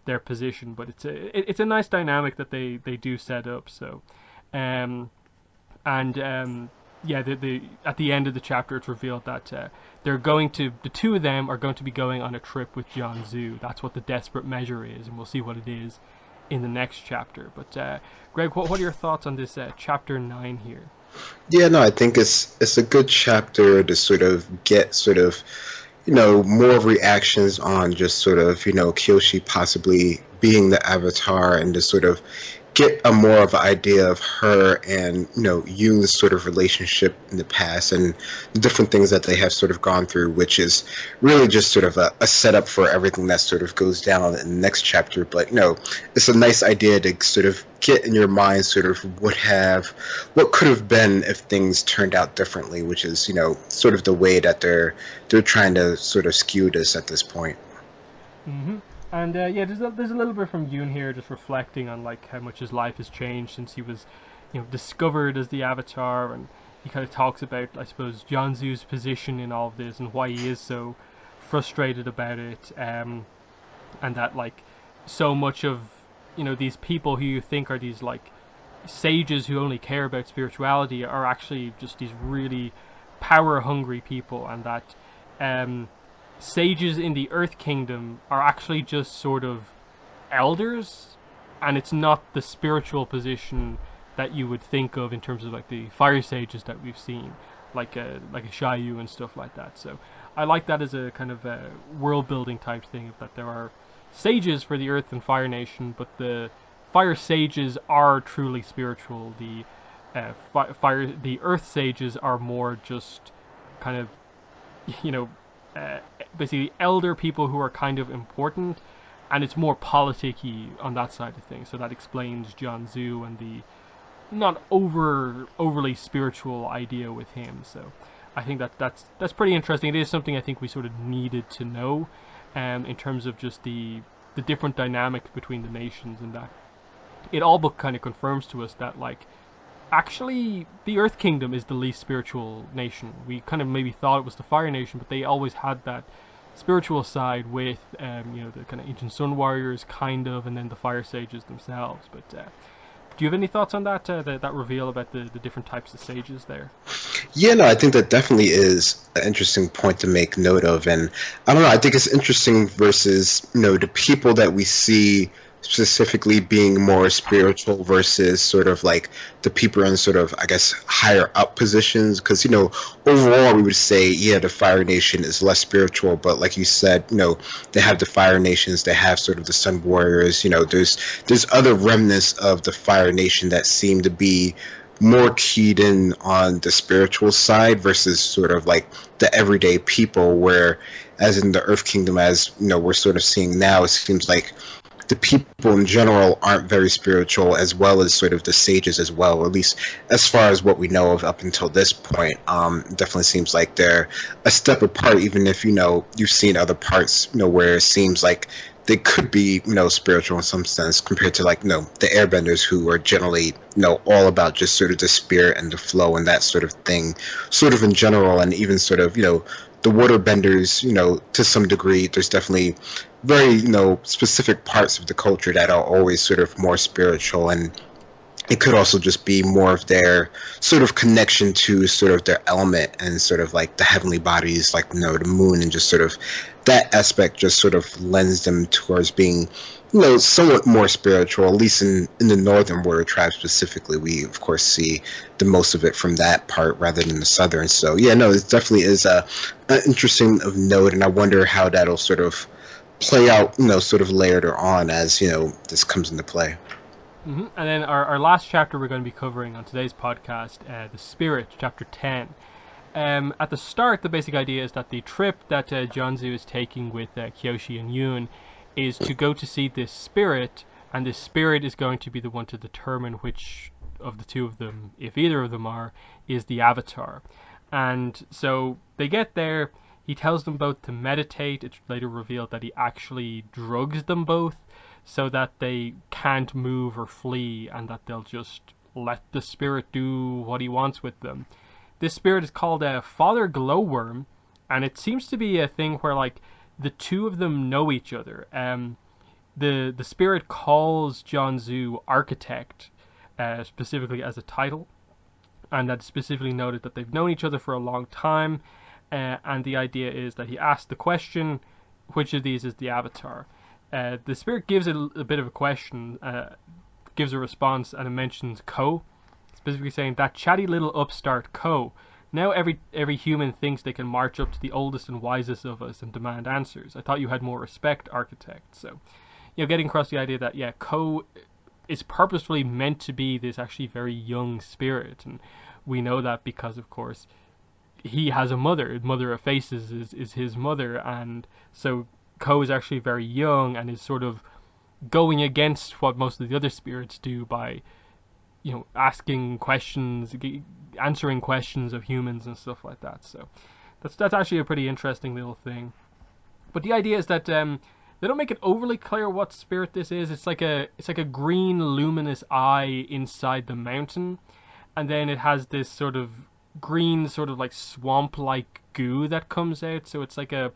their position. But it's a nice dynamic that they do set up. So at the end of the chapter, it's revealed that the two of them are going to be going on a trip with Jianzhu. That's what the desperate measure is, and we'll see what it is in the next chapter. But Greg, what are your thoughts on this chapter 9 here? Yeah, no, I think it's a good chapter to sort of get sort of more reactions on just sort of Kyoshi possibly being the Avatar, and to sort of get a more of an idea of her and Yoon's sort of relationship in the past, and the different things that they have sort of gone through, which is really just sort of a setup for everything that sort of goes down in the next chapter. But it's a nice idea to sort of get in your mind sort of what could have been if things turned out differently, which is sort of the way that they're trying to sort of skew this at this point. Mm-hmm. And there's a little bit from Yoon here, just reflecting on like how much his life has changed since he was, discovered as the Avatar, and he kind of talks about, I suppose, Jianzhu's position in all of this and why he is so frustrated about it, and that like so much of these people who you think are these like sages who only care about spirituality are actually just these really power hungry people, and that sages in the Earth Kingdom are actually just sort of elders, and it's not the spiritual position that you would think of in terms of like the fire sages that we've seen, like a Shayu and stuff like that. So I like that as a kind of a world building type thing, that there are sages for the Earth and Fire Nation, but the fire sages are truly spiritual. The the Earth sages are more just kind of, you know, basically elder people who are kind of important, and it's more politicky on that side of things. So that explains Jianzhu and the not overly spiritual idea with him. So I think that's pretty interesting. It is something I think we sort of needed to know, in terms of just the different dynamics between the nations, and that it all but kind of confirms to us that, like, actually the Earth Kingdom is the least spiritual nation. We kind of maybe thought it was the Fire Nation, but they always had that spiritual side with you know, the kind of ancient Sun Warriors kind of, and then the Fire Sages themselves. But do you have any thoughts on that that reveal about the different types of sages there? Yeah, no, I think that definitely is an interesting point to make note of, and I don't know, I think it's interesting versus, you know, the people that we see specifically being more spiritual versus sort of like the people in sort of, I guess, higher up positions, because, you know, overall we would say, yeah, the Fire Nation is less spiritual, but like you said, you know, they have the Fire Nations, they have sort of the Sun Warriors, you know, there's other remnants of the Fire Nation that seem to be more keyed in on the spiritual side versus sort of like the everyday people, where as in the Earth Kingdom, as you know, we're sort of seeing now, it seems like the people in general aren't very spiritual, as well as sort of the sages as well, or at least as far as what we know of up until this point. Definitely seems like they're a step apart, even if, you know, you've seen other parts, you know, where it seems like they could be, you know, spiritual in some sense, compared to, like, you know, the airbenders, who are generally, you know, all about just sort of the spirit and the flow and that sort of thing, sort of in general. And even sort of, you know, the waterbenders, you know, to some degree, there's definitely very, you know, specific parts of the culture that are always sort of more spiritual, and it could also just be more of their sort of connection to sort of their element and sort of like the heavenly bodies, like, you know, the moon, and just sort of that aspect just sort of lends them towards being, you know, somewhat more spiritual, at least in the northern warrior tribe specifically. We of course see the most of it from that part rather than the southern. So yeah, no, it definitely is an interesting of note, and I wonder how that'll sort of play out, you know, sort of layered on as, you know, this comes into play. And then our last chapter we're going to be covering on today's podcast, the Spirit, chapter 10. At the start, the basic idea is that the trip that Jianzhu is taking with Kyoshi and Yun is to go to see this spirit, and this spirit is going to be the one to determine which of the two of them, if either of them are, is the avatar. And so they get there, he tells them both to meditate. It's later revealed that he actually drugs them both so that they can't move or flee, and that they'll just let the spirit do what he wants with them. This spirit is called a Father Glowworm, and it seems to be a thing where, like, the two of them know each other. The spirit calls Jianzhu Architect, specifically as a title, and that specifically noted that they've known each other for a long time, and the idea is that he asked the question, which of these is the avatar? The spirit gives it a bit of a question, gives a response, and it mentions Ko, specifically saying, that chatty little upstart Ko. Now every human thinks they can march up to the oldest and wisest of us and demand answers. I thought you had more respect, Architect. So, you know, getting across the idea that, yeah, Ko is purposefully meant to be this actually very young spirit, and we know that because, of course, he has a mother. Mother of Faces is his mother, and so Ko is actually very young and is sort of going against what most of the other spirits do by, you know, asking questions, answering questions of humans and stuff like that. So that's actually a pretty interesting little thing. But the idea is that they don't make it overly clear what spirit this is. It's like a green luminous eye inside the mountain, and then it has this sort of green, sort of like swamp-like goo that comes out. So it's kind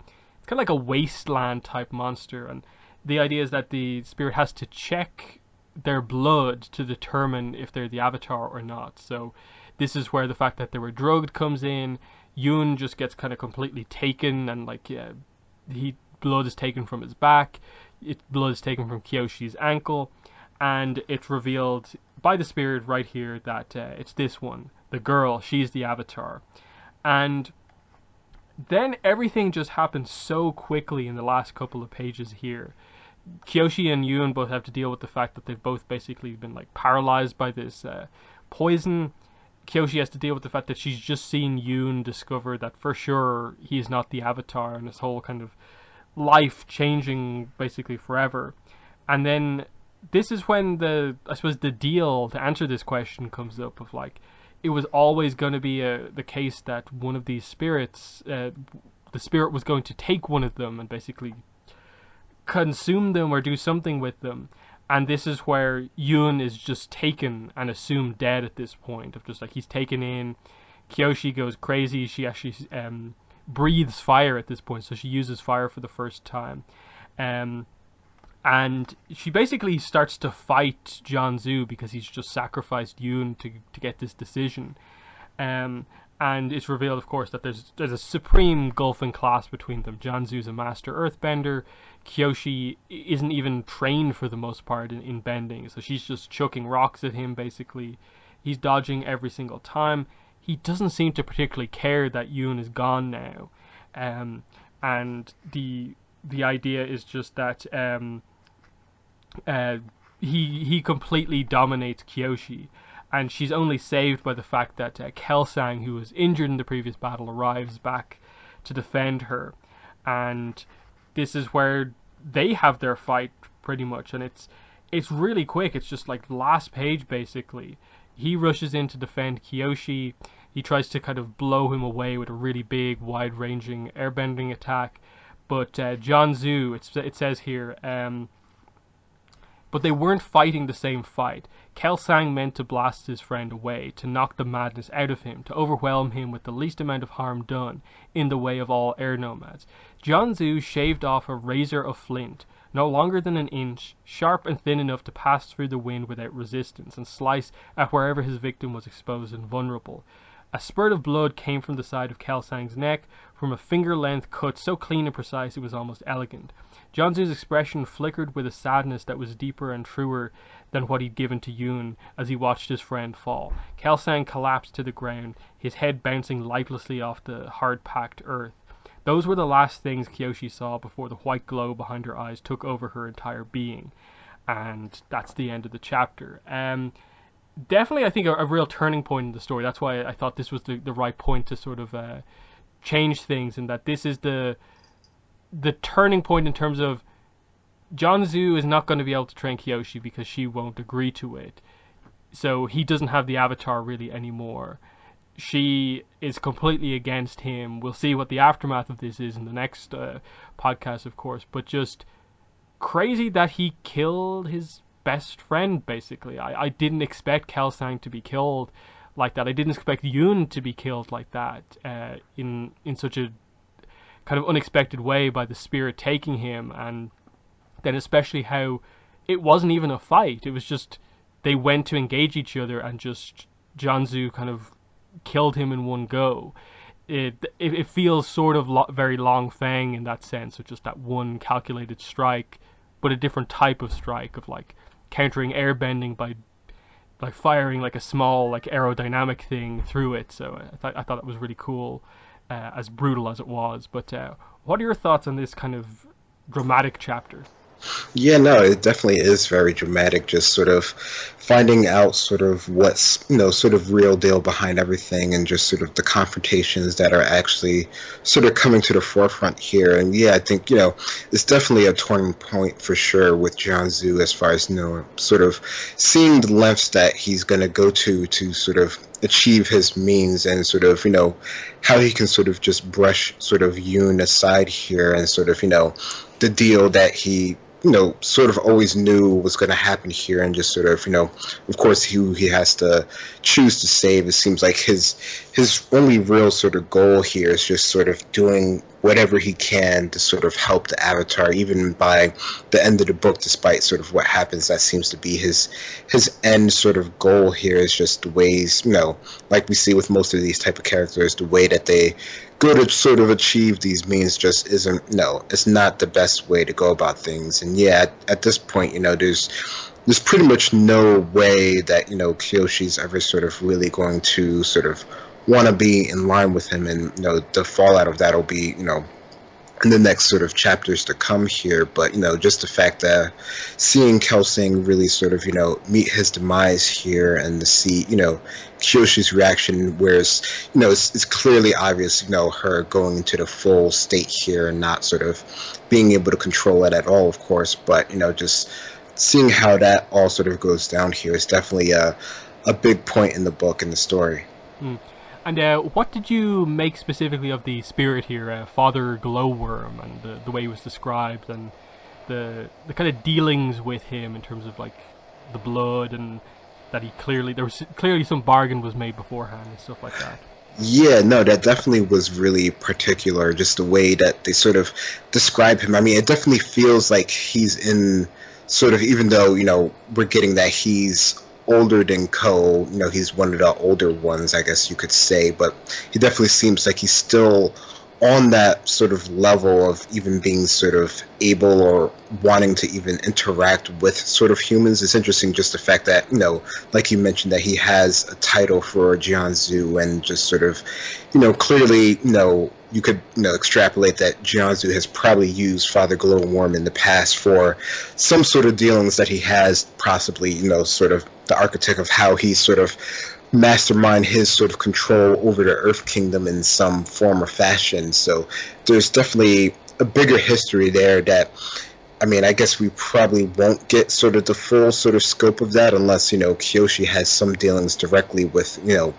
of like a wasteland type monster, and the idea is that the spirit has to check their blood to determine if they're the avatar or not. So this is where the fact that they were drugged comes in. Yoon just gets kind of completely taken, and like blood is taken from his back, blood is taken from Kyoshi's ankle, and it's revealed by the spirit right here that it's this one, the girl, she's the avatar. And then everything just happens so quickly in the last couple of pages here. Kyoshi and Yoon both have to deal with the fact that they've both basically been like paralyzed by this poison. Kyoshi has to deal with the fact that she's just seen Yoon discover that for sure he's not the avatar, and this whole kind of life changing basically forever. And then this is when I suppose the deal to answer this question comes up of like, it was always going to be the case that one of these spirits, the spirit was going to take one of them and basically consume them or do something with them. And this is where Yoon is just taken and assumed dead at this point, of just like he's taken in. Kyoshi goes crazy. She actually breathes fire at this point, so she uses fire for the first time. And she basically starts to fight Jianzhu because he's just sacrificed Yoon to get this decision. And it's revealed, of course, that there's a supreme gulf in class between them. Jianzhu's a master earthbender. Kyoshi isn't even trained for the most part in bending, so she's just chucking rocks at him, basically. He's dodging every single time. He doesn't seem to particularly care that Yoon is gone now. And the idea is just that he completely dominates Kyoshi, and she's only saved by the fact that Kelsang, who was injured in the previous battle, arrives back to defend her. And this is where they have their fight pretty much, and it's really quick. It's just like last page basically. He rushes in to defend Kyoshi. He tries to kind of blow him away with a really big, wide-ranging airbending attack, but Jianzhu, it says here, but they weren't fighting the same fight. Kelsang meant to blast his friend away, to knock the madness out of him, to overwhelm him with the least amount of harm done in the way of all air nomads. Jianzhu shaved off a razor of flint, no longer than an inch, sharp and thin enough to pass through the wind without resistance, and slice at wherever his victim was exposed and vulnerable. A spurt of blood came from the side of Kelsang's neck, from a finger-length cut so clean and precise it was almost elegant. Jianzhu's expression flickered with a sadness that was deeper and truer than what he'd given to Yoon as he watched his friend fall. Kelsang collapsed to the ground, his head bouncing lifelessly off the hard-packed earth. Those were the last things Kyoshi saw before the white glow behind her eyes took over her entire being. And that's the end of the chapter. Definitely, I think, a real turning point in the story. That's why I thought this was the right point to sort of change things, and that this is the turning point in terms of Jianzhu is not going to be able to train Kyoshi because she won't agree to it. So he doesn't have the avatar really anymore. She is completely against him. We'll see what the aftermath of this is in the next podcast, of course. But just crazy that he killed his best friend, basically. I didn't expect Kelsang to be killed like that. I didn't expect Yoon to be killed like that in such a kind of unexpected way by the spirit taking him, and then especially how it wasn't even a fight. It was just they went to engage each other and just Jianzhu kind of killed him in one go. It feels sort of very Long Feng in that sense, with just that one calculated strike, but a different type of strike of like countering airbending by like firing like a small like aerodynamic thing through it. So I thought it was really cool, as brutal as it was. But what are your thoughts on this kind of dramatic chapter? Yeah, no, it definitely is very dramatic, just sort of finding out sort of what's, sort of real deal behind everything, and just sort of the confrontations that are actually sort of coming to the forefront here. And yeah, I think, it's definitely a turning point for sure with Jianzhu, as far as, sort of seeing the lengths that he's going to go to sort of achieve his means, and sort of, how he can sort of just brush sort of Yoon aside here, and sort of, the deal that he sort of always knew was going to happen here, and just sort of, of course, who he has to choose to save. It seems like his only real sort of goal here is just sort of doing whatever he can to sort of help the Avatar. Even by the end of the book, despite sort of what happens, that seems to be his end sort of goal here, is just the ways, like we see with most of these type of characters, the way that they go to sort of achieve these means just isn't, it's not the best way to go about things. And yeah, at this point, there's pretty much no way that, Kyoshi's ever sort of really going to sort of want to be in line with him, and the fallout of that will be in the next sort of chapters to come here. But just the fact that seeing Kelsang really sort of meet his demise here, and to see Kyoshi's reaction, whereas it's clearly obvious her going into the full state here and not sort of being able to control it at all, of course, but just seeing how that all sort of goes down here is definitely a big point in the book and the story. And what did you make specifically of the spirit here, Father Glowworm, and the way he was described, and the kind of dealings with him in terms of like the blood, and that there was clearly some bargain was made beforehand and stuff like that? Yeah, no, that definitely was really particular, just the way that they sort of describe him. I mean, it definitely feels like he's in sort of, even though, we're getting that he's older than Ko, he's one of the older ones, I guess you could say, but he definitely seems like he's still on that sort of level of even being sort of able or wanting to even interact with sort of humans. It's interesting just the fact that, like you mentioned, that he has a title for Jianzhu, and just sort of, clearly, you could extrapolate that Jianzhu has probably used Father Glowworm in the past for some sort of dealings that he has, possibly, sort of the architect of how he sort of mastermind his sort of control over the Earth Kingdom in some form or fashion. So there's definitely a bigger history there that, I mean, I guess we probably won't get sort of the full sort of scope of that unless, Kyoshi has some dealings directly with,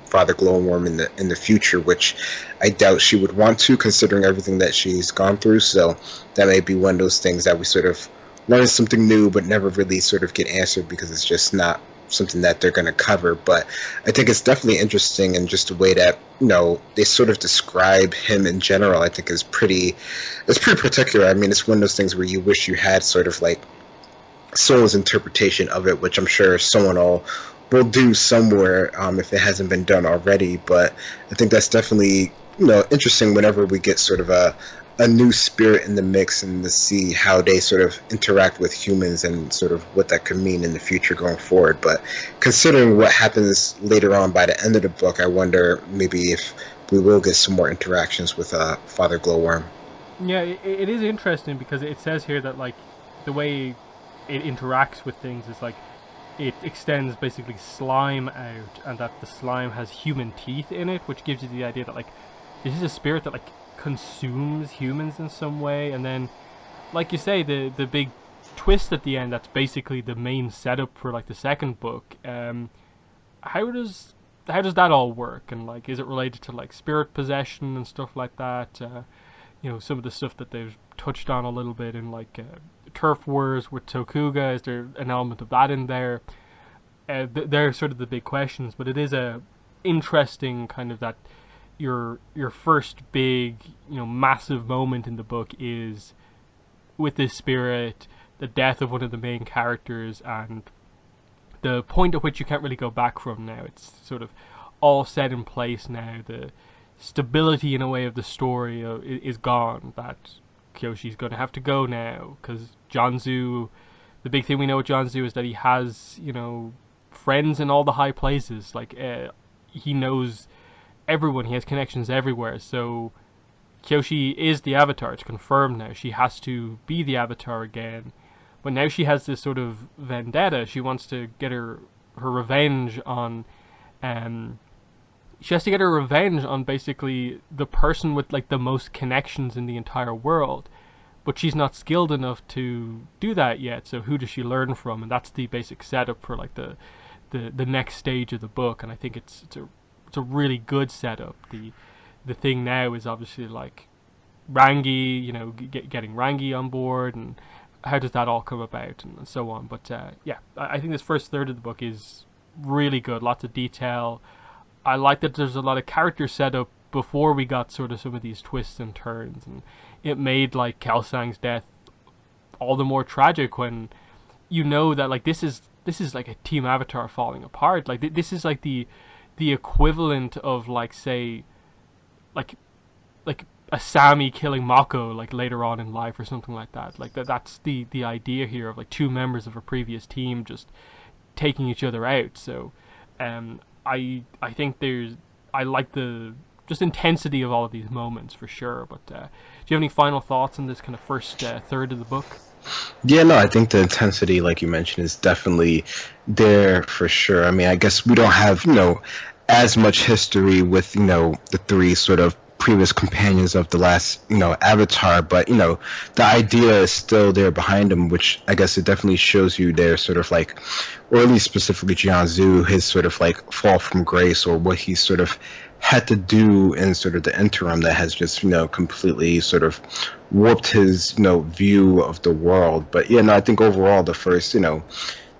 Father Glowworm in the future, which I doubt she would want to, considering everything that she's gone through. So that may be one of those things that we sort of learn something new but never really sort of get answered, because it's just not something that they're going to cover. But I think it's definitely interesting, and just the way that they sort of describe him in general, I think it's pretty particular. I mean, it's one of those things where you wish you had sort of like someone's interpretation of it, which I'm sure someone will do somewhere if it hasn't been done already. But I think that's definitely interesting whenever we get sort of a new spirit in the mix, and to see how they sort of interact with humans and sort of what that could mean in the future going forward. But considering what happens later on by the end of the book, I wonder maybe if we will get some more interactions with Father Glowworm. Yeah, it is interesting, because it says here that like the way it interacts with things is like it extends basically slime out, and that the slime has human teeth in it, which gives you the idea that like this is a spirit that like consumes humans in some way. And then, like you say, the big twist at the end, that's basically the main setup for like the second book. How does that all work? And like, is it related to like spirit possession and stuff like that? Some of the stuff that they've touched on a little bit in like Turf Wars with Tokuga, is there an element of that in there? They're sort of the big questions, but it is a interesting kind of that your first big massive moment in the book is with this spirit, the death of one of the main characters, and the point at which you can't really go back from now. It's sort of all set in place now. The stability in a way of the story is gone, that Kyoshi's going to have to go now, because Jianzhu, the big thing we know with Jianzhu is that he has friends in all the high places. Like he knows everyone, he has connections everywhere. So Kyoshi is the Avatar, it's confirmed now. She has to be the Avatar again, but now she has this sort of vendetta. She wants to get her revenge on basically the person with like the most connections in the entire world, but she's not skilled enough to do that yet. So who does she learn from? And that's the basic setup for like the next stage of the book. And I think it's a really good setup. The thing now is obviously like Rangi, getting Rangi on board, and how does that all come about, and so on. But yeah, I think this first third of the book is really good. Lots of detail. I like that there's a lot of character setup before we got sort of some of these twists and turns, and it made like Kelsang's death all the more tragic when you know that like this is like a Team Avatar falling apart. Like this is like the equivalent of like, say, like a Sami killing Mako like later on in life or something like that. Like that's the idea here of like two members of a previous team just taking each other out. So I think I like the just intensity of all of these moments for sure. But do you have any final thoughts on this kind of first third of the book? Yeah, no, I think the intensity, like you mentioned, is definitely there for sure. I mean, I guess we don't have, as much history with, the three sort of previous companions of the last, Avatar, but, the idea is still there behind them, which I guess it definitely shows you their sort of like, or at least specifically Jianzhu, his sort of like fall from grace, or what he sort of had to do in sort of the interim that has just, completely sort of warped his, view of the world. But yeah, no, I think overall the first,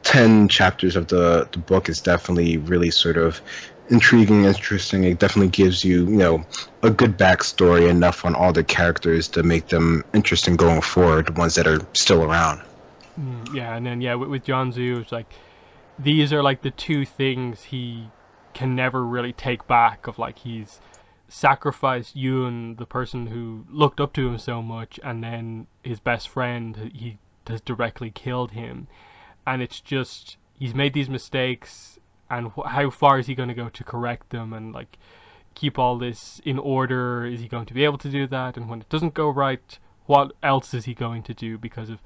10 chapters of the book is definitely really sort of intriguing, interesting. It definitely gives you, a good backstory, enough on all the characters to make them interesting going forward, the ones that are still around. Yeah, and then with Jianzhu, it's like these are like the two things he can never really take back, of like he's sacrificed Yoon, the person who looked up to him so much, and then his best friend, he has directly killed him. And it's just, he's made these mistakes, and how far is he going to go to correct them and like keep all this in order? Is he going to be able to do that? And when it doesn't go right, what else is he going to do, because of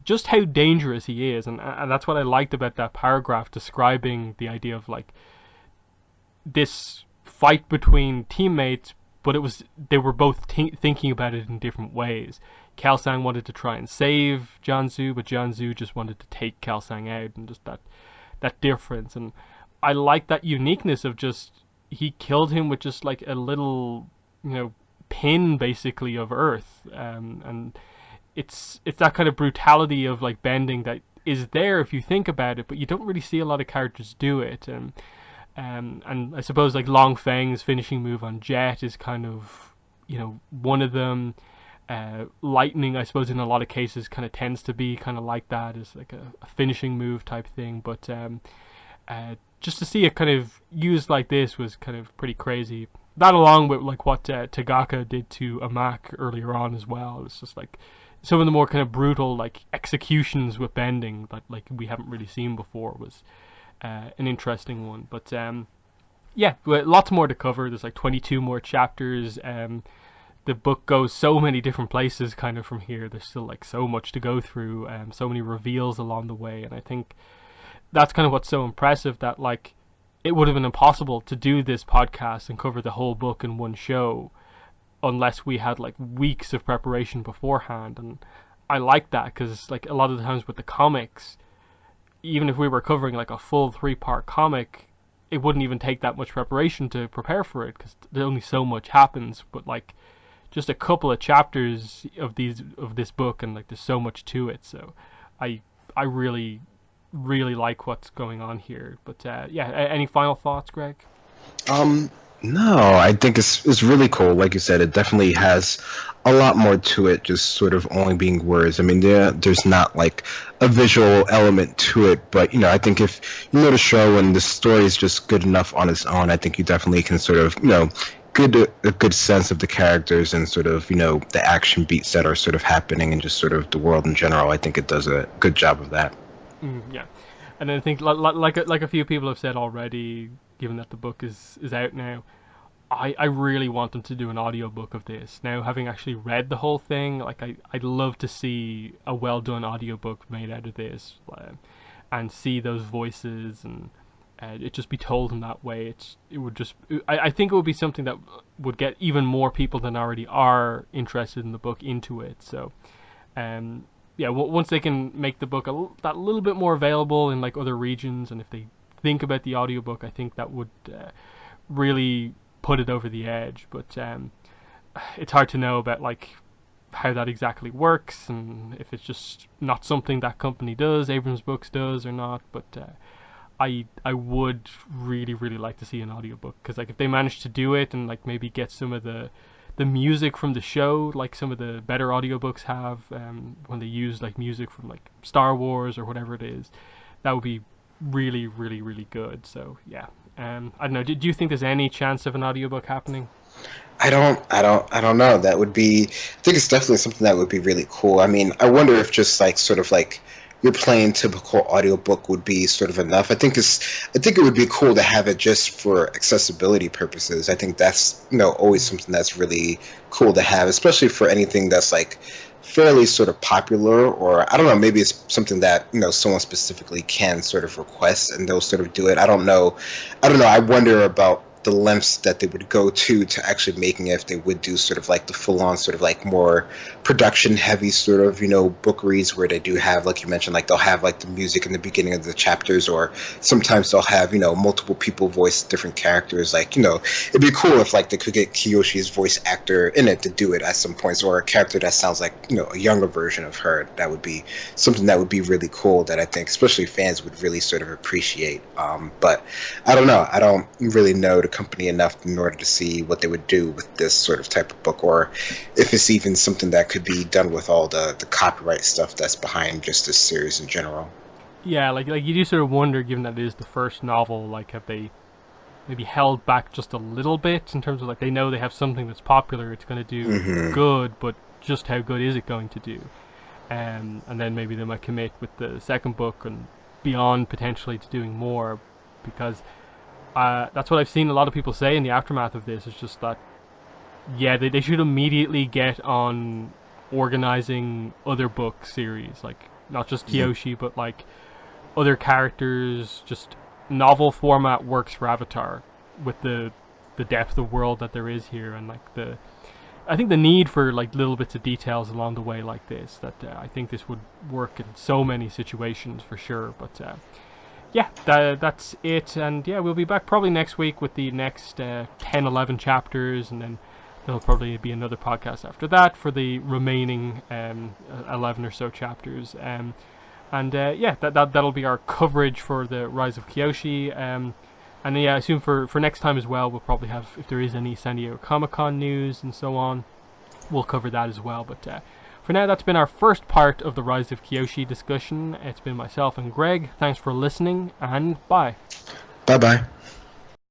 just how dangerous he is? And that's what I liked about that paragraph describing the idea of like this fight between teammates, but they were both thinking about it in different ways. Kelsang wanted to try and save Jianzhu, but Jianzhu just wanted to take Kelsang out, and just that difference. And I like that uniqueness of just, he killed him with just like a little, pin basically of earth, and it's that kind of brutality of like bending that is there if you think about it, but you don't really see a lot of characters do it. And I suppose like Long Feng's finishing move on Jet is kind of, one of them. Lightning, I suppose, in a lot of cases kind of tends to be kind of like that, as like a finishing move type thing. But just to see it kind of used like this was kind of pretty crazy. That, along with like what Tagaka did to Amak earlier on as well. It was just like some of the more kind of brutal like executions with bending that like we haven't really seen before was an interesting one. But yeah, lots more to cover. There's like 22 more chapters. The book goes so many different places kind of from here. There's still like so much to go through, so many reveals along the way, and I think that's kind of what's so impressive, that like it would have been impossible to do this podcast and cover the whole book in one show unless we had like weeks of preparation beforehand. And I like that, because like a lot of the times with the comics, even if we were covering like a full 3-part comic, it wouldn't even take that much preparation to prepare for it, because there's only so much happens. But like just a couple of chapters of this book, and like there's so much to it. So I really like what's going on here. But yeah, any final thoughts, Greg? No, I think it's really cool. Like you said, it definitely has a lot more to it, just sort of only being words. I mean, there's not like a visual element to it, but I think if you know the show and the story is just good enough on its own, I think you definitely can sort of get a good sense of the characters and sort of the action beats that are sort of happening, and just sort of the world in general. I think it does a good job of that. Yeah, and I think like a few people have said already, given that the book is out now, I really want them to do an audiobook of this. Now, having actually read the whole thing, like I'd love to see a well done audiobook made out of this, and see those voices, and it just be told in that way. It would just, I think it would be something that would get even more people than already are interested in the book into it. So yeah, once they can make the book that little bit more available in like other regions, and if they think about the audiobook, I think that would really put it over the edge. But it's hard to know about like how that exactly works, and if it's just not something that company does, Abrams Books does or not. But I would really really like to see an audiobook, because like if they manage to do it and like maybe get some of the music from the show, like some of the better audiobooks have, when they use like music from like Star Wars or whatever it is, that would be really really really good. So yeah, I don't know. Do you think there's any chance of an audiobook happening? I don't know. That would be. I think it's definitely something that would be really cool. I mean, I wonder if just like sort of like your plain typical audiobook would be sort of enough. I think it would be cool to have it just for accessibility purposes. I think that's, always something that's really cool to have, especially for anything that's like fairly sort of popular, or I don't know, maybe it's something that, someone specifically can sort of request and they'll sort of do it. I don't know. I wonder about the lengths that they would go to actually making it, if they would do sort of like the full-on sort of like more production heavy sort of book reads, where they do have, like you mentioned, like they'll have like the music in the beginning of the chapters, or sometimes they'll have multiple people voice different characters. Like it'd be cool if like they could get Kyoshi's voice actor in it to do it at some points, or a character that sounds like a younger version of her. That would be something that would be really cool, that I think especially fans would really sort of appreciate. But I don't know. I don't really know the company enough in order to see what they would do with this sort of type of book, or if it's even something that could be done with all the copyright stuff that's behind just this series in general. Yeah, like you do sort of wonder, given that it is the first novel, like have they maybe held back just a little bit in terms of like they know they have something that's popular, it's going to do good, but just how good is it going to do? And then maybe they might commit with the second book and beyond potentially to doing more, because that's what I've seen a lot of people say in the aftermath of this. It's just that, yeah, they should immediately get on organizing other book series, like not just Kyoshi, but like other characters. Just novel format works for Avatar with the depth of world that there is here, and like I think the need for like little bits of details along the way like this, that I think this would work in so many situations for sure. But yeah, that's it, and yeah, we'll be back probably next week with the next 10-11 chapters, and then there'll probably be another podcast after that for the remaining 11 or so chapters. And yeah, that'll be our coverage for the Rise of Kyoshi. And yeah, I assume for next time as well, we'll probably have, if there is any San Diego Comic-Con news and so on, we'll cover that as well. But for now, that's been our first part of the Rise of Kyoshi discussion. It's been myself and Greg. Thanks for listening, and bye. Bye-bye.